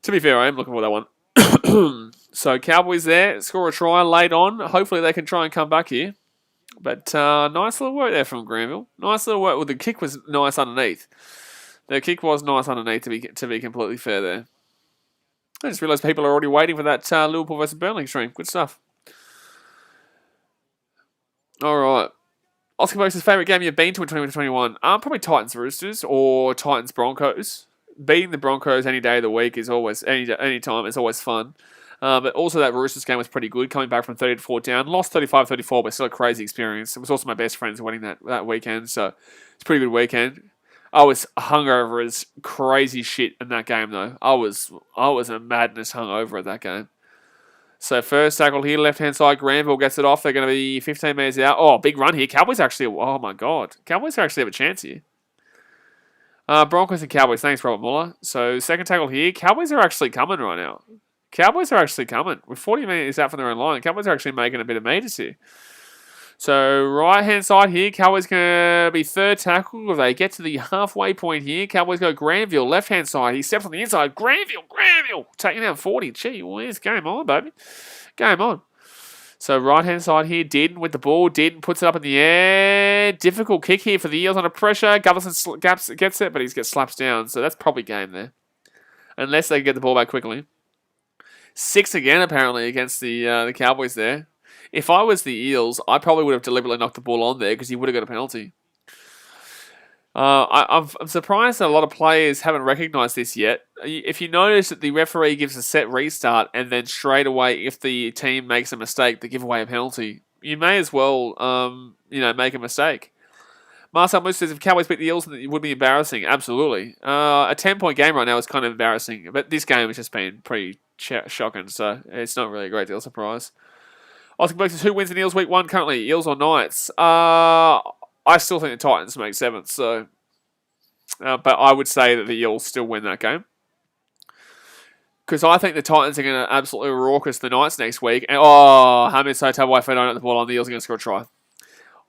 I am looking for that one. So Cowboys there, score a try late on. Hopefully they can try and come back here. But nice little work there from Granville. Nice little work. Well, the kick was nice underneath. The kick was nice underneath, to be completely fair there. I just realised people are already waiting for that Liverpool versus Burnley stream. Good stuff. All right. Oscar Bose's favourite game you've been to in 2021? Probably Titans Roosters or Titans Broncos. Beating the Broncos any day of the week is always, any time, is always fun. But also that Roosters game was pretty good, coming back from 30-4 down. Lost 35-34, but still a crazy experience. It was also my best friends winning that weekend, so it's a pretty good weekend. I was hungover as crazy shit in that game, though. I was a madness hungover at that game. So first tackle here, left-hand side, Granville gets it off. They're going to be 15 metres out. Oh, big run here. Cowboys actually, oh my God. Cowboys actually have a chance here. Broncos and Cowboys. Thanks, Robert Muller. So second tackle here. Cowboys are actually coming right now. Cowboys are actually coming. With 40 metres out from their own line, the Cowboys are actually making a bit of meters here. So right-hand side here, Cowboys going to be third tackle. If they get to the halfway point here, Cowboys go Granville, left-hand side. He steps on the inside. Granville, taking out 40. Gee whiz, game on, baby. Game on. So right-hand side here, Dearden with the ball. Dearden puts it up in the air. Difficult kick here for the Eels under pressure. Gutherson gets it, but he gets slaps down. So that's probably game there. Unless they can get the ball back quickly. 6 again, apparently, against the Cowboys there. If I was the Eels, I probably would have deliberately knocked the ball on there because he would have got a penalty. I'm surprised that a lot of players haven't recognised this yet. If you notice that the referee gives a set restart and then straight away, if the team makes a mistake, they give away a penalty. You may as well, make a mistake. Marcel Moose says, if Cowboys beat the Eels, it would be embarrassing. Absolutely. A 10-point game right now is kind of embarrassing, but this game has just been pretty shocking, so it's not really a great deal of surprise. Oscar Blake says, who wins in Eels week 1 currently? Eels or Knights? I still think the Titans make 7th, so... but I would say that the Eels still win that game. Because I think the Titans are going to absolutely raucous the Knights next week. And, Hamid Sotabai don't at the ball on the Eels are going to score a try.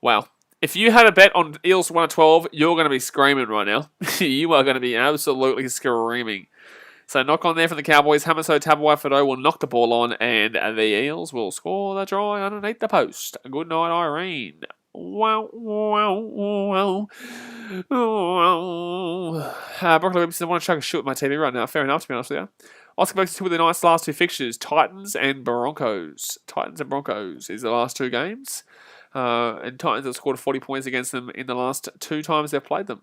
Wow. If you had a bet on Eels 1 of 12, you're going to be screaming right now. You are going to be absolutely screaming. So knock on there for the Cowboys. Hamiso Tabuai will knock the ball on, and the Eels will score the try underneath the post. Good night, Irene. Wow. Broccoli Webster, I want to chuck a shoot at my TV right now. Fair enough, to be honest with you. Oscar Blakes with the nice last 2 fixtures. Titans and Broncos. Titans and Broncos is the last 2 games. And Titans have scored 40 points against them in the last 2 times they've played them.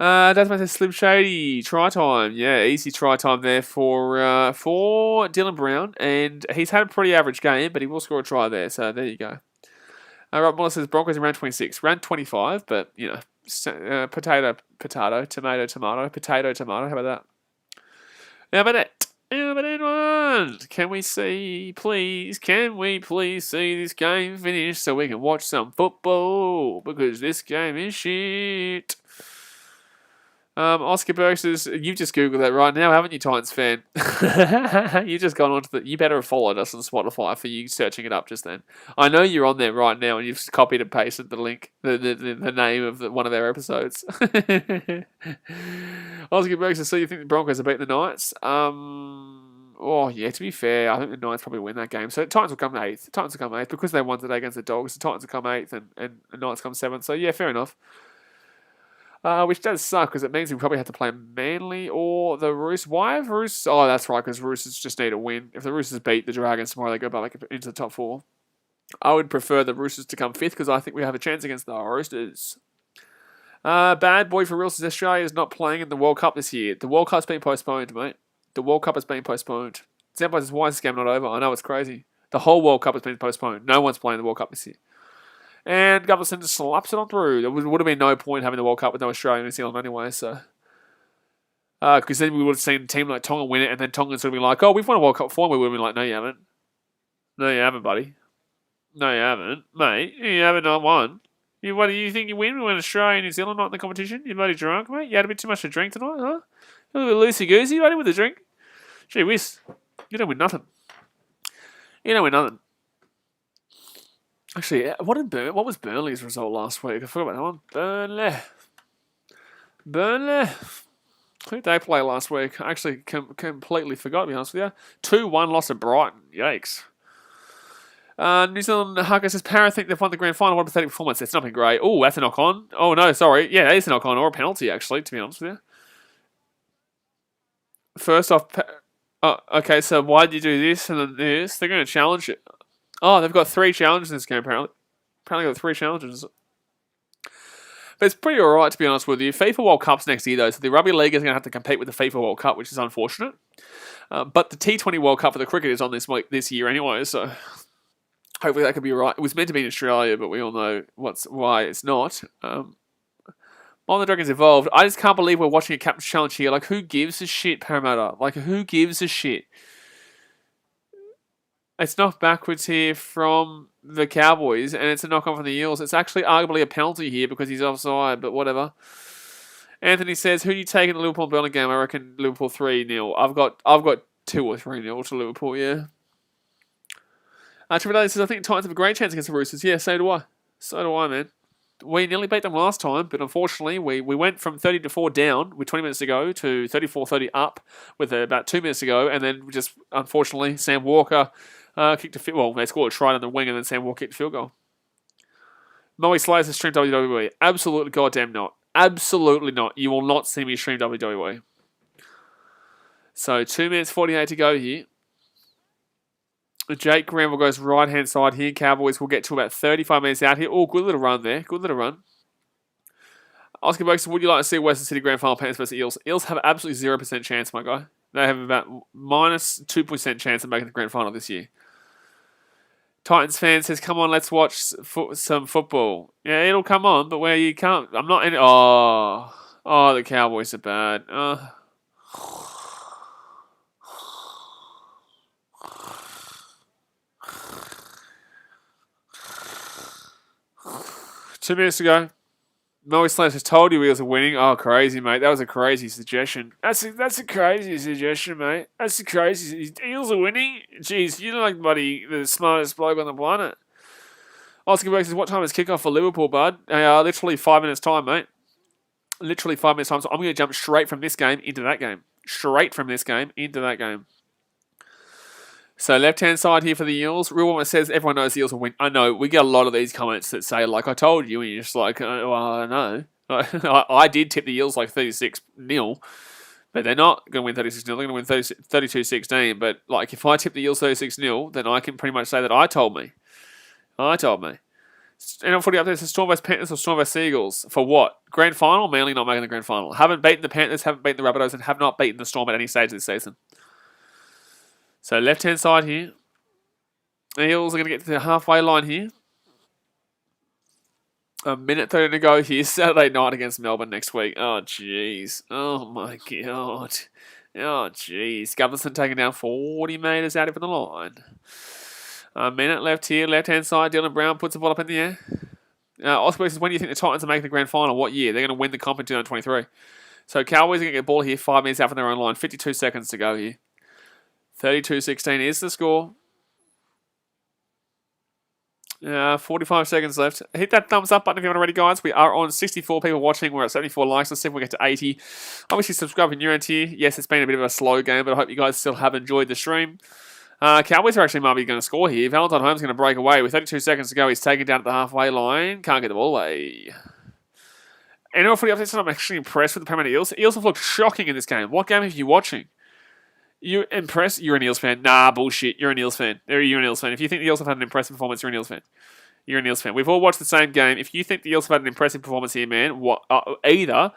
Dasman says Slim Shady, try time. Yeah, easy try time there for Dylan Brown. And he's had a pretty average game, but he will score a try there. So there you go. Rob Muller says Broncos in round 26. Round 25, but, potato, tomato. How about that? How about that? One. Can we please see this game finish so we can watch some football? Because this game is shit. Oscar Burke says, you've just Googled that right now, haven't you, Titans fan? You've just gone onto you better have followed us on Spotify for you searching it up just then. I know you're on there right now and you've just copied and pasted the link, the name of one of our episodes. Oscar Burke says, so you think the Broncos are beating the Knights? Oh, yeah, to be fair, I think the Knights probably win that game. So the Titans will come 8th. Titans will come 8th because they won today against the Dogs. The Titans will come 8th and the Knights come 7th. So, yeah, fair enough. Which does suck because it means we probably have to play Manly or the Roosters. Why have Roosters? Oh, that's right, because Roosters just need a win. If the Roosters beat the Dragons tomorrow, they go back into the top 4. I would prefer the Roosters to come 5th because I think we have a chance against the Roosters. Bad boy for real says Australia is not playing in the World Cup this year. The World Cup's been postponed, mate. The World Cup has been postponed. Sampo says, why is this game not over? I know, it's crazy. The whole World Cup has been postponed. No one's playing the World Cup this year. And Granville just slaps it on through. There would have been no point having the World Cup with no Australia and New Zealand anyway, so. Because then we would have seen a team like Tonga win it, and then Tonga's would have been like, oh, we've won a World Cup before, and we would have been like, no, you haven't. No, you haven't, buddy. No, you haven't. Mate, you haven't not won. What do you think you win? We win Australia and New Zealand not in the competition? You bloody drunk, mate? You had a bit too much to drink tonight, huh? A little bit loosey-goosey, buddy, with the drink. Gee whiz. You don't win nothing. You don't win nothing. Actually, what was Burnley's result last week? I forgot about that one. Burnley. Who did they play last week? I actually completely forgot, to be honest with you. 2-1 loss to Brighton. Yikes. New Zealand Hucker says, Parra think they've won the grand final. What a pathetic performance. It's not been great. Oh, that's a knock-on. Oh, no, sorry. Yeah, that is a knock-on or a penalty, actually, to be honest with you. First off, okay, so why did you do this and then this? They're going to challenge it. Oh, they've got 3 challenges in this game, apparently. Apparently got 3 challenges. But it's pretty alright, to be honest with you. FIFA World Cup's next year, though, so the Rugby League is going to have to compete with the FIFA World Cup, which is unfortunate. But the T20 World Cup for the cricket is on this year anyway, so hopefully that could be right. It was meant to be in Australia, but we all know why it's not. While the Dragons evolved, I just can't believe we're watching a Captain's Challenge here. Like, who gives a shit, Parramatta? Like, who gives a shit? It's knocked backwards here from the Cowboys, and it's a knock-on from the Eels. It's actually arguably a penalty here because he's offside, but whatever. Anthony says, who do you take in the Liverpool Burnley game? I reckon Liverpool 3-0. I've got 2 or 3-0 to Liverpool, yeah. Triple says, I think the Titans have a great chance against the Roosters. Yeah, so do I. So do I, man. We nearly beat them last time, but unfortunately, we went from 30-4 down with 20 minutes to go to 34-30 up with about 2 minutes to go, and then just, unfortunately, Sam Walker kicked a field. Well, they scored a try on the wing, and then Sam Walker kicked a field goal. Moe Slayers has streamed WWE. Absolutely goddamn not. Absolutely not. You will not see me stream WWE. So 2 minutes 48 to go here. Jake Granville goes right-hand side here. Cowboys will get to about 35 minutes out here. Oh, good little run there. Good little run. Oscar Boxer, would you like to see Western Sydney Grand Final Panthers versus Eels? Eels have absolutely 0% chance, my guy. They have about minus 2% chance of making the Grand Final this year. Titans fan says, come on, let's watch some football. Yeah, it'll come on, but where you can't... I'm not in... Oh, the Cowboys are bad. 2 minutes ago, Moe Slants has told you Eels are winning. Oh, crazy, mate. That was a crazy suggestion. That's a crazy suggestion, mate. That's a crazy... Eels are winning? Jeez, you're like, buddy, the smartest bloke on the planet. Oscar Burke says, what time is kickoff for Liverpool, bud? Literally 5 minutes time, mate. Literally 5 minutes time. So I'm going to jump straight from this game into that game. Straight from this game into that game. So left-hand side here for the Eels. Real Woman says everyone knows the Eels will win. I know, we get a lot of these comments that say, like, I told you, and you're just like, well, I know. I did tip the Eels like 36-0, but they're not going to win 36-0. They're going to win 32-16. But, like, if I tip the Eels 36-0, then I can pretty much say that I told me. And on footy updates, the Storm vs Panthers or Storm vs Seagulls. For what? Grand Final? Manly not making the Grand Final. Haven't beaten the Panthers, haven't beaten the Rabbitohs, and have not beaten the Storm at any stage this season. So left-hand side here. The Eels are going to get to the halfway line here. A minute 30 to go here. Saturday night against Melbourne next week. Oh, jeez. Oh, my God. Oh, jeez. Gubberson taking down 40 metres out of the line. A minute left here. Left-hand side. Dylan Brown puts the ball up in the air. Oscar says, when do you think the Titans are making the grand final? What year? They're going to win the comp in 2023. So Cowboys are going to get ball here 5 minutes out from their own line. 52 seconds to go here. 32-16 is the score. 45 seconds left. Hit that thumbs up button if you haven't already, guys. We are on 64 people watching. We're at 74 likes. Let's see if we get to 80. Obviously, subscribe if you're new here. Yes, it's been a bit of a slow game, but I hope you guys still have enjoyed the stream. Cowboys are actually might be going to score here. Valentine Holmes going to break away with 32 seconds to go. He's taken down at the halfway line. Can't get the ball away. NRL footy updates. I'm actually impressed with the Parramatta Eels. Eels have looked shocking in this game. What game are you watching? You impressed? You're an Eels fan. Nah, bullshit. You're an Eels fan. You're an Eels fan. If you think the Eels have had an impressive performance, you're an Eels fan. You're an Eels fan. We've all watched the same game. If you think the Eels have had an impressive performance here, man, either,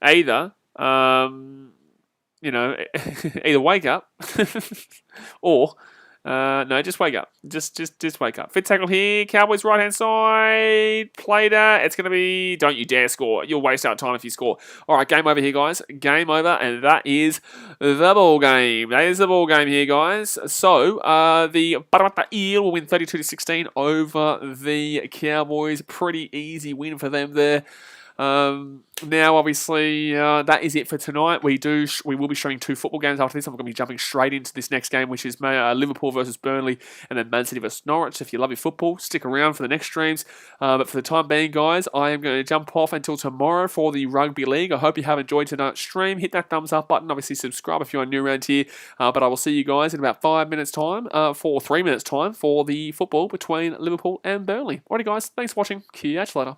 either wake up or no, just wake up. Just wake up. Fit tackle here. Cowboys right hand side. Played it. It's going to be. Don't you dare score. You'll waste our time if you score. All right, game over here, guys. Game over, and that is the ball game. That is the ball game here, guys. So the Parramatta Eel will win 32-16 over the Cowboys. Pretty easy win for them there. Now, obviously, that is it for tonight. We will be showing 2 football games after this. I'm going to be jumping straight into this next game, which is Liverpool versus Burnley, and then Man City versus Norwich. So if you love your football, stick around for the next streams. But for the time being, guys, I am going to jump off until tomorrow for the Rugby League. I hope you have enjoyed tonight's stream. Hit that thumbs up button. Obviously, subscribe if you're new around here. But I will see you guys in about 5 minutes' time, 3 minutes' time, for the football between Liverpool and Burnley. Alrighty, guys, thanks for watching. Catch you later.